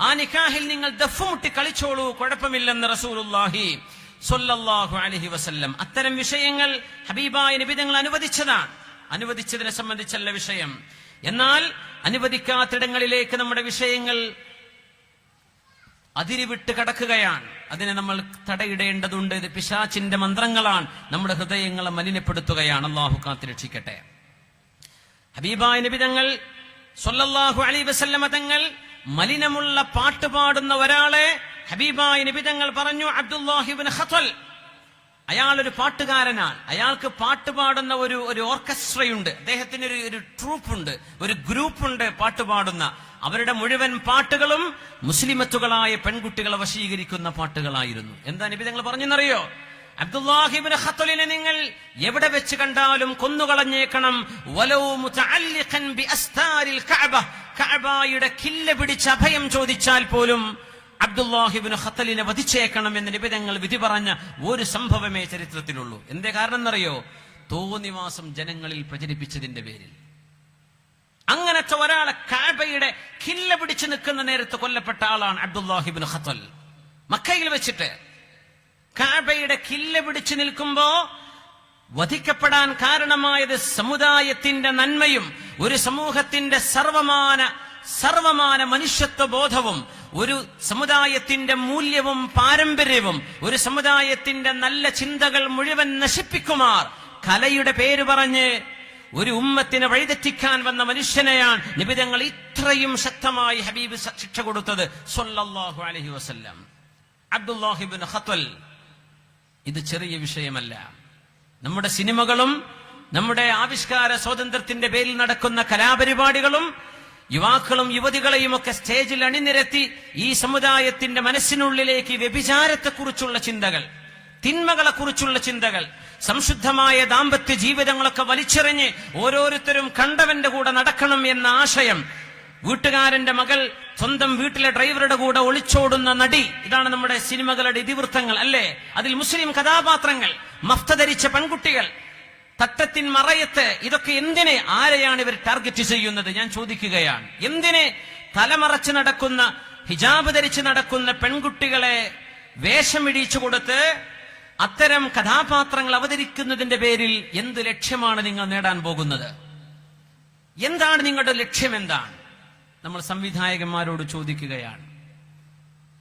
ആ നിക്കാഹിൽ നിങ്ങൾ ദഫ് മുട്ടി കളിച്ചോളൂ, കുഴപ്പമില്ലെന്ന് റസൂലുള്ളാഹി സ്വല്ലല്ലാഹു അലൈഹി വസല്ലം. അത്തരം വിഷയങ്ങൾ ഹബീബായ നബി തങ്ങൾ അനുവദിച്ചതാണ്. അനുവദിച്ചതിനെ സംബന്ധിച്ചല്ല വിഷയം. എന്നാൽ അനുവദിക്കാത്തിടങ്ങളിലേക്ക് നമ്മുടെ വിഷയങ്ങൾ അതിരിവിട്ട് കടക്കുകയാണ്. അതിനെ നമ്മൾ തടയിടേണ്ടതുണ്ട്. ഇത് പിശാചിന്റെ മന്ത്രങ്ങളാണ്, നമ്മുടെ ഹൃദയങ്ങളെ മലിനപ്പെടുത്തുകയാണ്. അല്ലാഹു കാത്തുരക്ഷിക്കട്ടെ. ഹബീബായ നബി തങ്ങൾ സ്വല്ലല്ലാഹു അലൈഹി വസല്ലമ തങ്ങൾ മലിനമുള്ള പാട്ട് പാടുന്ന ഒരാളെ ഹബീബായ നബി തങ്ങൾ പറഞ്ഞു, അബ്ദുല്ലാഹി ഇബ്നു ഖത്വൽ, അയാളൊരു പാട്ടുകാരനാണ്. അയാൾക്ക് പാട്ട് പാടുന്ന ഒരു ഓർക്കസ്ട്രയുണ്ട്. അദ്ദേഹത്തിന് ഒരു ട്രൂപ്പുണ്ട്, ഒരു ഗ്രൂപ്പുണ്ട് പാട്ട് പാടുന്ന. അവരുടെ മുഴുവൻ പാട്ടുകളും മുസ്ലിമത്തുകളായ പെൺകുട്ടികളെ വശീകരിക്കുന്ന പാട്ടുകളായിരുന്നു. എന്താ നബി തങ്ങൾ പറഞ്ഞെന്നറിയോ? അബ്ദുല്ലാഹി ഇബ്നു ഖത്വലിനെ നിങ്ങൾ എവിടെ വെച്ച് കണ്ടാലും കൊന്നുകളഞ്ഞേക്കണം. വലൗ മുതഅല്ലിഖൻ ബിഅസ്താരിൽ കഅബ, കഅബയുടെ കില്ല പിടിച്ച് അഭയം ചോദിച്ചാൽ പോലും അബ്ദുല്ലാഹി ഇബ്നു ഖത്വലിനെ വധിച്ചേക്കണം എന്ന് നബി തങ്ങൾ വിധി പറഞ്ഞ ഒരു സംഭവമേ ചരിത്രത്തിലുള്ളൂ. എന്തേ കാരണം എന്നറിയോ? തോന്നിവാസം ജനങ്ങളിൽ പ്രചരിപ്പിച്ചതിന്റെ പേരിൽ. അങ്ങനത്തെ ഒരാളെ കഅബയുടെ കില്ല പിടിച്ച് നിൽക്കുന്ന നേരത്ത് കൊല്ലപ്പെട്ട ആളാണ് അബ്ദുല്ലാഹി ഇബ്നു ഖത്വൽ. മക്കയിൽ വെച്ചിട്ട് കഅബയുടെ കില്ല പിടിച്ചു നിൽക്കുമ്പോ വധിക്കപ്പെടാൻ കാരണമായത് സമുദായത്തിന്റെ നന്മയും ഒരു സമൂഹത്തിന്റെ സർവമാന മനുഷ്യത്വ ബോധവും ഒരു സമുദായത്തിന്റെ മൂല്യവും പാരമ്പര്യവും ഒരു സമുദായത്തിന്റെ നല്ല ചിന്തകൾ മുഴുവൻ നശിപ്പിക്കുമാർ കലയുടെ പേര് പറഞ്ഞ് ഒരു ഉമ്മത്തിനെ വഴിതെറ്റിക്കാൻ വന്ന മനുഷ്യനെയാണ് നബി തങ്ങൾ ഇത്രയും ശക്തമായി ഹബീബ് ശിക്ഷ കൊടുത്തത് സ്വല്ലല്ലാഹു അലൈഹി വസല്ലം. അബ്ദുല്ലാഹി ഇബ്നു ഖത്വൽ ഇത് ചെറിയ വിഷയമല്ല. നമ്മുടെ സിനിമകളും നമ്മുടെ ആവിഷ്കാര സ്വാതന്ത്ര്യത്തിന്റെ പേരിൽ നടക്കുന്ന കലാപരിപാടികളും യുവാക്കളും യുവതികളെയും ഒക്കെ സ്റ്റേജിൽ അണിനിരത്തി ഈ സമുദായത്തിന്റെ മനസ്സിനുള്ളിലേക്ക് വ്യഭിചാരത്തെക്കുറിച്ചുള്ള ചിന്തകൾ, തിന്മകളെക്കുറിച്ചുള്ള ചിന്തകൾ, സംശുദ്ധമായ ദാമ്പത്യ ജീവിതങ്ങളൊക്കെ വലിച്ചെറിഞ്ഞ് ഓരോരുത്തരും കണ്ടവന്റെ കൂടെ നടക്കണം എന്ന ആശയം, വീട്ടുകാരന്റെ മകൾ സ്വന്തം വീട്ടിലെ ഡ്രൈവറുടെ കൂടെ ഒളിച്ചോടുന്ന നടി, ഇതാണ് നമ്മുടെ സിനിമകളുടെ ഇതിവൃത്തങ്ങൾ അല്ലേ? അതിൽ മുസ്ലിം കഥാപാത്രങ്ങൾ മഫ്ത ധരിച്ച പെൺകുട്ടികൾ, തട്ടത്തിൻ മറയത്ത്, ഇതൊക്കെ എന്തിനെ, ആരെയാണ് ഇവർ ടാർഗറ്റ് ചെയ്യുന്നത്? ഞാൻ ചോദിക്കുകയാണ്. എന്തിനെ തലമറച്ച് നടക്കുന്ന, ഹിജാബ് ധരിച്ച് നടക്കുന്ന പെൺകുട്ടികളെ വേഷമിടിച്ചു കൊടുത്ത് അത്തരം കഥാപാത്രങ്ങൾ അവതരിക്കുന്നതിന്റെ പേരിൽ എന്ത് ലക്ഷ്യമാണ് നിങ്ങൾ നേടാൻ പോകുന്നത്? എന്താണ് നിങ്ങളുടെ ലക്ഷ്യം? എന്താണ്? നമ്മൾ സംവിധായകന്മാരോട് ചോദിക്കുകയാണ്.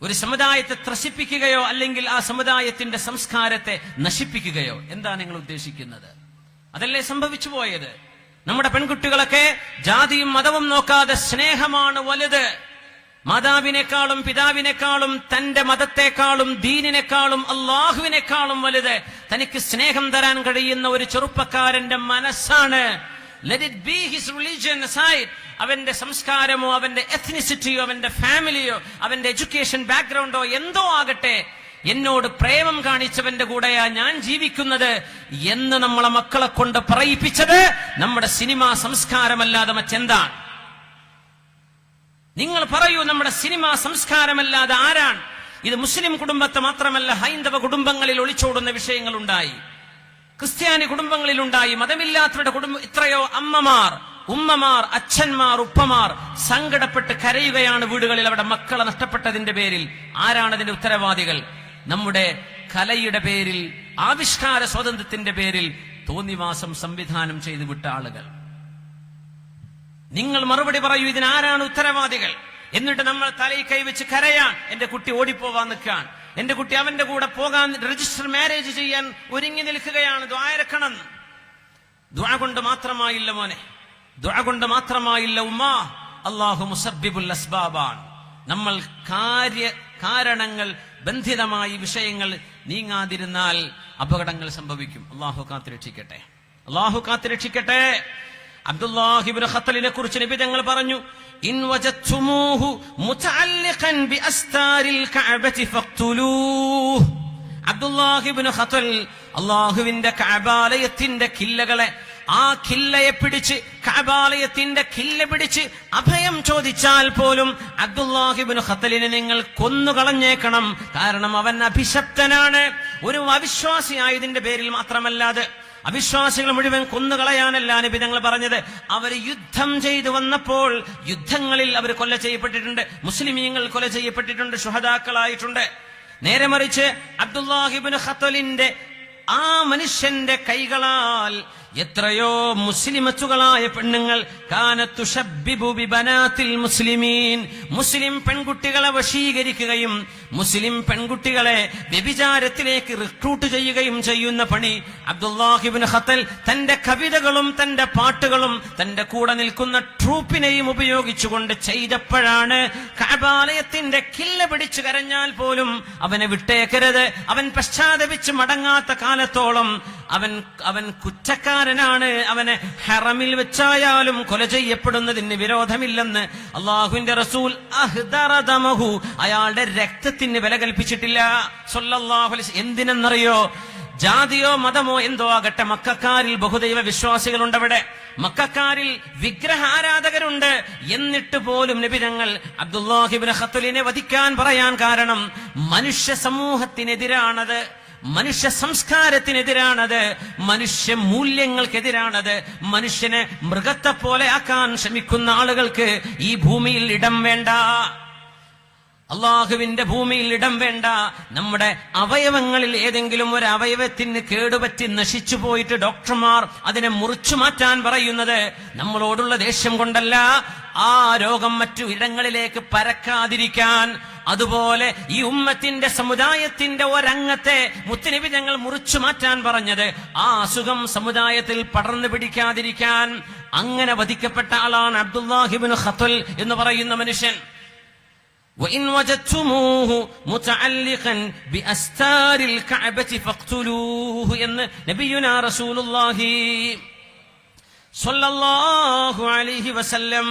ഒരു സമുദായത്തെ ത്രസിപ്പിക്കുകയോ അല്ലെങ്കിൽ ആ സമുദായത്തിന്റെ സംസ്കാരത്തെ നശിപ്പിക്കുകയോ? എന്താണ് നിങ്ങൾ ഉദ്ദേശിക്കുന്നത്? അതല്ലേ സംഭവിച്ചു പോയത്? നമ്മുടെ പെൺകുട്ടികളൊക്കെ ജാതിയും മതവും നോക്കാതെ സ്നേഹമാണ് വലുത്, മാതാവിനേക്കാളും പിതാവിനേക്കാളും തന്റെ മതത്തെക്കാളും ദീനിനേക്കാളും അള്ളാഹുവിനേക്കാളും വലുത് തനിക്ക് സ്നേഹം തരാൻ കഴിയുന്ന ഒരു ചെറുപ്പക്കാരന്റെ മനസ്സാണ്. Let it be his religion aside. അവന്റെ സംസ്കാരമോ അവന്റെ എത്നിസിറ്റിയോ അവന്റെ ഫാമിലിയോ അവന്റെ എഡ്യൂക്കേഷൻ ബാക്ക്ഗ്രൗണ്ടോ എന്തോ ആകട്ടെ, എന്നോട് പ്രേമം കാണിച്ചവന്റെ കൂടെയാ ഞാൻ ജീവിക്കുന്നത് എന്ന് നമ്മളെ മക്കളെ കൊണ്ട് പറയിപ്പിച്ചത് നമ്മുടെ സിനിമാ സംസ്കാരമല്ലാതെ മറ്റെന്താണ്? നിങ്ങൾ പറയൂ, നമ്മുടെ സിനിമാ സംസ്കാരമല്ലാതെ ആരാണ്? ഇത് മുസ്ലിം കുടുംബത്തെ മാത്രമല്ല, ഹൈന്ദവ കുടുംബങ്ങളിൽ ഒളിച്ചോടുന്ന വിഷയങ്ങളുണ്ടായി, ക്രിസ്ത്യാനി കുടുംബങ്ങളിലുണ്ടായി, മതമില്ലാത്തവരുടെ കുടുംബം. എത്രയോ അമ്മമാർ, ഉമ്മമാർ, അച്ഛന്മാർ, ഉപ്പമാർ സങ്കടപ്പെട്ട് കരയുകയാണ് വീടുകളിൽ അവിടെ മക്കളെ നഷ്ടപ്പെട്ടതിന്റെ പേരിൽ. ആരാണ് അതിന്റെ ഉത്തരവാദികൾ? നമ്മുടെ കലയുടെ പേരിൽ, ആവിഷ്കാര സ്വാതന്ത്ര്യത്തിന്റെ പേരിൽ തോന്നിവാസം സംവിധാനം ചെയ്തു വിട്ട ആളുകൾ. നിങ്ങൾ മറുപടി പറയൂ, ഇതിനാരാണ് ഉത്തരവാദികൾ? എന്നിട്ട് നമ്മൾ തലയിൽ കൈവച്ച് കരയാൻ, എന്റെ കുട്ടി ഓടിപ്പോവാൻ നിൽക്കാൻ, എന്റെ കുട്ടി അവന്റെ കൂടെ പോകാൻ രജിസ്റ്റർ മാരേജ് ചെയ്യാൻ ഒരുങ്ങി നിൽക്കുകയാണ്. ദ്വാരക്കണം. ദുആ കൊണ്ട് മാത്രമായില്ല മോനെ, ദുആ കൊണ്ട് മാത്രമായില്ല ഉമ്മ. അല്ലാഹു മുസബ്ബിബുൽ അസ്ബാബാണ്. നമ്മൾ കാരണങ്ങൾ ബന്ധിതമായി വിഷയങ്ങൾ നീങ്ങാതിരുന്നാൽ അപകടങ്ങൾ സംഭവിക്കും. അല്ലാഹു കാത്തുരക്ഷിക്കട്ടെ, അല്ലാഹു കാത്തുരക്ഷിക്കട്ടെ. അബ്ദുല്ലാഹി ഇബ്നു ഖത്തലിനെ കുറിച്ച് നബി തങ്ങൾ പറഞ്ഞു, ഇൻ വജദ്തുമൂഹു മുതഅല്ലിഖൻ ബിഅസ്താരിൽ കഅബതി ഫഖ്തുലൂഹ്. അബ്ദുല്ലാഹി ഇബ്നു ഖത്തൽ അല്ലാഹുവിന്റെ കഅബാലയത്തിന്റെ കില്ലകളെ, ആ കില്ലയെ പിടിച്ച്, കഅബാലയത്തിന്റെ കില്ല പിടിച്ച് അഭയം ചോദിച്ചാൽ പോലും അബ്ദുല്ലാഹി ഇബ്നു ഖത്തലിനെ നിങ്ങൾ കൊന്നുകളഞ്ഞേക്കണം. കാരണം അവൻ അഭിശപ്തനാണ്. ഒരു അവിശ്വാസിയായതിന്റെ പേരിൽ മാത്രമല്ലാതെ, അവിശ്വാസികൾ മുഴുവൻ കൊന്നുകളയാനല്ല നബി തങ്ങൾ പറഞ്ഞത്. അവർ യുദ്ധം ചെയ്തു വന്നപ്പോൾ യുദ്ധങ്ങളിൽ അവർ കൊല ചെയ്യപ്പെട്ടിട്ടുണ്ട്, മുസ്ലിമീങ്ങൾ കൊല ചെയ്യപ്പെട്ടിട്ടുണ്ട്, ശുഹദാക്കളായിട്ടുണ്ട്. നേരെ മറിച്ച് അബ്ദുല്ലാഹി ഇബ്നു ഖത്തലിന്റെ ആ മനുഷ്യന്റെ കൈകളാൽ എത്രയോ മുസ്ലിമത്തുകളായ പെണ്ണുങ്ങൾ മുസ്ലിമീൻ, മുസ്ലിം പെൺകുട്ടികളെ വശീകരിക്കുകയും മുസ്ലിം പെൺകുട്ടികളെ വ്യഭിചാരത്തിലേക്ക് റിക്രൂട്ട് ചെയ്യുകയും ചെയ്യുന്ന പണി അബ്ദുല്ലാഹി ഇബ്നു ഖത്തൽ തന്റെ കവിതകളും തന്റെ പാട്ടുകളും തന്റെ കൂടെ നിൽക്കുന്ന ട്രൂപ്പിനെയും ഉപയോഗിച്ചുകൊണ്ട് ചെയ്തപ്പോഴാണ് കഅബാലയത്തിന്റെ കില്ല പിടിച്ചു കരഞ്ഞാൽ പോലും അവനെ വിട്ടേക്കരുത്, അവൻ പശ്ചാത്തപിച്ച് മടങ്ങാത്ത കാലത്തോളം അവൻ കുറ്റക്കാരനാണ്, അവനെ ഹറമിൽ വെച്ചായാലും കൊല ചെയ്യപ്പെടുന്നതിന് വിരോധമില്ലെന്ന് അല്ലാഹുവിന്റെ റസൂൽ അഹ്ദറദമഹു, അയാളുടെ രക്തത്തിന് വില കൽപ്പിച്ചിട്ടില്ല സ്വല്ലല്ലാഹു അലൈഹി വസല്ലം. എന്തിനെന്നറിയോ? ജാതിയോ മതമോ എന്തോ ആകട്ടെ, മക്കക്കാരിൽ ബഹുദൈവ വിശ്വാസികളുണ്ട്, അവിടെ മക്കക്കാരിൽ വിഗ്രഹാരാധകരുണ്ട്. എന്നിട്ട് പോലും നബി തങ്ങൾ അബ്ദുല്ലാഹി ഇബ്നു ഖത്തലിനെ വധിക്കാൻ പറയാൻ കാരണം മനുഷ്യ സമൂഹത്തിനെതിരാണത്, മനുഷ്യ സംസ്കാരത്തിനെതിരാണത്, മനുഷ്യ മൂല്യങ്ങൾക്കെതിരാണത്. മനുഷ്യനെ മൃഗത്തെ പോലെ ആക്കാൻ ശ്രമിക്കുന്ന ആളുകൾക്ക് ഈ ഭൂമിയിൽ ഇടം വേണ്ട, അള്ളാഹുവിന്റെ ഭൂമിയിൽ ഇടം വേണ്ട. നമ്മുടെ അവയവങ്ങളിൽ ഏതെങ്കിലും ഒരു അവയവത്തിന് കേടുപറ്റി നശിച്ചു പോയിട്ട് ഡോക്ടർമാർ അതിനെ മുറിച്ചു മാറ്റാൻ പറയുന്നത് നമ്മളോടുള്ള ദേഷ്യം കൊണ്ടല്ല, ആ രോഗം മറ്റു ഇടങ്ങളിലേക്ക് പരക്കാതിരിക്കാൻ. അതുപോലെ ഈ ഉമ്മത്തിന്റെ സമുദായത്തിന്റെ ഒരംഗത്തെ മുത്തുനബി ഞങ്ങൾ മുറിച്ചു മാറ്റാൻ പറഞ്ഞത് ആ അസുഖം സമുദായത്തിൽ പടർന്നു പിടിക്കാതിരിക്കാൻ. അങ്ങനെ വധിക്കപ്പെട്ട ആളാണ് അബ്ദുല്ലാഹി ഇബ്നു ഖത്തൽ എന്ന് പറയുന്ന മനുഷ്യൻ. وَإِنْ وَجَدْتُمُوهُ مُتَعَلِّقًا بِأَسْتَارِ الْكَعْبَةِ فَاقْتُلُوهُ എന്ന് നബിയുനാ റസൂലുള്ളാഹി സ്വല്ലല്ലാഹു അലൈഹി വസല്ലം.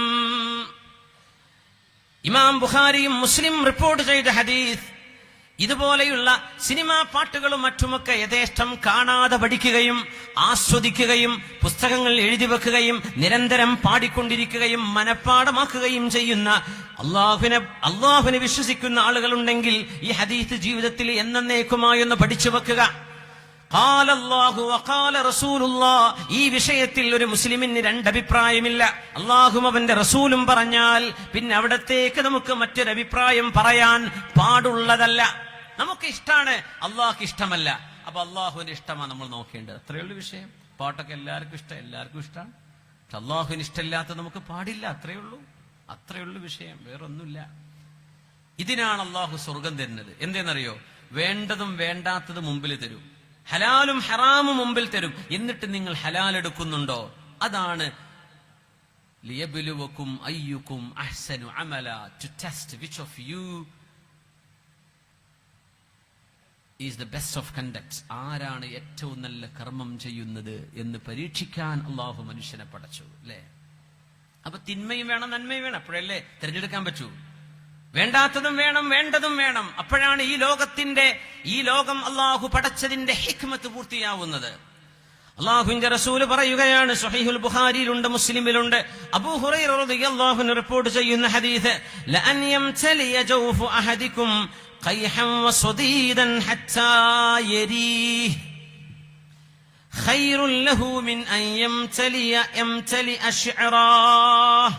ഇമാം ബുഖാരിയും മുസ്ലിം റിപ്പോർട്ട് ചെയ്ത ഹദീസ്. ഇതുപോലെയുള്ള സിനിമാ പാട്ടുകളും മറ്റുമൊക്കെ യഥേഷ്ടം കാണാതെ പഠിക്കുകയും ആസ്വദിക്കുകയും പുസ്തകങ്ങൾ എഴുതി വെക്കുകയും നിരന്തരം പാടിക്കൊണ്ടിരിക്കുകയും മനഃപ്പാടമാക്കുകയും ചെയ്യുന്ന അള്ളാഹുവിനെ വിശ്വസിക്കുന്ന ആളുകളുണ്ടെങ്കിൽ ഈ ഹദീസ് ജീവിതത്തിൽ എന്നേക്കുമായൊന്ന് പഠിച്ചു വെക്കുക. ഖാല അല്ലാഹു വഖാല റസൂലുള്ളാഹ്. ഈ വിഷയത്തിൽ ഒരു മുസ്ലിമിന് രണ്ടഭിപ്രായമില്ല. അല്ലാഹും അവന്റെ റസൂലും പറഞ്ഞാൽ പിന്നെ അവിടത്തേക്ക് നമുക്ക് മറ്റൊരഭിപ്രായം പറയാൻ പാടുള്ളതല്ല. നമുക്ക് ഇഷ്ടാണ്, അള്ളാഹ്ക്ക് ഇഷ്ടമല്ല. അപ്പൊ അള്ളാഹുവിന്റെ ഇഷ്ടമാണ് നമ്മൾ നോക്കേണ്ടത്. അത്രയുള്ള വിഷയം. പാട്ടൊക്കെ എല്ലാവർക്കും ഇഷ്ടമാണ്. അള്ളാഹുവിന് ഇഷ്ടമില്ലാത്ത നമുക്ക് പാടില്ല. അത്രയുള്ളൂ വിഷയം, വേറൊന്നുമില്ല. ഇതിനാണ് അള്ളാഹു സ്വർഗം തരുന്നത്. എന്തെന്നറിയോ? വേണ്ടതും വേണ്ടാത്തതും മുമ്പിൽ തരും, ഹലാലും ഹറാമും മുമ്പിൽ തരും. എന്നിട്ട് നിങ്ങൾ ഹലാൽ എടുക്കുന്നുണ്ടോ? അതാണ് ലിയബ്ലുവകും അയ്യുകും അഹ്സനു അമല, to test which of you is the best of conduct. ആരാണ് ഏറ്റവും നല്ല കർമ്മം ചെയ്യുന്നത് എന്ന് പരീക്ഷിക്കാൻ അള്ളാഹു മനുഷ്യനെ പടച്ചു, അല്ലേ? അപ്പൊ തിന്മയും വേണം, നന്മയും വേണം. അപ്പോഴല്ലേ തിരഞ്ഞെടുക്കാൻ പറ്റൂ. വേണ്ടാത്തതും വേണം, വേണ്ടതും വേണം. അപ്പോഴാണ് ഈ ലോകം അള്ളാഹു പടച്ചതിന്റെ ഹിക്മത്ത് പൂർത്തിയാവുന്നത്. അള്ളാഹുവിന്റെ റസൂല് പറയുകയാണ്, സ്വഹീഹുൽ ബുഖാരിയിലുണ്ട്, മുസ്ലിമിലുണ്ട്, അബൂ ഹുറൈറ റളിയല്ലാഹു അൻഹു റിപ്പോർട്ട് ചെയ്യുന്ന ഹദീസ്, ലഅൻ യംതലിയ ജൗഫു അഹദികും ഖൈഹൻ വസദീദൻ ഹത്താ യരീഹ് ഖൈറുൻ ലഹു മിൻ അൻ യംതലി അശ്അറാഹ്.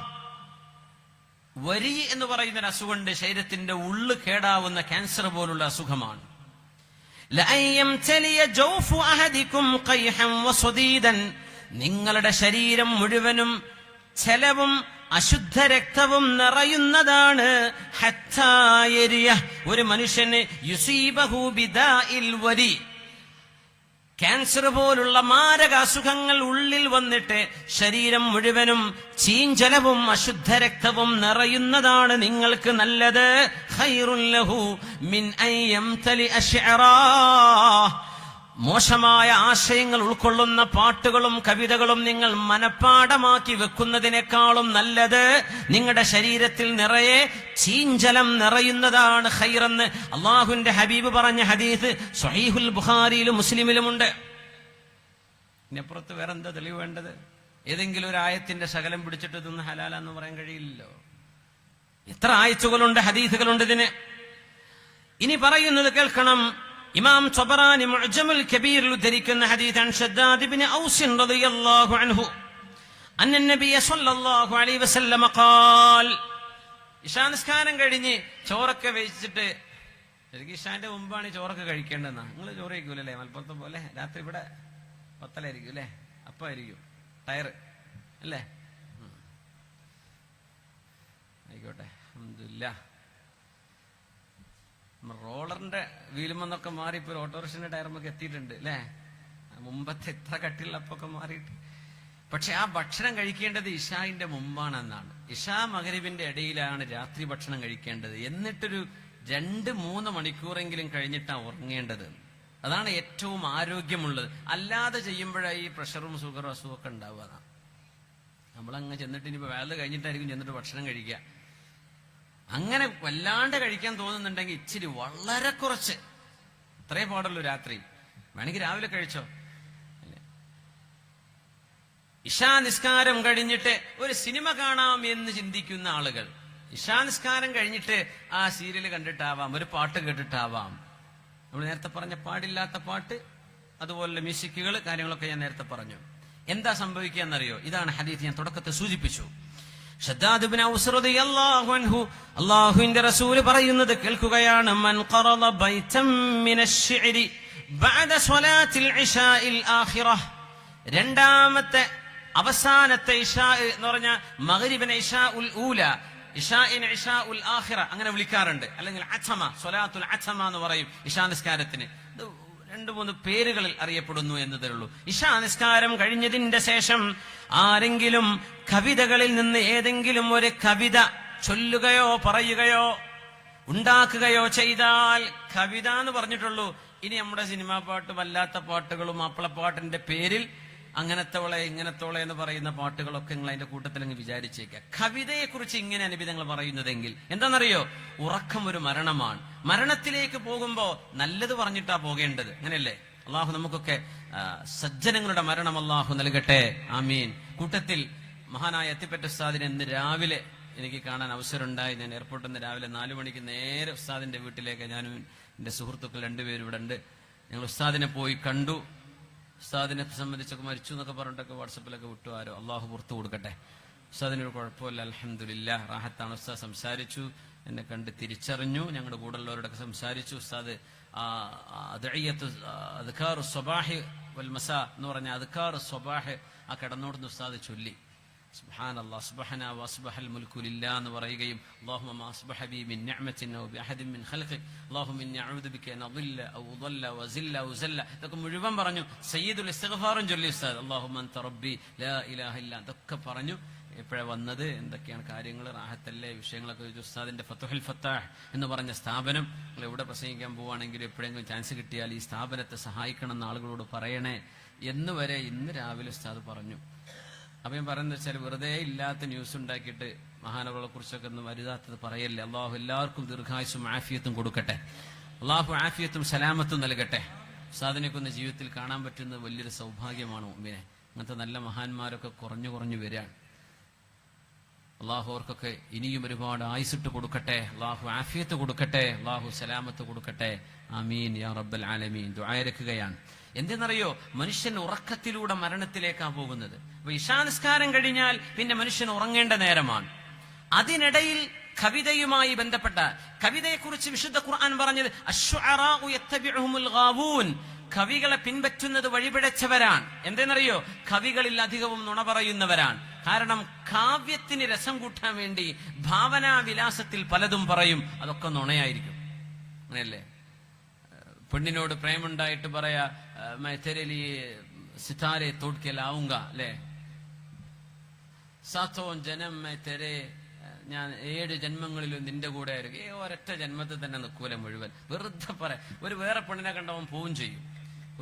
വരി എന്ന് പറയുന്ന ഒരു അസുഖമുണ്ട്, ശരീരത്തിന്റെ ഉള്ളു കേടാവുന്ന ക്യാൻസർ പോലുള്ള അസുഖമാണ്. ലഅൻ യംതലിയ ജൗഫു അഹദികും ഖൈഹൻ വസദീദൻ. നിങ്ങളുടെ ശരീരം മുഴുവനും ചെലവും അശുദ്ധ രക്തവും നിറയുന്നതാണ്. ഹത്താ യരിയഹ്, ഒരു മനുഷ്യന് യുസീബഹു ബിദാഇൽ വരി, ക്യാൻസർ പോലുള്ള മാരക അസുഖങ്ങൾ ഉള്ളിൽ വന്നിട്ട് ശരീരം മുഴുവനും ചീഞ്ചലവും അശുദ്ധ രക്തവും നിറയുന്നതാണ് നിങ്ങൾക്ക് നല്ലത്. ഖൈറുൻ ലഹു മിൻ അൻ യംതലി അശ്അറാഹ്. മോശമായ ആശയങ്ങൾ ഉൾക്കൊള്ളുന്ന പാട്ടുകളും കവിതകളും നിങ്ങൾ മനഃപ്പാഠമാക്കി വെക്കുന്നതിനേക്കാളും നല്ലത് നിങ്ങളുടെ ശരീരത്തിൽ നിറയെ ചീഞ്ചലം നിറയുന്നതാണ് ഖൈറെന്ന് അള്ളാഹുവിന്റെ ഹബീബ് പറഞ്ഞ ഹദീസ് സ്വഹീഹുൽ ബുഖാരിയിലും മുസ്ലിമിലുമുണ്ട്. ഇതിനപ്പുറത്ത് വേറെ എന്താ തെളിവ് വേണ്ടത്? ഏതെങ്കിലും ഒരു ആയത്തിന്റെ ശകലം പിടിച്ചിട്ട് ഇതൊന്നും ഹലാലാന്ന് പറയാൻ കഴിയില്ലല്ലോ. എത്ര ആയത്തുകളുണ്ട്, ഹദീസുകളുണ്ട് ഇതിന്. ഇനി പറയുന്നത് കേൾക്കണം. ഇമാം ത്വബറാനി മുഅ്ജമുൽ കബീറിൽ ഉദ്ധരിക്കുന്ന ഹദീസ് അൻ ശദ്ദാദ് ഇബ്നു ഔസ് റളിയല്ലാഹു അൻഹു അന്ന നബിയ സ്വല്ലല്ലാഹു അലൈഹി വസല്ലം ഖാൽ. ഇശാ നിസ്കാരം കഴിഞ്ഞ് ചോറൊക്കെ വെച്ചിട്ട്, ശരിക്കും ഇശാന്റെ മുമ്പാണ് ചോറൊക്കെ കഴിക്കേണ്ടതെന്നാ. നിങ്ങൾ ചോറ് കഴിക്കൂലല്ലേ മലപ്പുറത്തെ പോലെ? രാത്രി ഇവിടെ പത്തലായിരിക്കും അല്ലേ, അപ്പായിരിക്കും ടയറ് അല്ലേ? ആയിക്കോട്ടെ, അൽഹംദുലില്ലാ. റോളറിന്റെ വീലുമെന്നൊക്കെ മാറി ഇപ്പൊ ഓട്ടോറിക്ഷന്റെ ടയറുമൊക്കെ എത്തിയിട്ടുണ്ട് അല്ലേ? മുമ്പത്തെ ഇത്ര കട്ടിയുള്ള അപ്പൊക്കെ മാറിയിട്ട്. പക്ഷെ ആ ഭക്ഷണം കഴിക്കേണ്ടത് ഇശാന്റെ മുമ്പാണെന്നാണ്. ഇശാ മഗ്രിബിന്റെ ഇടയിലാണ് രാത്രി ഭക്ഷണം കഴിക്കേണ്ടത്. എന്നിട്ടൊരു 2-3 മണിക്കൂറെങ്കിലും കഴിഞ്ഞിട്ടാണ് ഉറങ്ങേണ്ടത്. അതാണ് ഏറ്റവും ആരോഗ്യമുള്ളത്. അല്ലാതെ ചെയ്യുമ്പോഴാണ് ഈ പ്രഷറും ഷുഗറും അസുഖമൊക്കെ ഉണ്ടാവുക. നമ്മളങ്ങ് ചെന്നിട്ട് ഇനിയിപ്പോ വേല കഴിഞ്ഞിട്ടായിരിക്കും ചെന്നിട്ട് ഭക്ഷണം കഴിക്കുക. അങ്ങനെ വല്ലാണ്ട് കഴിക്കാൻ തോന്നുന്നുണ്ടെങ്കിൽ ഇച്ചിരി വളരെ കുറച്ച്, ഇത്രേ പാടുള്ളൂ. രാത്രി വേണമെങ്കിൽ രാവിലെ കഴിച്ചോ. ഇശാ നിസ്കാരം കഴിഞ്ഞിട്ട് ഒരു സിനിമ കാണാം എന്ന് ചിന്തിക്കുന്ന ആളുകൾ, ഇശാ നിസ്കാരം കഴിഞ്ഞിട്ട് ആ സീരിയൽ കണ്ടിട്ടാവാം, ഒരു പാട്ട് കേട്ടിട്ടാവാം. നമ്മൾ നേരത്തെ പറഞ്ഞ പാടില്ലാത്ത പാട്ട്, അതുപോലെ മ്യൂസിക്കുകൾ, കാര്യങ്ങളൊക്കെ ഞാൻ നേരത്തെ പറഞ്ഞു. എന്താ സംഭവിക്കുക എന്നറിയോ? ഇതാണ് ഹദീസ് ഞാൻ തുടക്കത്തിൽ സൂചിപ്പിച്ചു. ശദ്ദാദ് ഇബ്നു ഔസ് റളിയല്ലാഹു അൻഹു അല്ലാഹുവിന്റെ റസൂൽ പറയുന്നത് കേൾക്കുകയാണ്. മൻ ഖറള ബൈതൻ മിനശ് ശിഅരി ബഅദ സ്വലാത്തിൽ ഇശാഇൽ ആഖിറഹ്. രണ്ടാമത്തെ അവസാനത്തെ ഇശാ എന്ന് പറഞ്ഞ മഗ്രിബിനെ ഇശാഉൽ ഊല, ഇശാഇൻ ഇശാഉൽ ആഖിറ അങ്ങനെ വിളിക്കാറുണ്ട്. അല്ലെങ്കിൽ അഥമ, സ്വലാത്തുൽ അഥമ എന്ന് പറയും ഇശാ നിസ്കാരത്തിന്. 2-3 പേരുകളിൽ അറിയപ്പെടുന്നു എന്നതേ ഉള്ളൂ. ഇശാ നിസ്കാരം കഴിഞ്ഞതിന്റെ ശേഷം ആരെങ്കിലും കവിതകളിൽ നിന്ന് ഏതെങ്കിലും ഒരു കവിത ചൊല്ലുകയോ പറയുകയോ ഉണ്ടാക്കുകയോ ചെയ്താൽ, കവിത എന്ന് പറഞ്ഞിട്ടുള്ളൂ. ഇനി നമ്മുടെ സിനിമാ പാട്ട്, വല്ലാത്ത പാട്ടുകളും മാപ്പിളപ്പാട്ടിന്റെ പേരിൽ അങ്ങനത്തോളെ ഇങ്ങനത്തോളെ എന്ന് പറയുന്ന പാട്ടുകളൊക്കെ നിങ്ങൾ അതിന്റെ കൂട്ടത്തിൽ അങ്ങ് വിചാരിച്ചേക്കുക. കവിതയെ കുറിച്ച് ഇങ്ങനെ അനുബിധങ്ങൾ പറയുന്നതെങ്കിൽ എന്താണെന്നറിയോ? ഉറക്കം ഒരു മരണമാണ്. മരണത്തിലേക്ക് പോകുമ്പോ നല്ലത് പറഞ്ഞിട്ടാ പോകേണ്ടത്, അങ്ങനെയല്ലേ? അള്ളാഹു നമുക്കൊക്കെ സജ്ജനങ്ങളുടെ മരണം അള്ളാഹു നൽകട്ടെ, ആമീൻ. കൂട്ടത്തിൽ മഹാനായ അത്തിപ്പറ്റ ഉസ്താദിനെ ഇന്ന് രാവിലെ എനിക്ക് കാണാൻ അവസരമുണ്ടായി. ഞാൻ എയർപോർട്ടിൽ നിന്ന് രാവിലെ 4 മണിക്ക് നേരെ ഉസ്താദിന്റെ വീട്ടിലേക്ക്, ഞാനും എന്റെ സുഹൃത്തുക്കൾ 2 പേരും ഇവിടെ ഉണ്ട്. ഞങ്ങൾ ഉസ്താദിനെ പോയി കണ്ടു. ഉസ്താദിനെ സംബന്ധിച്ചൊക്കെ മരിച്ചു എന്നൊക്കെ പറഞ്ഞിട്ടൊക്കെ വാട്സപ്പിലൊക്കെ വിട്ടു. ആരോ അള്ളാഹു പുറത്തു കൊടുക്കട്ടെ. ഉസ്താദിനൊരു കുഴപ്പമില്ല, അൽഹംദുലില്ലാഹ്, റാഹത്താണ്. ഉസ്താദ് സംസാരിച്ചു, എന്നെ കണ്ട് തിരിച്ചറിഞ്ഞു, ഞങ്ങളുടെ കൂടെ ഉള്ളവരോടൊക്കെ സംസാരിച്ചു. ഉസ്താദ് അദ്കാറു സ്വബാഹി വൽ മസാ എന്ന് പറഞ്ഞ അദ്കാറു സ്വബാഹ് ആ കിടന്നോടുന്ന ഉസ്താദ് ചൊല്ലി. സുബ്ഹാനല്ലാഹ് സുബ്ഹാന വസ്ബഹൽ മുൽക്കു ലില്ലാഹ് എന്ന് പറയുകയും അല്ലാഹുമ്മ മാ അസ്ബഹ ബി മിൻ നിഅമത്തിൻ ഔ ബിഅഹദിൻ മിൻ ഖൽഖിക് അല്ലാഹുമ്മ ഇന്നി അഊദു ബിക അൻ അദില്ല ഔ ഉദല്ല വസില്ല ഔ സല്ല ഇതൊക്കെ മുഴുവൻ പറഞ്ഞു. സയ്യിദുൽ ഇസ്തിഗ്ഫാറും ചൊല്ലി ഉസ്താദ്. അല്ലാഹുമ്മ അൻത റബ്ബി ലാ ഇലാഹ ഇല്ല ഇതൊക്കെ പറഞ്ഞു. എപ്പോഴാണ് വന്നത്, എന്തൊക്കെയാണ് കാര്യങ്ങൾ, റാഹത്തല്ലേ, വിഷയങ്ങളൊക്കെ ചോദിച്ചു. ഉസ്താദിന്റെ ഫതുഹുൽ ഫത്താഹ് എന്ന് പറഞ്ഞ സ്ഥാപനം, നിങ്ങൾ എവിടെ പ്രസംഗിക്കാൻ പോവുകയാണെങ്കിലും എപ്പോഴെങ്കിലും ചാൻസ് കിട്ടിയാൽ ഈ സ്ഥാപനത്തെ സഹായിക്കണം എന്ന് ആളുകളോട് പറയണേ എന്ന് വരെ ഇന്ന് രാവിലെ ഉസ്താദ് പറഞ്ഞു. അപ്പൊ ഞാൻ പറയുന്നത് വെച്ചാൽ വെറുതെ ഇല്ലാത്ത ന്യൂസ് ഉണ്ടാക്കിയിട്ട് മഹാനവകളെ കുറിച്ചൊക്കെ ഒന്നും വരുതാത്തത് പറയല്ലേ. അള്ളാഹു എല്ലാവർക്കും ദീർഘായുസും ആഫിയത്തും കൊടുക്കട്ടെ. അള്ളാഹു ആഫിയത്തും സലാമത്തും നൽകട്ടെ. ഉസ്താദിനെയൊക്കെ ഒന്ന് ജീവിതത്തിൽ കാണാൻ പറ്റുന്നത് വലിയൊരു സൗഭാഗ്യമാണ് മുമ്പിനെ. അങ്ങനത്തെ നല്ല മഹാന്മാരൊക്കെ കുറഞ്ഞു കുറഞ്ഞു വരികയാണ്. അള്ളാഹു അവർക്കൊക്കെ ഇനിയും ഒരുപാട് ആയുസിട്ട് കൊടുക്കട്ടെ. അള്ളാഹു ആഫിയത്ത് കൊടുക്കട്ടെ. അള്ളാഹു സലാമത്ത് കൊടുക്കട്ടെ. ആമീൻ യാ റബ്ബൽ ആലമീൻ. ദുആയിരക്കുകയാണ്. എന്തെന്നറിയോ, മനുഷ്യൻ ഉറക്കത്തിലൂടെ മരണത്തിലേക്കാണ് പോകുന്നത്. അപ്പൊ ഇശാ നിസ്കാരം കഴിഞ്ഞാൽ പിന്നെ മനുഷ്യൻ ഉറങ്ങേണ്ട നേരമാണ്. അതിനിടയിൽ കവിതയുമായി ബന്ധപ്പെട്ട കവിതയെക്കുറിച്ച് വിശുദ്ധ ഖുർആൻ പറഞ്ഞത് അശ്ശുഅറാഉ യത്തബിഉഹുമുൽ ഗാവൂൻ, കവികളെ പിൻപറ്റുന്നത് വഴിപിഴച്ചവരാണ്. എന്തെന്നറിയോ, കവികളിൽ അധികവും നുണ പറയുന്നവരാണ്. കാരണം കാവ്യത്തിന് രസം കൂട്ടാൻ വേണ്ടി ഭാവനാവിലാസത്തിൽ പലതും പറയും, അതൊക്കെ നുണയായിരിക്കും. അങ്ങനെയല്ലേ? പെണ്ണിനോട് പ്രേമുണ്ടായിട്ട് പറയാ തെരലി സിതാരെ തോട്ക്കെ ലാവുങ്ക അല്ലേ, സാത്തോൻ ജനം തെരെ, ഞാൻ 7 ജന്മങ്ങളിലും നിന്റെ കൂടെ ആയിരിക്കും. ഒരൊറ്റ ജന്മത്തിൽ തന്നെ നിൽക്കൂല മുഴുവൻ. വെറുതെ പറയാം. ഒരു വേറെ പെണ്ണിനെ കണ്ടവൻ പോവും ചെയ്യും.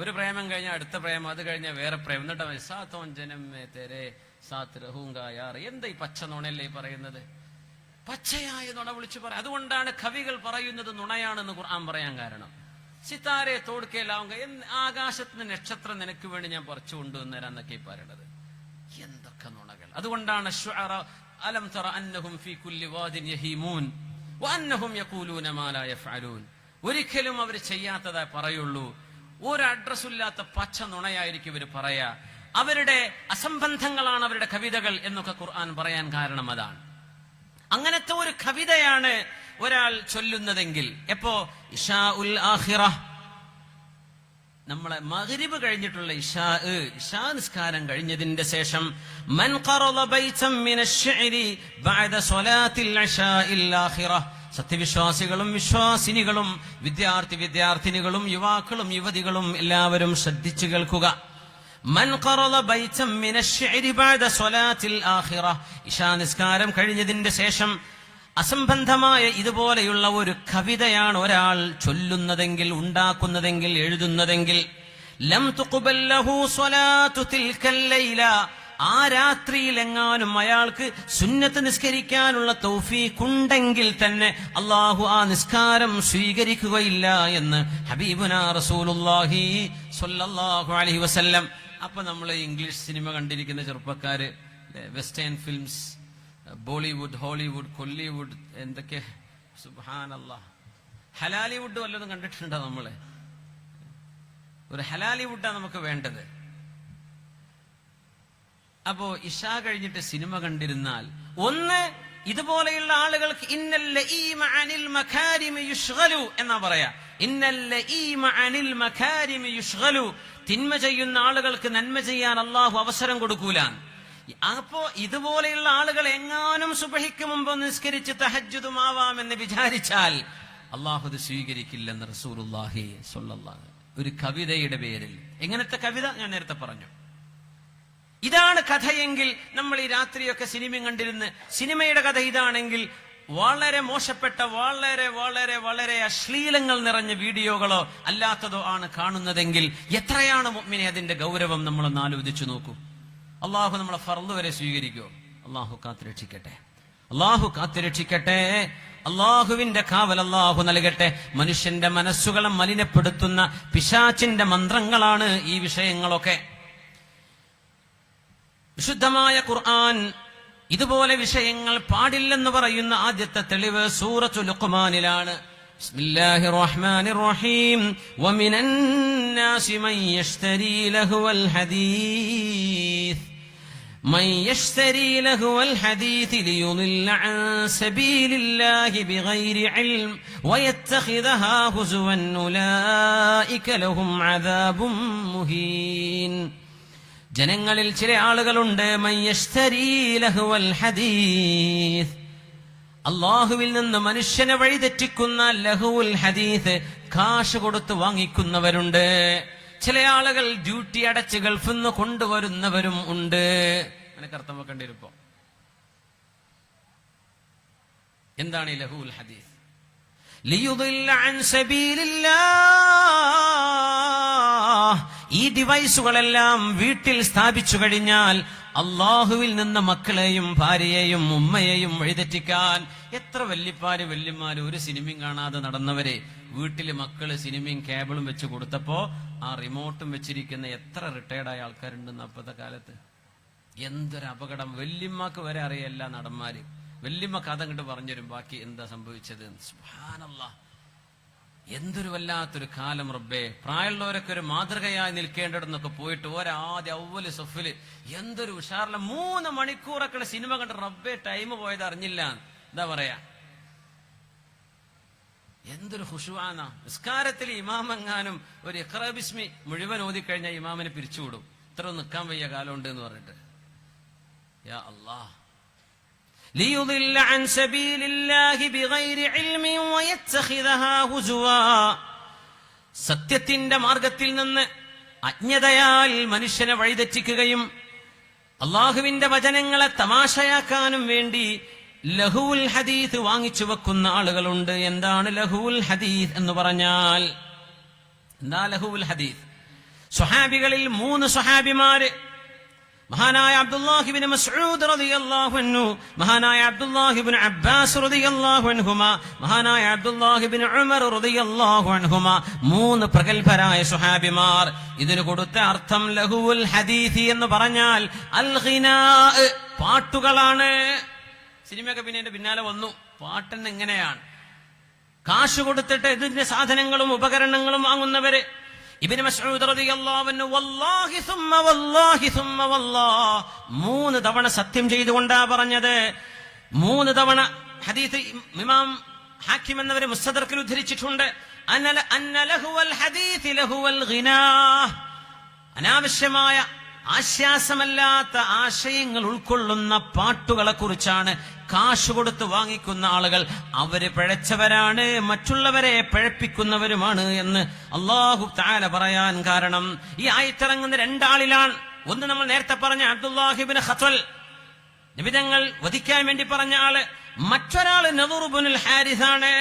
ഒരു പ്രേമം കഴിഞ്ഞാൽ അടുത്ത പ്രേമം, അത് കഴിഞ്ഞാൽ വേറെ പ്രേമം. എന്നിട്ട് സാത്തോൻ ജനം തെരെ സാത്ത് രഹൂങ്ക യാർ. എന്താ ഈ പച്ച നുണയല്ലേ ഈ പറയുന്നത്? പച്ചയായ നുണ വിളിച്ചു പറയാം. അതുകൊണ്ടാണ് കവികൾ പറയുന്നത് നുണയാണെന്ന് ഖുർആൻ പറയാൻ കാരണം. സിതാരെ തോടുക്കേലാവുക, ആകാശത്തിന് നക്ഷത്രം നിനക്ക് വേണ്ടി ഞാൻ പറിച്ചു കൊണ്ടുവന്നേരാന്നൊക്കെ പറയണത്. എന്തൊക്കെ നുണകൾ! അതുകൊണ്ടാണ് അലം തറ അന്നഹും ഫീ കുല്ലി വാദിൻ യഹീമൂൻ വഅന്നഹും യഖൂലൂന മാ ലാ യഫ്അലൂൻ. ഒരിക്കലും അവർ ചെയ്യാത്തതാ പറയുള്ളൂ. ഒരു അഡ്രസ്സുമില്ലാത്ത പച്ച നുണയായിരിക്കും ഇവർ പറയാ. അവരുടെ അസംബന്ധങ്ങളാണ് അവരുടെ കവിതകൾ എന്നൊക്കെ ഖുർആൻ പറയാൻ കാരണം അതാണ്. അങ്ങനത്തെ ഒരു കവിതയാണ് ഒരാൾ ചൊല്ലുന്നതെങ്കിൽ എപ്പോ ഇശാ ഉൽ ആഖിറ, നമ്മളെ മഗ്രിബ് കഴിഞ്ഞിട്ടുള്ള ഇശാ നിസ്കാരം കഴിഞ്ഞതിന്റെ ശേഷം മൻ ഖറള ബൈതൻ മിനശ്ശിഅരി ബഅദ സ്വലാത്തിൽ ഇശാഇൽ ആഖിറ, സത്യവിശ്വാസികളും വിശ്വാസിനികളും വിദ്യാർത്ഥിനികളും യുവാക്കളും യുവതികളും എല്ലാവരും ശ്രദ്ധിച്ചു കേൾക്കുക. മൻ ഖറള ബൈതൻ മിനശ്ശിഅരി ബഅദ സ്വലാത്തിൽ ആഖിറ, ഇശാ നിസ്കാരം കഴിഞ്ഞതിന്റെ ശേഷം അസംബന്ധമായ ഇതുപോലെയുള്ള ഒരു കവിതയാണ് ഒരാൾ ചൊല്ലുന്നതെങ്കിൽ, ഉണ്ടാക്കുന്നതെങ്കിൽ, എഴുതുന്നതെങ്കിൽ, ലം തുഖ്ബൽ ലഹു സ്വലാത്തു തിൽക്കൽ ലൈല, ആ രാത്രിയിൽ എങ്ങാനും അയാൾക്ക് സുന്നത്ത് നിസ്കരിക്കാനുള്ള തൗഫീഖ് ഉണ്ടെങ്കിൽ തന്നെ അല്ലാഹു ആ നിസ്കാരം സ്വീകരിക്കുകയില്ല എന്ന് ഹബീബുനാ റസൂലുള്ളാഹി സ്വല്ലല്ലാഹു അലൈഹി വസല്ലം. അപ്പൊ നമ്മൾ ഇംഗ്ലീഷ് സിനിമ കണ്ടിരിക്കുന്ന ചെറുപ്പക്കാര്, വെസ്റ്റേൺ ഫിലിംസ്, ബോളിവുഡ്, ഹോളിവുഡ്, കൊല്ലിവുഡ്, എന്തൊക്കെ സുബ്ഹാനല്ലാഹ്. ഹലാലിവുഡ് വല്ലതും കണ്ടിട്ടുണ്ടോ നമ്മള്? ഒരു ഹലാലിവുഡാണ് നമുക്ക് വേണ്ടത്. അപ്പോ ഇശാ കഴിഞ്ഞിട്ട് സിനിമ കണ്ടിരുന്നാൽ ഒന്ന് ഇതുപോലെയുള്ള ആളുകൾക്ക് ഇന്നൽ ലഈമ അനിൽ മകാരിമി യുശ്ഗലു എന്നാ പറയാ. ഇന്നൽ ലഈമ അനിൽ മകാരിമി യുശ്ഗലു, തിന്മ ചെയ്യുന്ന ആളുകൾക്ക് നന്മ ചെയ്യാൻ അല്ലാഹു അവസരം കൊടുക്കൂല. അപ്പോ ഇതുപോലെയുള്ള ആളുകൾ എങ്ങാനും സുബഹിക്ക് മുമ്പ് നിസ്കരിച്ച് തഹജ്ജുദുമാവാമെന്ന് വിചാരിച്ചാൽ അല്ലാഹു അത് സ്വീകരിക്കില്ലെന്ന് റസൂലുള്ളാഹി സ്വല്ലല്ലാഹു. ഒരു കവിതയുടെ പേരിൽ, എങ്ങനത്തെ കവിത ഞാൻ നേരത്തെ പറഞ്ഞു. ഇതാണ് കഥയെങ്കിൽ നമ്മൾ ഈ രാത്രിയൊക്കെ സിനിമ കണ്ടിരുന്ന്, സിനിമയുടെ കഥ ഇതാണെങ്കിൽ വളരെ മോശപ്പെട്ട, വളരെ വളരെ വളരെ അശ്ലീലങ്ങൾ നിറഞ്ഞ വീഡിയോകളോ അല്ലാത്തതോ ആണ് കാണുന്നതെങ്കിൽ എത്രയാണ് മുഅ്മിനെ അതിന്റെ ഗൗരവം നമ്മളൊന്ന് ആലോചിച്ചു നോക്കൂ. അള്ളാഹു നമ്മളെ ഫർള് വരെ സ്വീകരിക്കുമോ? അള്ളാഹു കാത്തുരക്ഷിക്കട്ടെ, അള്ളാഹു കാത്തുരക്ഷിക്കട്ടെ. അള്ളാഹുവിന്റെ കാവൽ അള്ളാഹു നൽകട്ടെ. മനുഷ്യന്റെ മനസ്സുകളെ മലിനപ്പെടുത്തുന്ന പിശാചിന്റെ മന്ത്രങ്ങളാണ് ഈ വിഷയങ്ങളൊക്കെ. വിശുദ്ധമായ ഖുർആൻ ഇതുപോലെ വിഷയങ്ങൾ പാടില്ലെന്ന് പറയുന്ന ആദ്യത്തെ തെളിവ് സൂറത്തുൽ ലുഖ്മാനിലാണ്. ബിസ്മില്ലാഹിർ റഹ്മാനിർ റഹീം വമിനന്നാസി മൻ യശ്തരി ലഹുവൽ ഹദീസ് من يشتري لهو الحديث ليضل عن سبيل الله بغير علم ويتخذها هزوا أولئك لهم عذاب مهين. ജനങ്ങളിൽ ചില ആളുകളുണ്ട് മൻ യശ്തരി ലഹുവൽ ഹദീസ്, അല്ലാഹുവിൽ നിന്ന് മനുഷ്യനെ വഴിതെറ്റിക്കുന്ന ലഹുൽ ഹദീസ് കാശ് കൊടുത്ത് വാങ്ങിക്കുന്നവരുണ്ട്. ചില ആളുകൾ ഡ്യൂട്ടി അടച്ച് ഗൾഫിൽ നിന്ന് കൊണ്ടുവരുന്നവരും ഉണ്ട്. അങ്ങനെ അർത്ഥം വെക്കേണ്ടിരിപ്പോ എന്താണ് ഈ ലഹുൽ ഹദീസ്? ലിയുദില്ല അൻ സബീലില്ലാഹ്. ഈ ഡിവൈസുകളെല്ലാം വീട്ടിൽ സ്ഥാപിച്ചു കഴിഞ്ഞാൽ അള്ളാഹുവിൽ നിന്ന് മക്കളെയും ഭാര്യയെയും ഉമ്മയെയും വഴിതെറ്റിക്കാൻ. എത്ര വല്യപ്പാര് വല്യമാര് ഒരു സിനിമയും കാണാതെ നടന്നവരെ വീട്ടില് മക്കള് സിനിമയും കേബിളും വെച്ച് കൊടുത്തപ്പോ ആ റിമോട്ടും വെച്ചിരിക്കുന്ന എത്ര റിട്ടയർഡായ ആൾക്കാരുണ്ടെന്ന് അപ്പത്തെ കാലത്ത്. എന്തൊരു അപകടം! വല്യമ്മക്ക് വരെ അറിയല്ല നടന്മാര്. വല്യമ്മ കഥ അങ്ങോട്ട് പറഞ്ഞുതരും ബാക്കി എന്താ സംഭവിച്ചത്. സുബ്ഹാനല്ലാഹ്, എന്തൊരു വല്ലാത്തൊരു കാലം റബ്ബേ. പ്രായമുള്ളവരൊക്കെ ഒരു മാതൃകയായി നിൽക്കേണ്ടിടന്നൊക്കെ പോയിട്ട് ഒരാദ്യ അവല് സൊഫില് എന്തൊരു ഉഷാറില്ല 3 മണിക്കൂറൊക്കെ സിനിമ കണ്ട് റബ്ബേ ടൈം പോയത് അറിഞ്ഞില്ല. എന്താ പറയാ, എന്തൊരു ഖുശൂആന. നിസ്കാരത്തിൽ ഇമാമെങ്ങാനും ഒരു ഇഖ്റ ബിസ്മി മുഴുവൻ ഓതിക്കഴിഞ്ഞാൽ ഇമാമിനെ പിരിച്ചുവിടും. ഇത്ര നിൽക്കാൻ വയ്യ കാലമുണ്ട് എന്ന് പറഞ്ഞിട്ട്. യാ അല്ലാഹ്, ليضل عن سبيل الله بغير علم ويتخذها هزوا. സത്യത്തിന്റെ മാർഗത്തിൽ നിന്ന് അജ്ഞതയാൽ മനുഷ്യനെ വഴിതെറ്റിക്കുകയും അള്ളാഹുവിന്റെ വചനങ്ങളെ തമാശയാക്കാനും വേണ്ടി ലഹുൽ ഹദീസ് വാങ്ങിച്ചു വെക്കുന്ന ആളുകളുണ്ട്. എന്താണ് ലഹുൽ ഹദീസ് എന്ന് പറഞ്ഞാൽ? എന്താ ലഹുൽ ഹദീസ്? സ്വഹാബികളിൽ 3 സ്വഹാബിമാര്, മഹാനായ അബ്ദുല്ലാഹി ഇബ്നു മസ്ഊദ് റളിയല്ലാഹു അൻഹു, മഹാനായ അബ്ദുല്ലാഹി ഇബ്നു അബ്ബാസ് റളിയല്ലാഹു അൻഹുമാ, മഹാനായ അബ്ദുല്ലാഹി ഇബ്നു ഉമർ റളിയല്ലാഹു അൻഹുമാ, 3 പ്രഗൽഭരായ സ്വഹാബിമാർ. ഇതിന് കൊടുത്ത അർത്ഥം ലഹുൽ ഹദീസ് എന്ന് പറഞ്ഞാൽ അൽ ഗിനാ, പാട്ടുകളാണ്. സിനിമയൊക്കെ പിന്നെ എന്റെ പിന്നാലെ വന്നു. പാട്ടെന്ന് എങ്ങനെയാണ്? കാശ് കൊടുത്തിട്ട് ഇതിന്റെ സാധനങ്ങളും ഉപകരണങ്ങളും വാങ്ങുന്നവര്. ഇബ്നു മസ്ഊദ് റളിയല്ലാഹു അൻഹു വല്ലാഹി സുമ്മ വല്ലാഹി സുമ്മ വല്ലാഹ് 3 തവണ സത്യം ചെയ്തുകൊണ്ടാ പറഞ്ഞത്. 3 തവണ ഹദീസ് ഇമാം ഹാക്കിം എന്നവരെ മുസ്തദർക്കിൽ ഉദ്ധരിച്ചിട്ടുണ്ട്. അന്ന ലഹുവൽ ഹദീസ് ലഹുവൽ ഗിനാ, അനാവശ്യമായ ആശ്വാസമല്ലാത്ത ആശയങ്ങൾ ഉൾക്കൊള്ളുന്ന പാട്ടുകളെ കുറിച്ചാണ് കാശ് കൊടുത്ത് വാങ്ങിക്കുന്ന ആളുകൾ. അവര് പിഴച്ചവരാണ്, മറ്റുള്ളവരെ പിഴപ്പിക്കുന്നവരുമാണ് എന്ന് അല്ലാഹു തആല പറയാൻ കാരണം ഈ ആയത്തിറങ്ങുന്ന 2 ആളിലാണ്. ഒന്ന് നമ്മൾ നേരത്തെ പറഞ്ഞ അബ്ദുല്ലാഹി ഇബ്നു ഖത്വൽ, നബിതങ്ങൾ വധിക്കാൻ വേണ്ടി പറഞ്ഞ ആള്. മറ്റൊരാള് നദർ ഇബ്നുൽ ഹാരിസാണ്.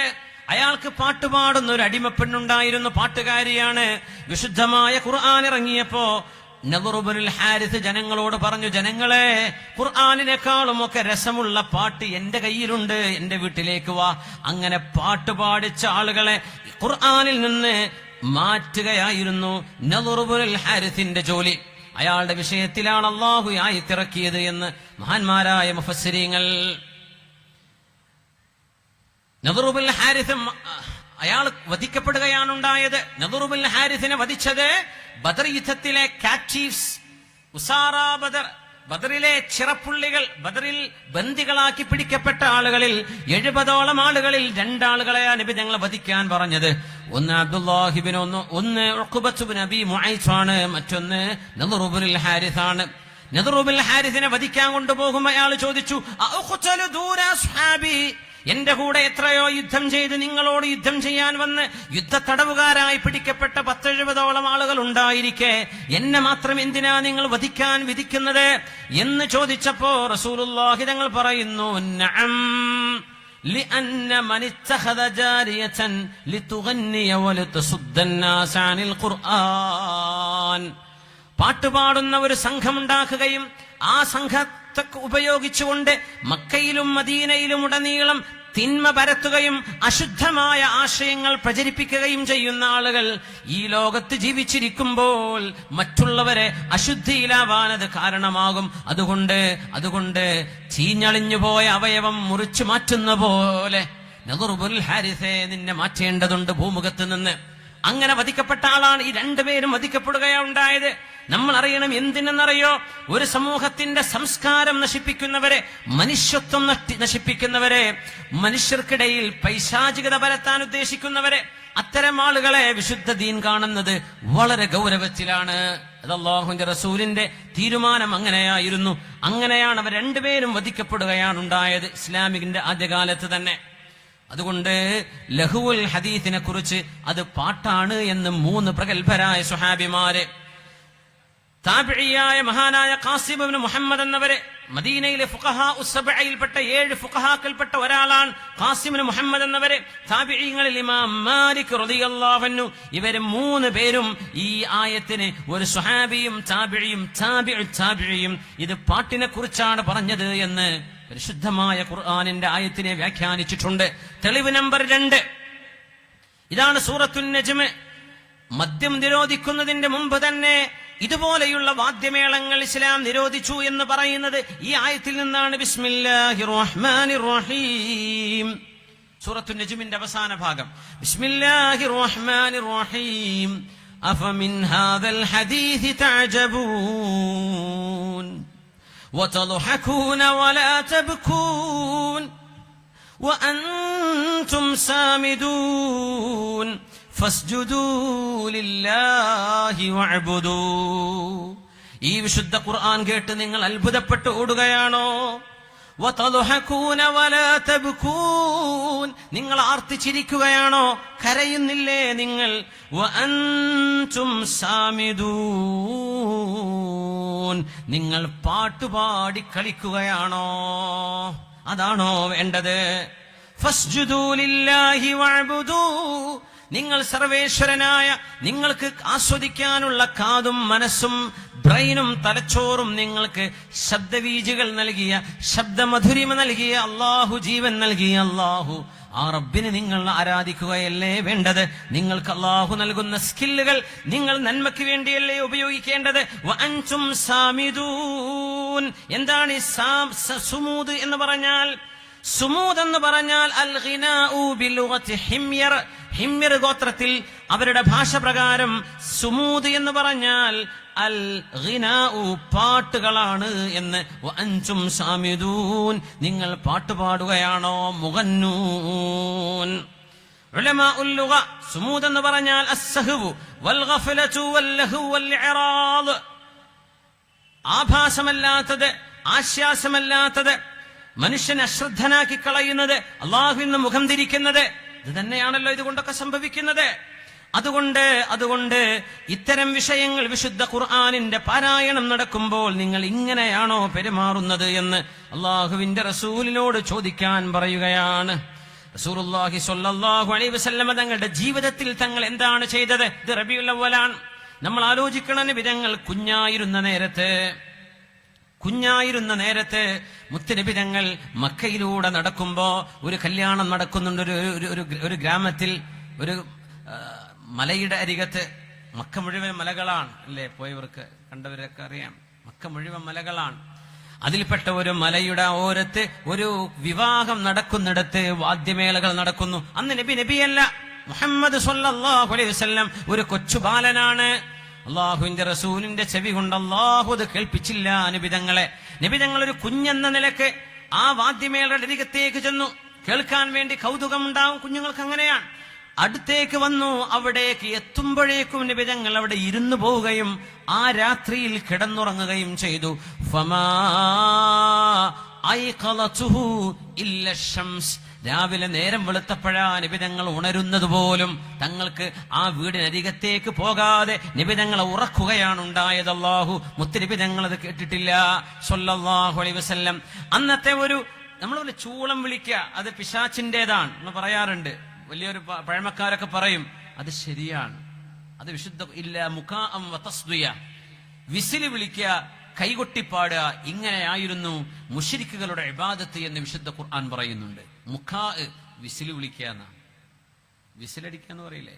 അയാൾക്ക് പാട്ടുപാടുന്ന ഒരു അടിമപ്പെണ്ണുണ്ടായിരുന്നു, പാട്ടുകാരിയാണ്. വിശുദ്ധമായ ഖുർആൻ ഇറങ്ങിയപ്പോ നദർ ഇബ്നുൽ ഹാരിസ് ജനങ്ങളോട് പറഞ്ഞു, ജനങ്ങളെ, ഖുർആനിനേക്കാളും ഒക്കെ രസമുള്ള പാട്ട് എന്റെ കയ്യിലുണ്ട്, എന്റെ വീട്ടിലേക്ക് വാ. അങ്ങനെ പാട്ട് പാടിച്ച ആളുകളെ ഖുർആനിൽ നിന്ന് മാറ്റുകയായിരുന്നു നദർ ഇബ്നുൽ ഹാരിസിന്റെ ജോലി. അയാളുടെ വിഷയത്തിലാണ് അല്ലാഹു ആയത്തിറക്കിയത് എന്ന് മഹാന്മാരായ മുഫസ്സിരീങ്ങൾ. നദർ ഇബ്നുൽ ഹാരിസ് അയാൾ വധിക്കപ്പെടുകയാണ് ഉണ്ടായത്. നദർ ഇബ്നുൽ ഹാരിസിനെ വധിച്ചത് ബദർ യുദ്ധത്തിലെ കാപ്റ്റീവ്സ്, ഉസാറ ബദർ, ബദറിലെ ചിറപ്പുള്ളികൾ, ബദറിൽ ബന്ദികളാക്കി പിടിക്കപ്പെട്ട ആളുകളിൽ 70ഓളം ആളുകളിൽ 2 ആളുകളെയാ നബി ഞങ്ങളെ വധിക്കാൻ പറഞ്ഞത്. ഒന്ന് അബ്ദുല്ലാഹി ഇബ്നു, ഒന്ന് ഉഖബത്ത് ഇബ്നു അബീ മുഐസ് ആണ്, മറ്റൊന്ന് നദർ ഇബ്നുൽ ഹാരിസ് ആണ്. നദർ ഇബ്നുൽ ഹാരിസിനെ വധിക്കാൻ കൊണ്ടുപോകുമ്പോൾ അയാൾ ചോദിച്ചു, അഖ്തലു ദൂന അസ്ഹാബി, എന്റെ കൂടെ എത്രയോ യുദ്ധം ചെയ്ത് നിങ്ങളോട് യുദ്ധം ചെയ്യാൻ വന്ന് യുദ്ധ തടവുകാരായി പിടിക്കപ്പെട്ട 10-70ഓളം ആളുകൾ ഉണ്ടായിരിക്കെ എന്നെ മാത്രം എന്തിനാ നിങ്ങൾ വധിക്കാൻ വിധിക്കുന്നത് എന്ന് ചോദിച്ചപ്പോ റസൂലുള്ളാഹി തങ്ങൾ പറയുന്നു, നഅം لأن من اتخذ جارية لتغني ولتصد الناس عن القرآن. പാട്ടുപാടുന്ന ഒരു സംഘമുണ്ടാക്കുകയും ആ സംഘത്തെ ഉപയോഗിച്ചുകൊണ്ട് മക്കയിലും മദീനയിലും ഉടനീളം തിന്മ പരത്തുകയും അശുദ്ധമായ ആശയങ്ങൾ പ്രചരിപ്പിക്കുകയും ചെയ്യുന്ന ആളുകൾ ഈ ലോകത്ത് ജീവിച്ചിരിക്കുമ്പോൾ മറ്റുള്ളവരെ അശുദ്ധിയിലാവാനത് കാരണമാകും. അതുകൊണ്ട് ചീഞ്ഞളിഞ്ഞുപോയ അവയവം മുറിച്ചു മാറ്റുന്ന പോലെ നദർ ഇബ്നുൽ ഹാരിസേ, നിന്നെ മാറ്റേണ്ടതുണ്ട് ഭൂമുഖത്ത് നിന്ന്. അങ്ങനെ വധിക്കപ്പെട്ട ആളാണ്. ഈ രണ്ടുപേരും വധിക്കപ്പെടുകയാണ് ഉണ്ടായത്. നമ്മൾ അറിയണം എന്തിനെന്നറിയോ? ഒരു സമൂഹത്തിന്റെ സംസ്കാരം നശിപ്പിക്കുന്നവരെ, മനുഷ്യത്വം നശിപ്പിക്കുന്നവരെ, മനുഷ്യർക്കിടയിൽ പൈശാചികത പരത്താൻ ഉദ്ദേശിക്കുന്നവരെ, അത്തരം ആളുകളെ വിശുദ്ധ ദീൻ കാണുന്നത് വളരെ ഗൗരവത്തിലാണ്. അത് അല്ലാഹുവിന്റെ റസൂലിന്റെ തീരുമാനം അങ്ങനെയായിരുന്നു. അങ്ങനെയാണ് അവർ രണ്ടുപേരും വധിക്കപ്പെടുകയാണ് ഉണ്ടായത് ഇസ്ലാമിന്റെ ആദ്യകാലത്ത് തന്നെ. അതുകൊണ്ട് ലഹുവുൽ ഹദീസിനെ കുറിച്ച് അത് പാട്ടാണ് എന്ന് 3 പ്രഗത്ഭരായ സ്വഹാബിമാര്, താബിഈയായ മഹാനായ ഖാസിം ഇബ്നു മുഹമ്മദ് എന്നവരെ, മദീനയിലെ ഫുഖഹാ ഉസ്സബഇൽപ്പെട്ട 7 ഫുഖഹാക്കൾപ്പെട്ട ഒരാളാണ് ഖാസിം ഇബ്നു മുഹമ്മദ് എന്നവരെ. താബിഈങ്ങളിൽ ഇമാം മാലിക് റളിയല്ലാഹു അൻഹു, ഇവര് 3 പേരും ഈ ആയത്തിന്, ഒരു സ്വഹാബിയും താബിഈയും താബിഈയും ഇത് പാട്ടിനെ കുറിച്ചാണ് പറഞ്ഞത് എന്ന് പരിശുദ്ധമായ ഖുർആനിന്റെ ആയത്തിനെ വ്യാഖ്യാനിച്ചിട്ടുണ്ട്. തെളിവ് നമ്പർ 2, ഇതാണ് സൂറത്തുൻ നജ്മ്. മദ്യം നിരോധിക്കുന്നതിന്റെ മുമ്പ് തന്നെ ഇതുപോലെയുള്ള വാദ്യമേളങ്ങൾ ഇസ്ലാം നിരോധിച്ചു എന്ന് പറയുന്നത് ഈ ആയത്തിൽ നിന്നാണ്. ബിസ്മില്ലാഹിർ റഹ്മാനിർ റഹീം, സൂറത്തുൻ നജ്മിന്റെ അവസാന ഭാഗം. ബിസ്മില്ലാഹിർ റഹ്മാനിർ റഹീം, അഫമിൻ ഹാദൽ ഹദീസ് തഅജബൂൻ وتضحكون ولا تبكون وأنتم سامدون فاسجدوا لله واعبدوا. ഈ വിശുദ്ധ ഖുർആൻ കേട്ട് നിങ്ങൾ അത്ഭുതപ്പെട്ട് ഓടുകയാണോ? വതദ്ഹകൂന വലാ തബ്കൂൻ, നിങ്ങൾ ആർത്തിച്ചിരിക്കുകയാണോ? കരയുന്നില്ലേ നിങ്ങൾ? വഅൻതും സാമിദൂൻ, നിങ്ങൾ പാട്ടുപാടി കളിക്കുകയാണോ? അതാണോ വേണ്ടത്? ഫസ്ജുദൂ ലില്ലാഹി വഅബ്ദൂ, നിങ്ങൾ സർവേശ്വരനായ, നിങ്ങൾക്ക് ആസ്വദിക്കാനുള്ള കാതും മനസ്സും ബ്രെയിനും തലച്ചോറും നിങ്ങൾക്ക് ശബ്ദവീജികൾ നൽകിയ, ശബ്ദമധുരിമ നൽകിയ അല്ലാഹു, ജീവൻ നൽകിയ അല്ലാഹു, ആ റബ്ബിനെ നിങ്ങൾ ആരാധിക്കുകയല്ലേ വേണ്ടത്? നിങ്ങൾക്ക് അല്ലാഹു നൽകുന്ന സ്കില്ലുകൾ നിങ്ങൾ നന്മയ്ക്ക് വേണ്ടിയല്ലേ ഉപയോഗിക്കേണ്ടത്? വഅൻതും സാമിദൂൻ. എന്താണ് ഈ സുമൂദ് എന്ന് പറഞ്ഞാൽ? സുമൂദ് എന്ന് പറഞ്ഞാൽ അൽ ഗിനാഉ ബിലുഗത്തി ഹിമ്യർ. ഹിമ്യർ ഗോത്രത്തിൽ അവരുടെ ഭാഷ പ്രകാരം സുമൂദ് എന്ന് പറഞ്ഞാൽ അൽ ഗിനാഉ പാട്ടുകളാണ് എന്ന്. വഅൻതും സാമിദൂൻ, നിങ്ങൾ പാട്ടുപാടുകയാണോ? മുഗന്നൂൻ. ഉലമാഉൽ ലുഗ, സുമൂദ് എന്ന് പറഞ്ഞാൽ അസ്സഹ്വു വൽ ഗഫലതു വൽ ലഹു വൽ ഇറാദ്, ആഭാസമല്ലാത്തത്, ആശ്വാസമല്ലാത്തത്, മനുഷ്യനെ അശ്രദ്ധനാക്കി കളയുന്നത്, അള്ളാഹുവിൽ നിന്ന് മുഖം തിരിക്കുന്നത്, ഇത് തന്നെയാണല്ലോ ഇതുകൊണ്ടൊക്കെ സംഭവിക്കുന്നത്. അതുകൊണ്ട് ഇത്തരം വിഷയങ്ങൾ വിശുദ്ധ ഖുർആനിന്റെ പാരായണം നടക്കുമ്പോൾ നിങ്ങൾ ഇങ്ങനെയാണോ പെരുമാറുന്നത് എന്ന് അള്ളാഹുവിന്റെ റസൂലിനോട് ചോദിക്കാൻ പറയുകയാണ്. റസൂലുള്ളാഹി സ്വല്ലല്ലാഹു അലൈഹി വസല്ലം തങ്ങളുടെ ജീവിതത്തിൽ തങ്ങൾ എന്താണ് ചെയ്തത്? ഇത് റബീഉൽ അവ്വലാണ്. നമ്മൾ ആലോചിക്കണം, നബിതങ്ങൾ കുഞ്ഞായിരുന്ന മുത്തുനബി തങ്ങൾ മക്കയിലൂടെ നടക്കുമ്പോ ഒരു കല്യാണം നടക്കുന്നുണ്ട്. ഒരു ഗ്രാമത്തിൽ, ഒരു മലയുടെ അരികത്ത്. മക്ക മുഴുവൻ മലകളാണ് അല്ലേ? പോയവർക്ക് കണ്ടവരൊക്കെ അറിയാം, മക്ക മുഴുവൻ മലകളാണ്. അതിൽപ്പെട്ട ഒരു മലയുടെ ഓരത്ത് ഒരു വിവാഹം നടക്കുന്നിടത്ത് വാദ്യമേളകൾ നടക്കുന്നു. അന്ന് നബിയല്ല, മുഹമ്മദ് സ്വല്ലല്ലാഹു അലൈഹി വസല്ലം ഒരു കൊച്ചു ബാലനാണ്. അള്ളാഹുവിന്റെ റസൂലിന്റെ ചെവി കൊണ്ട് അള്ളാഹു അത് കേൾപ്പിച്ചില്ല നബിതങ്ങൾ ഒരു കുഞ്ഞെന്ന നിലക്ക് ആ വാദ്യമേളയുടെ അരികത്തേക്ക് ചെന്നു. കേൾക്കാൻ വേണ്ടി കൗതുകം ഉണ്ടാവും കുഞ്ഞുങ്ങൾക്ക്, അങ്ങനെയാണ്. അടുത്തേക്ക് വന്നു. അവിടേക്ക് എത്തുമ്പോഴേക്കും നബിതങ്ങൾ അവിടെ ഇരുന്നു പോവുകയും ആ രാത്രിയിൽ കിടന്നുറങ്ങുകയും ചെയ്തു. ഫമാ ഐഖലതുഹു ഇല്ല ശംസ്, രാവിലെ നേരം വെളുത്തപ്പോഴാ നബിതങ്ങൾ ഉണരുന്നത് പോലും. തങ്ങൾക്ക് ആ വീടിനരികത്തേക്ക് പോകാതെ നബിതങ്ങളെ ഉറക്കുകയാണ് ഉണ്ടായത്. അല്ലാഹു മുത്തുനബിതങ്ങൾ അത് കേട്ടിട്ടില്ല സ്വല്ലല്ലാഹു അലൈഹി വസല്ലം. അന്നത്തെ ഒരു നമ്മൾ ചൂളം വിളിക്കുക, അത് പിശാചിന്റേതാണ് എന്ന് പറയാറുണ്ട്. വലിയൊരു പഴമക്കാരൊക്കെ പറയും അത് ശരിയാണ്, അത് വിശുദ്ധ ഇല്ല. മുഖാഅം വതസ്ദിയ, വിസില് വിളിക്കുക, കൈകൊട്ടിപ്പാടുക, ഇങ്ങനെയായിരുന്നു മുശ്രിക്കുകളുടെ ഇബാദത്ത് എന്ന് വിശുദ്ധ ഖുർആൻ പറയുന്നുണ്ട്. മുഖാ, വിസില് വിളിക്കുക എന്നാണ്. വിസിലടിക്കുക എന്ന് പറയില്ലേ?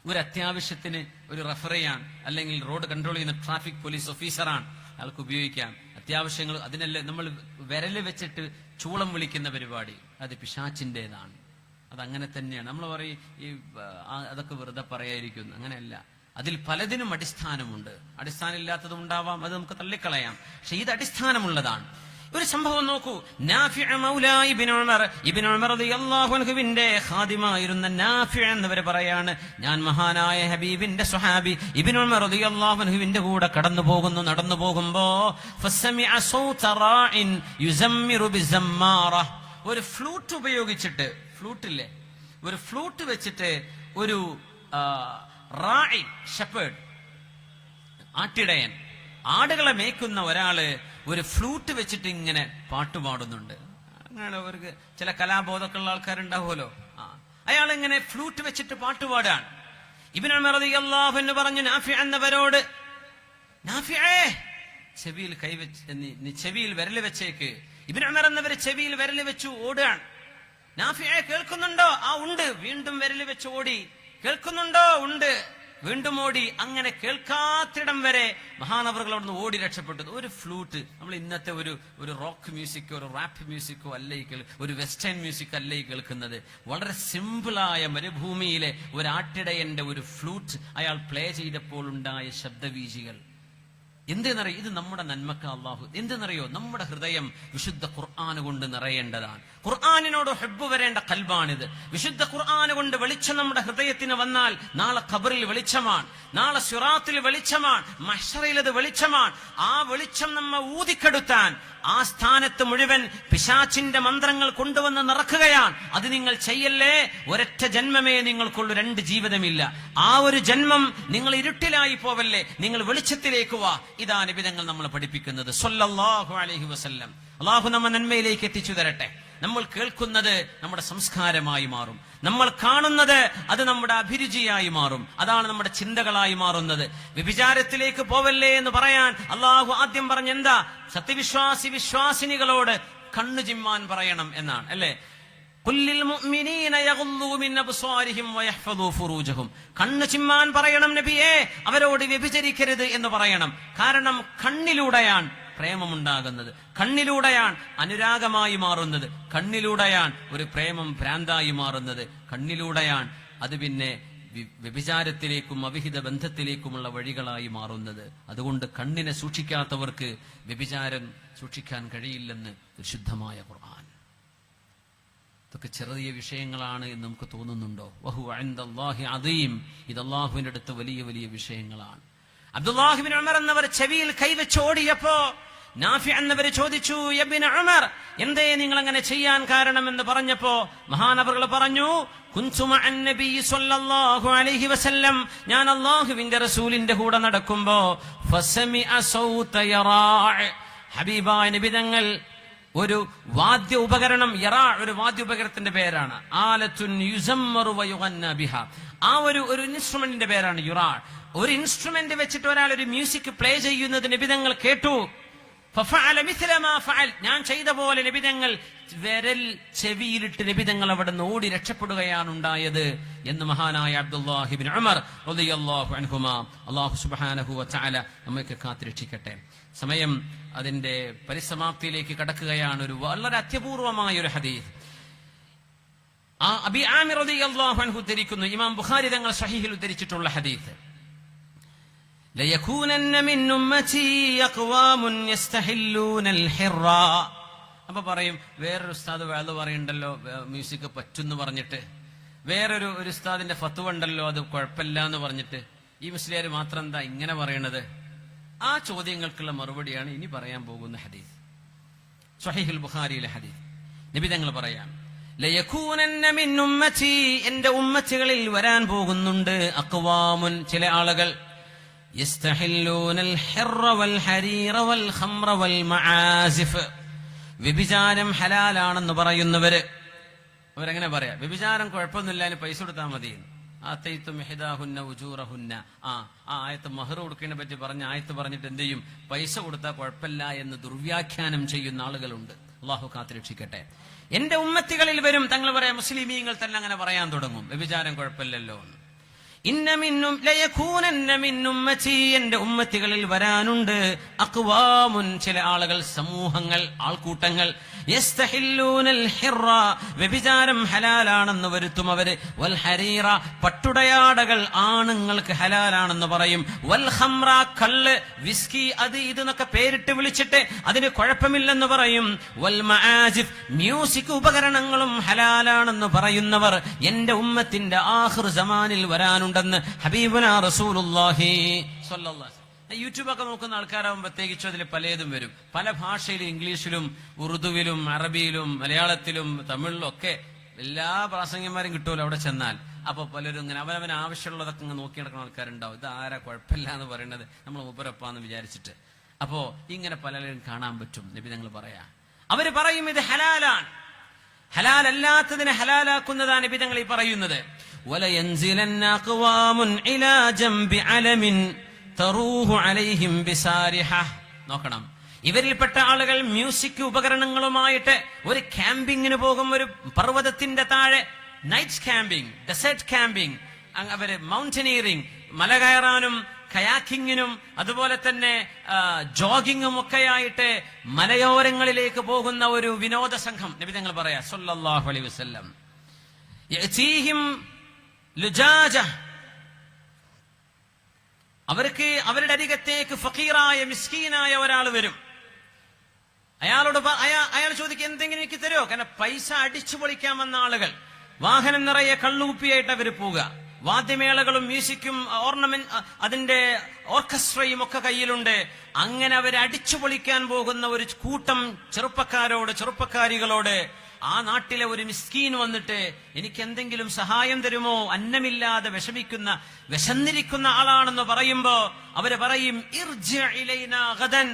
ഒരു അത്യാവശ്യത്തിന് ഒരു റഫറിയാണ്, അല്ലെങ്കിൽ റോഡ് കൺട്രോൾ ചെയ്യുന്ന ട്രാഫിക് പോലീസ് ഓഫീസറാണ്, അയാൾക്ക് ഉപയോഗിക്കാം. അത്യാവശ്യങ്ങൾ അതിനല്ലേ നമ്മൾ വിരല് വെച്ചിട്ട് ചൂളം വിളിക്കുന്ന പരിപാടി. അത് പിശാചിൻ്റെതാണ്. അതങ്ങനെ തന്നെയാണ്. നമ്മൾ പറയും അതൊക്കെ വെറുതെ പറയായിരിക്കുന്നു. അങ്ങനെയല്ല, അതിൽ പലതിനും അടിസ്ഥാനമുണ്ട്. അടിസ്ഥാനമില്ലാത്തതും ഉണ്ടാവാം, അത് നമുക്ക് തള്ളിക്കളയാം. പക്ഷെ ഇത് അടിസ്ഥാനമുള്ളതാണ്. ഒരു സംഭവം നോക്കൂ. നാഫിഅ മൗലാ ഇബ്നു ഉമർ റളിയല്ലാഹു അൻഹുവിന്റെ ഖാദിമായിരുന്ന നാഫിഅ എന്നവർ പറയാണ്, ഞാൻ മഹാനായ ഹബീബിന്റെ സ്വഹാബി ഇബ്നു ഉമർ റളിയല്ലാഹു അൻഹുവിന്റെ കൂടെ നടന്നു പോകുമ്പോ ഫസമിഅ സൗത റാഇൻ യുസമ്മിറു ബിസമ്മാറ, ഒരു ഫ്ലൂട്ട് ഉപയോഗിച്ചിട്ട്, ഫ്ലൂട്ടില്ലേ, ഒരു ഫ്ലൂട്ട് വെച്ചിട്ട് ഒരു റാഇ ഷെപ്പേർഡ്, ആട്ടിടയൻ, ആടുകളെ മേയ്ക്കുന്ന ഒരാള് ഒരു ഫ്ലൂട്ട് വെച്ചിട്ട് ഇങ്ങനെ പാട്ടുപാടുന്നുണ്ട്. അങ്ങനെ അവർക്ക് ചില കലാബോധമൊക്കെയുള്ള ആൾക്കാരുണ്ടാവുമല്ലോ, അയാൾ ഇങ്ങനെ ഫ്ലൂട്ട് വെച്ചിട്ട് പാട്ടുപാടാണ്. ഇബ്നു ഉമർ റളിയല്ലാഹു അൻഹു പറഞ്ഞു നാഫിഅ എന്നവരോട്, നാഫിഅേ ചെവിയിൽ നീ ചെവിയിൽ വിരല് വെച്ചേക്ക്. ഇബ്നു ഉമർ എന്നവര് ചെവിയിൽ വിരല് വെച്ചു ഓടുകയാണ്. നാഫിഅേ കേൾക്കുന്നുണ്ടോ? ആ ഉണ്ട്. വീണ്ടും വിരല് വെച്ച് ഓടി. കേൾക്കുന്നുണ്ടോ? ഉണ്ട്. വീണ്ടും ഓടി. അങ്ങനെ കേൾക്കാത്തിടം വരെ മഹാനവറുകൾ അവിടുന്ന് ഓടി രക്ഷപ്പെട്ടത്. ഒരു ഫ്ലൂട്ട്, നമ്മൾ ഇന്നത്തെ ഒരു റോക്ക് മ്യൂസിക്കോ ഒരു റാപ്പ് മ്യൂസിക്കോ അല്ല ഒരു വെസ്റ്റേൺ മ്യൂസിക് അല്ല ഈ കേൾക്കുന്നത്. വളരെ സിമ്പിളായ മരുഭൂമിയിലെ ഒരു ആട്ടിടയന്റെ ഒരു ഫ്ലൂട്ട് അയാൾ പ്ലേ ചെയ്തപ്പോൾ ഉണ്ടായ ശബ്ദവീചികൾ. എന്തെന്നറിയോ? ഇത് നമ്മുടെ നന്മക്ക അള്ളാഹു. എന്തെന്നറിയോ? നമ്മുടെ ഹൃദയം വിശുദ്ധ ഖുർആൻ കൊണ്ട് നിറയേണ്ടതാണ്. ഖുർആനിനോട് ഹബ്ബ് വരേണ്ട കൽബാണിത്. വിശുദ്ധ ഖുർആൻ കൊണ്ട് വെളിച്ചം നമ്മുടെ ഹൃദയത്തിന് വന്നാൽ നാളെ ഖബറിൽ വെളിച്ചമാണ്, നാളെ സിറാത്തിൽ വെളിച്ചമാണ്, മഹ്ശറിൽ അത് വെളിച്ചമാണ്. ആ വെളിച്ചം നമ്മെ ഊതിക്കെടുത്താൻ ആ സ്ഥാനത്ത് മുഴുവൻ പിശാചിന്റെ മന്ത്രങ്ങൾ കൊണ്ടുവന്ന് നിറക്കുകയാണ്. അത് നിങ്ങൾ ചെയ്യല്ലേ. ഒരൊറ്റ ജന്മമേ നിങ്ങൾക്കുള്ളൂ, 2 ജീവിതമില്ല. ആ ഒരു ജന്മം നിങ്ങൾ ഇരുട്ടിലായി പോവല്ലേ, നിങ്ങൾ വെളിച്ചത്തിലേക്ക് വാ. ഇതാ നബി തങ്ങൾ നമ്മളെ പഠിപ്പിക്കുന്നത് സ്വല്ലല്ലാഹു അലൈഹി വസല്ലം. അല്ലാഹു നമ്മെ നന്മയിലേക്ക് എത്തിച്ചു തരട്ടെ. നമ്മൾ കേൾക്കുന്നത് നമ്മുടെ സംസ്കാരമായി മാറും, നമ്മൾ കാണുന്നത് അത് നമ്മുടെ അഭിരുചിയായി മാറും, അതാണ് നമ്മുടെ ചിന്തകളായി മാറുന്നത്. വ്യഭിചാരത്തിലേക്ക് പോവല്ലേ എന്ന് പറയാൻ അള്ളാഹു ആദ്യം പറഞ്ഞെന്താ? വിശ്വാസിനികളോട് കണ്ണു ചിമ്മാൻ പറയണം എന്നാണ്, അല്ലേ? കണ്ണു ചിമ്മാൻ പറയണം നബിയേ, അവരോട് വ്യഭിചരിക്കരുത് എന്ന് പറയണം. കാരണം കണ്ണിലൂടെയാണ് പ്രേമമുണ്ടാകുന്നത്, കണ്ണിലൂടെയാണ് അനുരാഗമായി മാറുന്നത്, കണ്ണിലൂടെയാണ് ഒരു പ്രേമം ഭ്രാന്തായി മാറുന്നത്, കണ്ണിലൂടെയാണ് അത് പിന്നെ വ്യഭിചാരത്തിലേക്കും അവിഹിത ബന്ധത്തിലേക്കുമുള്ള വഴികളായി മാറുന്നത്. അതുകൊണ്ട് കണ്ണിനെ സൂക്ഷിക്കാത്തവർക്ക് വ്യഭിചാരം സൂക്ഷിക്കാൻ കഴിയില്ലെന്ന് വിശുദ്ധമായ ഖുർആൻ. ഇതൊക്കെ ചെറിയ വിഷയങ്ങളാണ് എന്ന് നമുക്ക് തോന്നുന്നുണ്ടോ? വഹു ഇൻദല്ലാഹി അദീം. ഇത് അല്ലാഹുവിന്റെ അടുത്ത് വലിയ വലിയ വിഷയങ്ങളാണ്. അബ്ദുല്ലാഹി ഇബ്നു ഉമർ എന്നവർ ചെവിയിൽ കൈവച്ചോടിയപ്പോ നാഫി എന്നവര് ചോദിച്ചു, ഇബ്നു ഉമർ, എന്തേ നിങ്ങൾ അങ്ങനെ ചെയ്യാൻ കാരണം എന്ന് പറഞ്ഞപ്പോ മഹാനവറുകൾ പറഞ്ഞു, കുൻതു മഅൻ നബി സ്വല്ലല്ലാഹു അലൈഹി വസല്ലം, ഞാൻ അല്ലാഹുവിന്റെ റസൂലിന്റെ കൂടെ നടക്കുമ്പോ ഫസമിഅ സൗത യറാ, ഹബീബായ നബി തങ്ങൾ ഒരു വാദ്യ ഉപകരണം, യറാ ഒരു വാദ്യ ഉപകരണത്തിന്റെ പേരാണ്, ആലത്തുൻ യുസമ്മറു വയുഗന്ന ബിഹ, ആ ഒരു ഇൻസ്ട്രുമെന്റിന്റെ പേരാണ് യുറാ. ഒരു ഇൻസ്ട്രുമെന്റ് വെച്ചിട്ട് ഒരാൾ ഒരു മ്യൂസിക് പ്ലേ ചെയ്യുന്നത് നബി തങ്ങൾ കേട്ടു. ഞാൻ ചെയ്ത പോലെ നബിതങ്ങൾ വിരൽ ചെവിയിലിട്ട് നബിതങ്ങൾ അവിടെ നിന്ന് ഓടി രക്ഷപ്പെടുകയാണ് ഉണ്ടായത് എന്ന് മഹാനായ അബ്ദുല്ലാഹി ഇബ്നു ഉമർ റളിയല്ലാഹു അൻഹുമാ. അല്ലാഹു സുബ്ഹാനഹു വ തആല നമ്മെ കാത്തുരക്ഷിക്കട്ടെ. സമയം അതിന്റെ പരിസമാപ്തിയിലേക്ക് കടക്കുകയാണ്. ഒരു വളരെ അത്യപൂർവമായ ഒരു ഹദീസ് അബീ ആമിർ റളിയല്ലാഹു അൻഹു ഉദ്ധരിക്കുന്നു. ഇമാം ബുഖാരി തങ്ങൾ സ്വഹീഹിൽ ഉദ്ധരിച്ചിട്ടുള്ള ഹദീസ്, ലയകൂനന്ന മിൻ ഉമ്മതി അഖ്വാമുൻ യസ്തഹില്ലൂനൽ ഹിറ. അപ്പൊ പറയും, വേറൊരു ഉസ്താദ് വഅദ് പറയുന്നുണ്ടല്ലോ മ്യൂസിക് പറ്റുന്ന് പറഞ്ഞിട്ട്, വേറൊരു ഉസ്താദിന്റെ ഫത്വ ഉണ്ടല്ലോ അത് കുഴപ്പമില്ല എന്ന് പറഞ്ഞിട്ട്, ഈ മുസ്ലിയാർ മാത്രം എന്താ ഇങ്ങനെ പറയണത്? ആ ചോദ്യങ്ങൾക്കുള്ള മറുപടിയാണ് ഇനി പറയാൻ പോകുന്ന ഹദീസ്. സ്വഹീഹുൽ ബുഖാരിയിലെ ഹദീസ്. നബി തങ്ങൾ പറയാം, ലയകൂനന്ന മിൻ ഉമ്മതി, എന്റെ ഉമ്മത്തുകളിൽ വരാൻ പോകുന്നുണ്ട് അഖ്വാമുൻ, ചില ആളുകൾ, യസ്തഹില്ലൂനൽ ഹിറ വൽ ഹരീറ വൽ ഖംറ വൽ മആസിഫ്, വ്യഭിചാരം ഹലാലാണെന്ന് പറയുന്നവര്. അവരെങ്ങനെ പറയാ? വ്യഭിചാരം കുഴപ്പമൊന്നുമില്ല, അതിന് പൈസ കൊടുത്താൽ മതി. ആതൈതു മിഹ്ദാഹുന്ന ഉജൂറഹുന്ന, ആ ആയത്ത് മഹർ കൊടുക്കുന്നതിനെ പറ്റി പറഞ്ഞ ആയത്ത് പറഞ്ഞിട്ട് എന്ത് ചെയ്യും? പൈസ കൊടുത്താൽ കുഴപ്പമില്ല എന്ന് ദുർവ്യാഖ്യാനം ചെയ്യുന്ന ആളുകളുണ്ട്. അള്ളാഹു കാത്തുരക്ഷിക്കട്ടെ. എന്റെ ഉമ്മത്തികളിൽ വരും, തങ്ങൾ പറയാം, മുസ്ലിമീങ്ങൾ തന്നെ അങ്ങനെ പറയാൻ തുടങ്ങും, വ്യഭിചാരം കുഴപ്പമില്ലല്ലോ എന്ന്. ഇന്നമിന്നും ലയകൂനന്ന മിൻ ഉമ്മതി, എന്റെ ഉമ്മത്തികളിൽ വരാനുണ്ട് അഖ്വാമുൻ, ചില ആളുകൾ, സമൂഹങ്ങൾ, ആൾക്കൂട്ടങ്ങൾ, യസ്തഹില്ലൂനൽ ഹിറ, വ്യഭിചാരം ഹലാലാണെന്ന് വരുത്തും അവര്, വൽ ഹരീറ, പട്ടുടയാടകൾ ആണുങ്ങൾക്ക് ഹലാലാണെന്ന് പറയും, വൽ ഖംറ, കള്ള്, വിസ്കി, അത് ഇതെന്നൊക്കെ പേരിട്ട് വിളിച്ചിട്ട് അതിന് കുഴപ്പമില്ലെന്ന് പറയും, വൽ മആസിഫ്, മ്യൂസിക് ഉപകരണങ്ങളും ഹലാലാണെന്ന് പറയുന്നവർ എന്റെ ഉമ്മത്തിന്റെ ആഖിർ സമാനിൽ വരാനുണ്ടെന്ന് ഹബീബുനാ റസൂലുള്ളാഹി സ്വല്ലല്ലാഹു അലൈഹി വസല്ലം. യൂട്യൂബൊക്കെ നോക്കുന്ന ആൾക്കാരാവും പ്രത്യേകിച്ചും അതിൽ പലതും വരും, പല ഭാഷയിലും, ഇംഗ്ലീഷിലും ഉറുദുവിലും അറബിയിലും മലയാളത്തിലും തമിഴിലും ഒക്കെ എല്ലാ പ്രാസംഗികന്മാരും കിട്ടുമല്ലോ അവിടെ ചെന്നാൽ. അപ്പൊ പലരും ഇങ്ങനെ അവനവൻ ആവശ്യമുള്ളതൊക്കെ ഇങ്ങനെ നോക്കി നടക്കുന്ന ആൾക്കാരുണ്ടാവും. ഇത് ആരാ കുഴപ്പമില്ല എന്ന് പറയുന്നത്, നമ്മൾ മുപ്പരപ്പാന്ന് വിചാരിച്ചിട്ട്. അപ്പോ ഇങ്ങനെ പലരും കാണാൻ പറ്റും. നബി തങ്ങൾ പറയാ, അവര് പറയും ഇത് ഹലാലാണ്, ഹലാലല്ലാത്തതിനെ ഹലാലാക്കുന്നതാണ് നബി തങ്ങൾ ഈ പറയുന്നത്. വലയൻസിലന്ന അഖ്വാമുൻ ഇലാ ജംബി അലമിൻ തറൂഹു അലൈഹിം ബിസാരിഹ. നോക്കണം, ഇവരിൽപ്പെട്ട ആളുകൾ മ്യൂസിക് ഉപകരണങ്ങളുമായിട്ട് ഒരു ക്യാമ്പിങ്ങിന് പോകും, ഒരു പർവ്വതത്തിന്റെ താഴെ നൈറ്റ് ക്യാമ്പിംഗ്, ഡെസേർട്ട് ക്യാമ്പിംഗ്, അവര് മൗണ്ടനിയറിംഗ്, മല കയറാനും കയാക്കിങ്ങിനും അതുപോലെ തന്നെ ജോഗിങ്ങും ഒക്കെയായിട്ട് മലയോരങ്ങളിലേക്ക് പോകുന്ന ഒരു വിനോദ സംഘം. നബി തങ്ങൾ പറയാ സല്ലല്ലാഹു അലൈഹി വസല്ലം, യഅതീഹിം ലുജാജ, അവർക്ക് അവരുടെ അരികത്തേക്ക് ഫഖീറായ മിസ്കീനായ ഒരാൾ വരും. അയാളോട് അയാൾ ചോദിക്കും, എന്തെങ്കിലും എനിക്ക് തരുമോ? കാരണം പൈസ അടിച്ചു പൊളിക്കാൻ വന്ന ആളുകൾ, വാഹനം നിറയെ കള്ളുകുപ്പിയായിട്ട് അവർ പോവുക, വാദ്യമേളകളും മ്യൂസിക്കും അതിന്റെ ഓർക്കസ്ട്രയും ഒക്കെ കയ്യിലുണ്ട്. അങ്ങനെ അവരെ അടിച്ചു പൊളിക്കാൻ പോകുന്ന ഒരു കൂട്ടം ചെറുപ്പക്കാരികളോട് ആ നാട്ടിലെ ഒരു മിസ്കീൻ വന്നിട്ട് എനിക്ക് എന്തെങ്കിലും സഹായം തരുമോ, അന്നമില്ലാതെ വിശന്നിരിക്കുന്ന ആളാണെന്ന് പറയുമ്പോ അവര് പറയും, ഇർജി ഇലൈനാ ഗദൻ,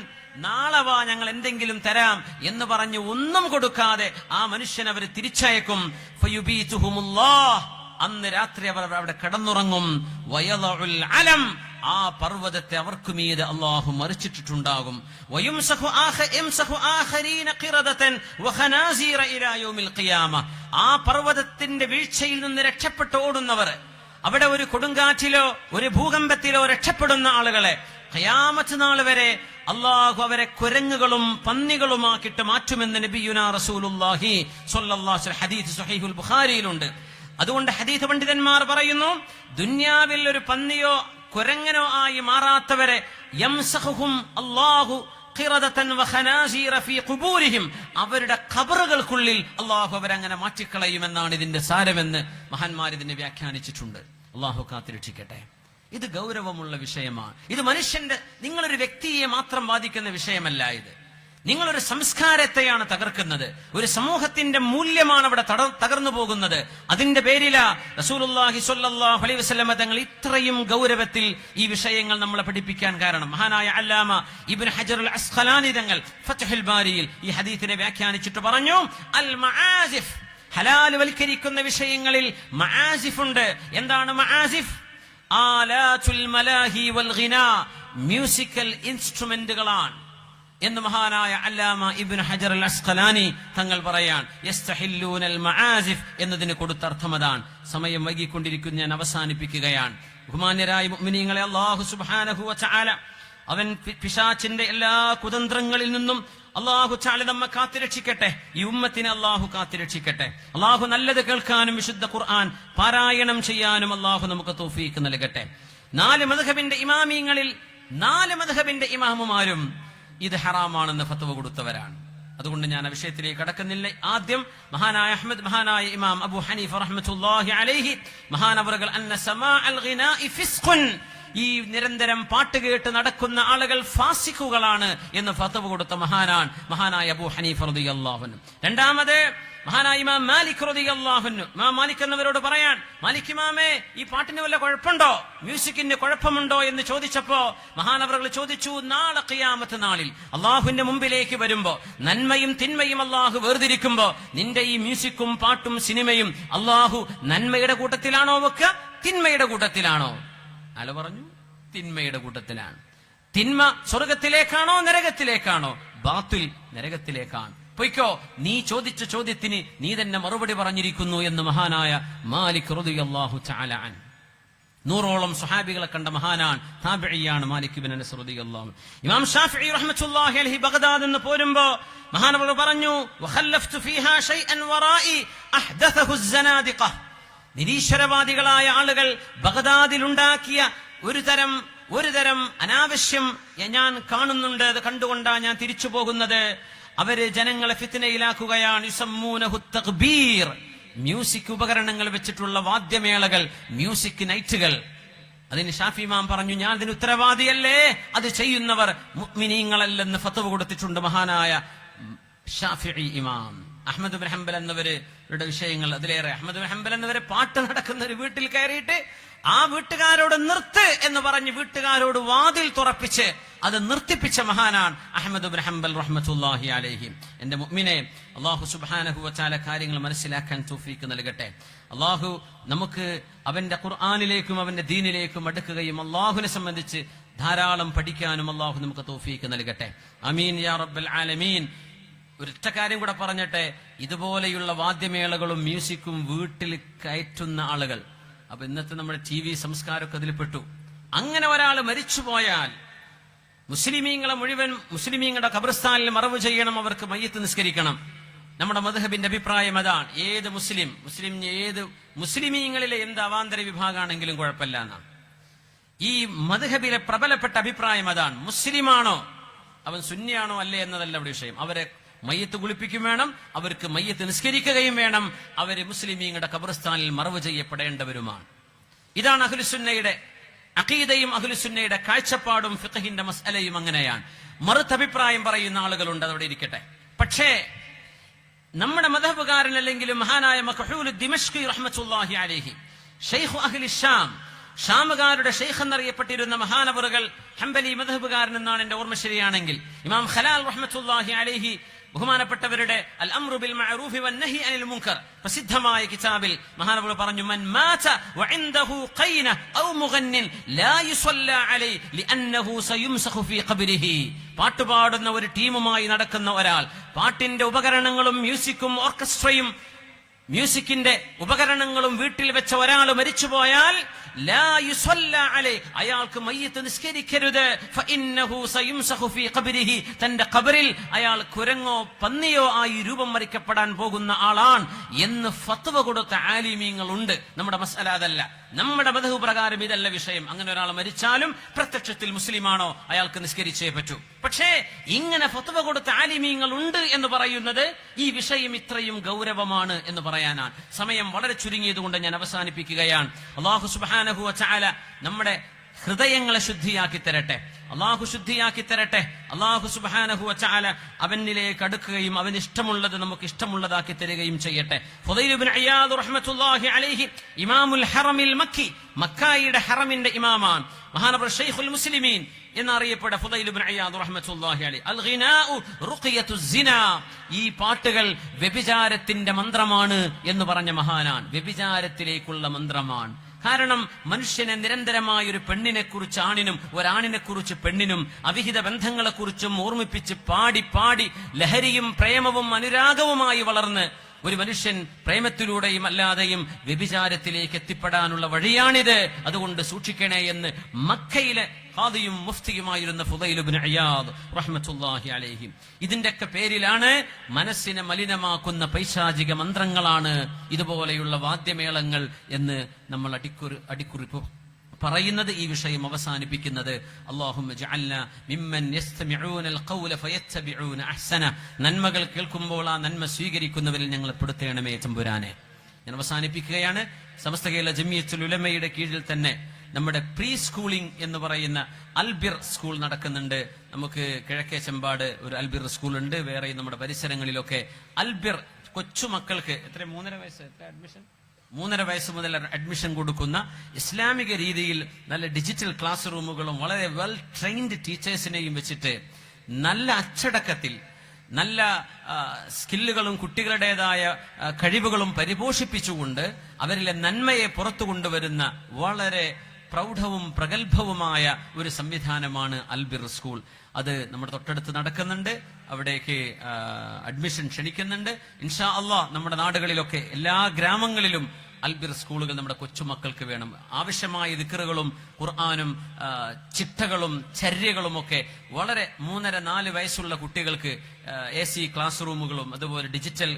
നാളെ വാ, ഞങ്ങൾ എന്തെങ്കിലും തരാം എന്ന് പറഞ്ഞ് ഒന്നും കൊടുക്കാതെ ആ മനുഷ്യൻ അവര് തിരിച്ചയക്കും. ഫയുബീതുഹുമുല്ലാഹ്, അന്ന് രാത്രി അവർ അവിടെ കിടന്നുറങ്ങും. വയളഉൽ അലം, ആ പർവ്വതത്തെ അവർക്ക് മീതെ അല്ലാഹു മറിച്ചിട്ടുണ്ടാകും. വയുംസഖു ആഖരീന ഖിറദതൻ വഖനാസീറ ഇലാ യൗമിൽ ഖിയാമ, ആ പർവ്വതത്തിന്റെ വീഴ്ചയിൽ നിന്ന് രക്ഷപ്പെട്ടു ഓടുന്നവർ, അവിടെ ഒരു കൊടുങ്കാറ്റിലോ ഒരു ഭൂകമ്പത്തിലോ രക്ഷപ്പെടുന്ന ആളുകളെ ഖിയാമത്ത് നാൾ വരെ അല്ലാഹു അവരെ കുരങ്ങുകളും പന്നികളുമാക്കിയിട്ട് മാറ്റുമെന്ന് നബിയുനാ റസൂലുള്ളാഹി സ്വല്ലല്ലാഹു അലൈഹി വസല്ലം ഹദീസ് സ്വഹീഹുൽ ബുഖാരിയിലുണ്ട്. അതുകൊണ്ട് ഹദീസ് പണ്ഡിതന്മാർ പറയുന്നു, ദുനിയാവിൽ ഒരു പന്നിയോ കുരങ്ങനോ ആയി മാറാത്തവരെ യംസഖുഹും അല്ലാഹു ഖിറദതൻ വഖനാസീറ ഫീ ഖുബൂരിഹിം, അവരുടെ ഖബറുകൾക്കുള്ളിൽ അല്ലാഹു അവരങ്ങനെ മാറ്റിക്കളയുമെന്നാണ് ഇതിന്റെ സാരമെന്ന് മഹാന്മാർ ഇതിനെ വ്യാഖ്യാനിച്ചിട്ടുണ്ട്. അല്ലാഹു കാത്തിരക്ഷിക്കട്ടെ. ഇത് ഗൗരവമുള്ള വിഷയമാണ്. ഇത് നിങ്ങളൊരു വ്യക്തിയെ മാത്രം ബാധിക്കുന്ന വിഷയമല്ല. ഇത് നിങ്ങളൊരു സംസ്കാരത്തെയാണ് തകർക്കുന്നത്. ഒരു സമൂഹത്തിന്റെ മൂല്യമാണ് അവിടെ തകർന്നു പോകുന്നത്. അതിന്റെ പേരിലാ റസൂലുള്ളാഹി സ്വല്ലല്ലാഹു അലൈഹി വസല്ലം തങ്ങൾ ഇത്രയും ഗൗരവത്തിൽ ഈ വിഷയങ്ങൾ നമ്മളെ പഠിപ്പിക്കാൻ കാരണം. മഹാനായ അല്ലാമ ഇബ്നു ഹജർ അൽ അസ്ഖലാനി തങ്ങൾ ഫത്ഹുൽ ബാരിയിൽ ഈ ഹദീസിനെ വ്യാഖ്യാനിച്ചിട്ട് പറഞ്ഞു, അൽ മആസിഫ്, ഹലാൽ വൽക്കരിക്കുന്ന വിഷയങ്ങളിൽ മആസിഫ് ഉണ്ട്. എന്താണ് മആസിഫ്? ആലാതുൽ മലാഹി വൽ ഗിനാ, മ്യൂസിക്കൽ ഇൻസ്ട്രുമെന്റുകളാണ് എന്ന് മഹാനായ അല്ലാമ ഇബ്നു ഹജർ അൽ അസ്ഖലാനി തങ്ങൾ പറയാൻ. യസ്തഹില്ലൂനൽ മആസിഫ് എന്നതിന് കൊടുത്ത അർത്ഥം അതാണ്. സമയം വൈകിക്കൊണ്ടിരിക്കുന്നു, ഞാൻ അവസാനിപ്പിക്കുകയാണ്. ബഹുമാന്യരായ മുഅ്മിനീങ്ങളെ, അല്ലാഹു സുബ്ഹാനഹു വ തആല അവൻ പിശാചിന്റെ എല്ലാ കുതന്ത്രങ്ങളിൽ നിന്നും അല്ലാഹു തആല നമ്മെ കാത്തുരക്ഷിക്കട്ടെ. ഈ ഉമ്മത്തിനെ അല്ലാഹു കാത്തുരക്ഷിക്കട്ടെ. അല്ലാഹു നല്ലത് കേൾക്കാനും വിശുദ്ധ ഖുർആൻ പാരായണം ചെയ്യാനും അല്ലാഹു നമുക്ക് തൗഫീഖ് നൽകട്ടെ. 4 മദ്ഹബിന്റെ ഇമാമുമാരും ഇത് ഹറാമാണെന്ന് ഫത്വ കൊടുത്തവരാണ്. അതുകൊണ്ട് ഞാൻ ആ വിഷയത്തിലേക്ക് കടക്കുന്നില്ല. ആദ്യം മഹാനായ ഇമാം അബൂ ഹനീഫ റഹ്മത്തുള്ളാഹി അലൈഹി മഹാനവറുകൾ അന്ന സമാഅൽ ഗിനാഇ ഫിസ്ഖുൻ, ഈ നിരന്തരം പാട്ട് കേട്ട് നടക്കുന്ന ആളുകൾ ഫാസിഖുകളാണ് എന്ന് ഫത്വ കൊടുത്ത മഹാനായ അബൂ ഹനീഫ റളിയല്ലാഹു അൻഹു. രണ്ടാമത് മഹാനായ ഇമാം മാലിക് റളിയല്ലാഹു അൻഹു, ഇമാം മാലിക് എന്നവരോട് പറയാൻ, മാലിക് ഇമാമേ, ഈ പാട്ടിന് വല്ല കുഴപ്പമുണ്ടോ, മ്യൂസിക്കിന് കുഴപ്പമുണ്ടോ എന്ന് ചോദിച്ചപ്പോ മഹാനവറുകൾ ചോദിച്ചു, നാളെ ഖിയാമത്ത് നാളിൽ അള്ളാഹുവിന്റെ മുമ്പിലേക്ക് വരുമ്പോ, നന്മയും തിന്മയും അള്ളാഹു വേർതിരിക്കുമ്പോ, നിന്റെ ഈ മ്യൂസിക്കും പാട്ടും സിനിമയും അള്ളാഹു നന്മയുടെ കൂട്ടത്തിലാണോ വെക്കുക, തിന്മയുടെ കൂട്ടത്തിലാണോ? അയാൾ പറഞ്ഞു, തിന്മയുടെ കൂട്ടത്തിലാണ്. തിന്മ സ്വർഗത്തിലേക്കാണോ നരകത്തിലേക്കാണോ? ബാത്തിൽ നരകത്തിലേക്കാണ്. പൊയ്ക്കോ, നീ ചോദിച്ച ചോദ്യത്തിന് നീ തന്നെ മറുപടി പറഞ്ഞിരിക്കുന്നു എന്ന് മഹാനായ മാലിക് റളിയല്ലാഹു തആല അൻഹു. 100ഓളം സ്വഹാബികളെ കണ്ട മഹാനാണ്, താബിഈയാണ് മാലിക് ഇബ്നു അനസ് റളിയല്ലാഹു. ഇമാം ഷാഫിഈ റഹ്മത്തുള്ളാഹി അലൈഹി ബഗ്ദാദ് എന്ന് പോരുമ്പോ മഹാനവർ പറഞ്ഞു, വഖല്ലഫ്തു ഫീഹാ ഷൈഅൻ വറാഇ അഹ്ദഥഹു അസ്സനാദിഖ. നിരീശ്വരവാദികളായ ആളുകൾ ബഗ്ദാദിൽ ഉണ്ടാക്കിയ ഒരു തരം അനാവശ്യം ഞാൻ കാണുന്നുണ്ട്. അത് കണ്ടുകൊണ്ടാണ് ഞാൻ തിരിച്ചു പോകുന്നത്. അവര് ജനങ്ങളെ ഫിത്നയിലാക്കുകയാണ്. യുസമ്മൂനഹു തഖ്ബീർ, മ്യൂസിക് ഉപകരണങ്ങൾ വെച്ചിട്ടുള്ള വാദ്യമേളകൾ, മ്യൂസിക് നൈറ്റുകൾ. അതിന് ഷാഫി ഇമാം പറഞ്ഞു, ഞാൻ ഇതിന് ഉത്തരവാദിയല്ലേ, അത് ചെയ്യുന്നവർ മുഅ്മിനീങ്ങളല്ലെന്ന് ഫത്വ കൊടുത്തിട്ടുണ്ട് മഹാനായ ഷാഫിഈ ഇമാം. അഹ്മദ് ബിൻ ഹംബൽ എന്നവരുടെ വിഷയങ്ങൾ അതിലേറെ. അഹ്മദ് ബിൻ ഹംബൽ എന്നവരെ പാട്ട് നടക്കുന്ന ഒരു വീട്ടിൽ കയറിയിട്ട് ആ വീട്ടുകാരോട് നിർത്ത് എന്ന് പറഞ്ഞ് വീട്ടുകാരോട് വാതിൽ തുറപ്പിച്ച് അത് നിർത്തിപ്പിച്ച മഹാനാണ് അഹ്മദ് ബിൻ ഹംബൽ റഹ്മത്തുള്ളാഹി അലൈഹി. എന്റെ മുഅ്മിനെ, അല്ലാഹു സുബ്ഹാനഹു വ തആല കാര്യങ്ങൾ മനസ്സിലാക്കാൻ തൗഫീഖ് നൽകട്ടെ. അല്ലാഹു നമുക്ക് അവന്റെ ഖുർആനിലേക്കും അവന്റെ ദീനിലേക്കും അടുക്കുകയും അല്ലാഹുവിനെ സംബന്ധിച്ച് ധാരാളം പഠിക്കാനും അല്ലാഹു നമുക്ക് തൗഫീഖ് നൽകട്ടെ. ആമീൻ യാ റബ്ബൽ ആലമീൻ. ഒരൊറ്റ കാര്യം കൂടെ പറഞ്ഞിട്ടെ, ഇതുപോലെയുള്ള വാദ്യമേളകളും മ്യൂസിക്കും വീട്ടിൽ കയറ്റുന്ന ആളുകൾ, അപ്പൊ ഇന്നത്തെ നമ്മുടെ TV സംസ്കാരമൊക്കെ അതിൽപ്പെട്ടു. അങ്ങനെ ഒരാൾ മരിച്ചുപോയാൽ മുസ്ലിമീങ്ങളുടെ ഖബർസ്ഥാനിൽ മറവ് ചെയ്യണം, അവർക്ക് മയ്യത്ത് നിസ്കരിക്കണം. നമ്മുടെ മദ്ഹബിന്റെ അഭിപ്രായം അതാണ്. ഏത് മുസ്ലിമീങ്ങളിലെ എന്ത് അവാന്തര വിഭാഗമാണെങ്കിലും കുഴപ്പമില്ല എന്നാണ് ഈ മദ്ഹബിലെ പ്രബലപ്പെട്ട അഭിപ്രായം. അതാണ്. മുസ്ലിമാണോ അവൻ സുന്നിയാണോ അല്ലേ എന്നതല്ല അവിടെ വിഷയം. അവരെ മയ്യത്ത് കുളിപ്പിക്കും വേണം, അവർക്ക് മയ്യത്ത് നിസ്കരിക്കുകയും വേണം, അവര് മുസ്ലിമീങ്ങളുടെ ഖബർസ്ഥാനിൽ മറവ് ചെയ്യപ്പെടേണ്ടവരുമാണ്. ഇതാണ് അഹ്ലുസുന്നയുടെ അഖീദയും അഹ്ലുസുന്നയുടെ കാഴ്ചപ്പാടും ഫിഖഹിന്റെ മസ്അലയും അങ്ങനെയാണ്. മറുത്തഭിപ്രായം പറയുന്ന ആളുകളുണ്ട്, അതവിടെ ഇരിക്കട്ടെ. പക്ഷേ നമ്മുടെ മദ്ഹബുകാരനല്ലെങ്കിലും മഹാനായ മഖ്ഹൂൽ ദിമശ്ഖി റഹ്മത്തുള്ളാഹി അലൈഹി, ശൈഖ് അഹ്ലി ഷാം, ഷാമുകാരുടെ ഷെയ്ഖ് എന്നറിയപ്പെട്ടിരുന്ന മഹാനവറുകൾ ഹംബലി മദ്ഹബുകാരൻ എന്നാണ് എന്റെ ഓർമ്മ ശരിയാണെങ്കിൽ. ഇമാം ഖലാൽ റഹ്മത്തുള്ളാഹി അലൈഹി ബഹുമാനപ്പെട്ടവരുടെ അൽ അംറു ബിൽ മഅറൂഫി വന്നഹി അനിൽ മുൻകർ പ്രസിദ്ധമായ കിതാബിൽ മഹാനവറുകൾ പറഞ്ഞു, മൻ മാത വഇൻദഹു ഖൈന ഔ മുഗന്നിൻ ലാ യുസല്ല അലൈഹി ലിഅന്നഹു സയുംസഖു ഫീ ഖബ്രിഹി. പാട്ടുപാടുന്ന ഒരു ടീമുമായി നടക്കുന്ന ഒരാൾ, പാട്ടിന്റെ ഉപകരണങ്ങളും മ്യൂസിക്കും ഓർക്കസ്ട്രയും മ്യൂസിക്കിന്റെ ഉപകരണങ്ങളും വീട്ടിൽ വെച്ച ഒരാൾ മരിച്ചുപോയാൽ ലാ യുസല്ല അലൈഹി, അയാൾക്ക് മയ്യിത്ത് നിസ്കരിക്കരുത്. ഫഇന്നഹു സയുംസഖു ഫീ ഖബ്രിഹി, തന്റെ ഖബറിൽ അയാൾ കുരങ്ങോ പന്നിയോ ആയി രൂപം വരിക്കപ്പെടാൻ പോകുന്ന ആളാണ് എന്ന് ഫത്വ കൊടുത്ത ആലിമീങ്ങളുണ്ട്. നമ്മുടെ മസ്അല അതല്ല. നമ്മുടെ മദ്ഹബ് പ്രകാരം ഇതല്ല വിഷയം. അങ്ങനെ ഒരാൾ മരിച്ചാലും പ്രത്യക്ഷത്തിൽ മുസ്ലിമാണോ അയാൾക്ക് നിസ്കരിച്ചേ പറ്റൂ. പക്ഷേ ഇങ്ങനെ ഫത്വ കൊടുത്ത ആലിമീങ്ങൾ ഉണ്ട് എന്ന് പറയുന്നത് ഈ വിഷയം ഇത്രയും ഗൗരവമാണ് എന്ന് പറയാനാണ്. സമയം വളരെ ചുരുങ്ങിയതുകൊണ്ട് ഞാൻ അവസാനിപ്പിക്കുകയാണ്. അല്ലാഹു സുബ്ഹാനഹു വ തആല നമ്മുടെ ഹൃദയങ്ങളെ ശുദ്ധിയാക്കി തരട്ടെ. അള്ളാഹു ശുദ്ധിയാക്കി തരട്ടെ. അള്ളാഹു സുബ്ഹാനഹു വ തആല അവനിലേക്ക് അടുക്കുകയും അവന് ഇഷ്ടമുള്ളത് നമുക്ക് ഇഷ്ടമുള്ളതാക്കി തരികയും ചെയ്യട്ടെ. ഫുദൈൽ ഇബ്നു ഇയാദ് റഹ്മത്തുള്ളാഹി അലൈഹി ഇമാമുൽ ഹറമിൽ മക്കി, മക്കയുടെ ഹറമിന്റെ ഇമാമാണ്, മഹാനവർ ശൈഖുൽ മുസ്ലിമീൻ എന്നറിയപ്പെട്ട ഫുദൈൽ ഇബ്നു ഇയാദ് റഹ്മത്തുള്ളാഹി അലൈഹി. അൽ ഗിനാഉ റുഖിയത്തുസ് സിനാ, ഈ പാട്ടുകൾ വ്യഭിചാരത്തിന്റെ മന്ത്രമാണ് എന്ന് പറഞ്ഞ മഹാനാണ്. വ്യഭിചാരത്തിലേക്കുള്ള മന്ത്രമാണ്. കാരണം മനുഷ്യനെ നിരന്തരമായ ഒരു പെണ്ണിനെ കുറിച്ച് ആണിനും ഒരാണിനെ കുറിച്ച് പെണ്ണിനും അവിഹിത ബന്ധങ്ങളെ കുറിച്ചും ഓർമ്മിപ്പിച്ച് പാടി പാടി ലഹരിയും പ്രേമവും അനുരാഗവുമായി വളർന്ന് ഒരു മനുഷ്യൻ പ്രേമത്തിലൂടെയും അല്ലാതെയും വ്യഭിചാരത്തിലേക്ക് എത്തിപ്പെടാനുള്ള വഴിയാണിത്. അതുകൊണ്ട് സൂക്ഷിക്കണേ എന്ന് മക്കയിലെ ഖാദിയും മുഫ്തിയുമായിരുന്ന ഫുദൈൽ ഇബ്നു ഇയാദ് റഹ്മത്തുള്ളാഹി അലൈഹി. ഇതിന്റെയൊക്കെ പേരിലാണ് മനസ്സിനെ മലിനമാക്കുന്ന പൈശാചിക മന്ത്രങ്ങളാണ് ഇതുപോലെയുള്ള വാദ്യമേളങ്ങൾ എന്ന് നമ്മൾ അടിക്കുറിപ്പ് പറയുന്നത്. ഈ വിഷയം അവസാനിപ്പിക്കുന്നത് അല്ലാഹുമ്മ ജഅൽനാ മിമ്മൻ യസ്തമിഊനൽ ഖൗല ഫയത്തബിഊന അഹ്സന. നന്മകൾ കേൾക്കുമ്പോൾ ആ നന്മ സ്വീകരിക്കുന്നവരിൽ ഞങ്ങളെ പെടുത്തണമേ തമ്പുരാനെ. ഞാൻ അവസാനിപ്പിക്കുകയാണ്. സമസ്ത കേരള ജമിയത്തുൽ ഉലമയുടെ കീഴിൽ തന്നെ നമ്മുടെ പ്രീ സ്കൂളിംഗ് എന്ന് പറയുന്ന അൽബിർ സ്കൂൾ നടക്കുന്നുണ്ട്. നമുക്ക് കിഴക്കേ ചെമ്പാട് ഒരു അൽബിർ സ്കൂൾ ഉണ്ട്. വേറെ നമ്മുടെ പരിസരങ്ങളിലൊക്കെ അൽബിർ കൊച്ചുമക്കൾക്ക് 3.5 വയസ്സ് അഡ്മിഷൻ 3.5 വയസ്സ് മുതൽ അഡ്മിഷൻ കൊടുക്കുന്ന ഇസ്ലാമിക രീതിയിൽ നല്ല ഡിജിറ്റൽ ക്ലാസ് റൂമുകളും വളരെ വെൽ ട്രെയിൻഡ് ടീച്ചേഴ്സിനെയും വെച്ചിട്ട് നല്ല അച്ചടക്കത്തിൽ നല്ല സ്കില്ലുകളും കുട്ടികളുടേതായ കഴിവുകളും പരിപോഷിപ്പിച്ചുകൊണ്ട് അവരിലെ നന്മയെ പുറത്തു കൊണ്ടുവരുന്ന വളരെ പ്രൗഢവും പ്രഗത്ഭവുമായ ഒരു സംവിധാനമാണ് അൽബിർ സ്കൂൾ. അത് നമ്മുടെ തൊട്ടടുത്ത് നടക്കുന്നുണ്ട്. അവിടേക്ക് അഡ്മിഷൻ ക്ഷണിക്കുന്നുണ്ട്. ഇൻഷാ അള്ളാഹ് നമ്മുടെ നാടുകളിലൊക്കെ എല്ലാ ഗ്രാമങ്ങളിലും അൽബിർ സ്കൂളുകൾ നമ്മുടെ കൊച്ചുമക്കൾക്ക് വേണം. ആവശ്യമായ ദിക്റുകളും ഖുർആനും ചിട്ടകളും ചര്യകളും ഒക്കെ വളരെ 3-4 വയസ്സുള്ള കുട്ടികൾക്ക് AC ക്ലാസ് റൂമുകളും അതുപോലെ ഡിജിറ്റൽ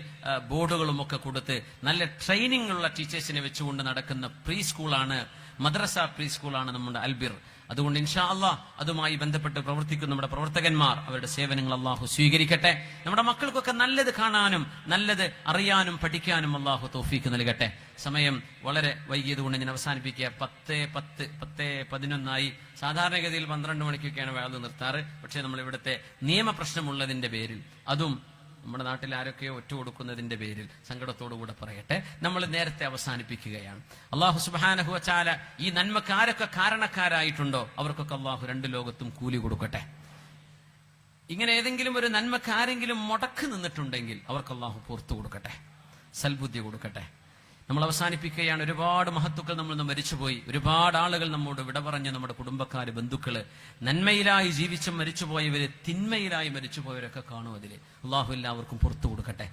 ബോർഡുകളും ഒക്കെ കൊടുത്ത് നല്ല ട്രെയിനിങ് ഉള്ള ടീച്ചേഴ്സിനെ വെച്ചുകൊണ്ട് നടക്കുന്ന പ്രീ സ്കൂളാണ്, മദ്രസ പ്രീ സ്കൂളാണ് നമ്മുടെ അൽബിർ. അതുകൊണ്ട് ഇൻഷാ അല്ലാഹ് അതുമായി ബന്ധപ്പെട്ട് പ്രവർത്തിക്കുന്ന നമ്മുടെ പ്രവർത്തകന്മാർ അവരുടെ സേവനങ്ങൾ അള്ളാഹു സ്വീകരിക്കട്ടെ. നമ്മുടെ മക്കൾക്കൊക്കെ നല്ലത് കാണാനും നല്ലത് അറിയാനും പഠിക്കാനും അള്ളാഹു തൗഫീക്ക് നൽകട്ടെ. സമയം വളരെ വൈകിയതുകൊണ്ട് ഞാൻ അവസാനിപ്പിക്കുക. 10:11 സാധാരണഗതിയിൽ 12 മണിക്കൊക്കെയാണ് വേള നിർത്താറ്. പക്ഷേ നമ്മൾ ഇവിടുത്തെ നിയമപ്രശ്നമുള്ളതിന്റെ പേരിൽ, അതും നമ്മുടെ നാട്ടിൽ ആരൊക്കെയോ ഒറ്റ കൊടുക്കുന്നതിന്റെ പേരിൽ സങ്കടത്തോടുകൂടെ പറയട്ടെ, നമ്മൾ നേരത്തെ അവസാനിപ്പിക്കുകയാണ്. അള്ളാഹു സുബ്ഹാനഹു വ തആല ഈ നന്മക്ക് ആരൊക്കെ കാരണക്കാരായിട്ടുണ്ടോ അവർക്കൊക്കെ അള്ളാഹു 2 ലോകത്തും കൂലി കൊടുക്കട്ടെ. ഇങ്ങനെ ഏതെങ്കിലും ഒരു നന്മക്ക് ആരെങ്കിലും മുടക്ക് നിന്നിട്ടുണ്ടെങ്കിൽ അവർക്ക് അള്ളാഹു പുറത്തു കൊടുക്കട്ടെ, സൽബുദ്ധി കൊടുക്കട്ടെ. നമ്മൾ അവസാനിപ്പിക്കുകയാണ്. ഒരുപാട് മഹത്തുക്കൾ നമ്മൾ മരിച്ചുപോയി. ഒരുപാട് ആളുകൾ നമ്മോട് വിട പറഞ്ഞ്, നമ്മുടെ കുടുംബക്കാര്, ബന്ധുക്കള്, നന്മയിലായി ജീവിച്ചും മരിച്ചുപോയവര്, തിന്മയിലായി മരിച്ചുപോയവരൊക്കെ കാണും. അതില് അള്ളാഹു എല്ലാവർക്കും പുറത്തു കൊടുക്കട്ടെ.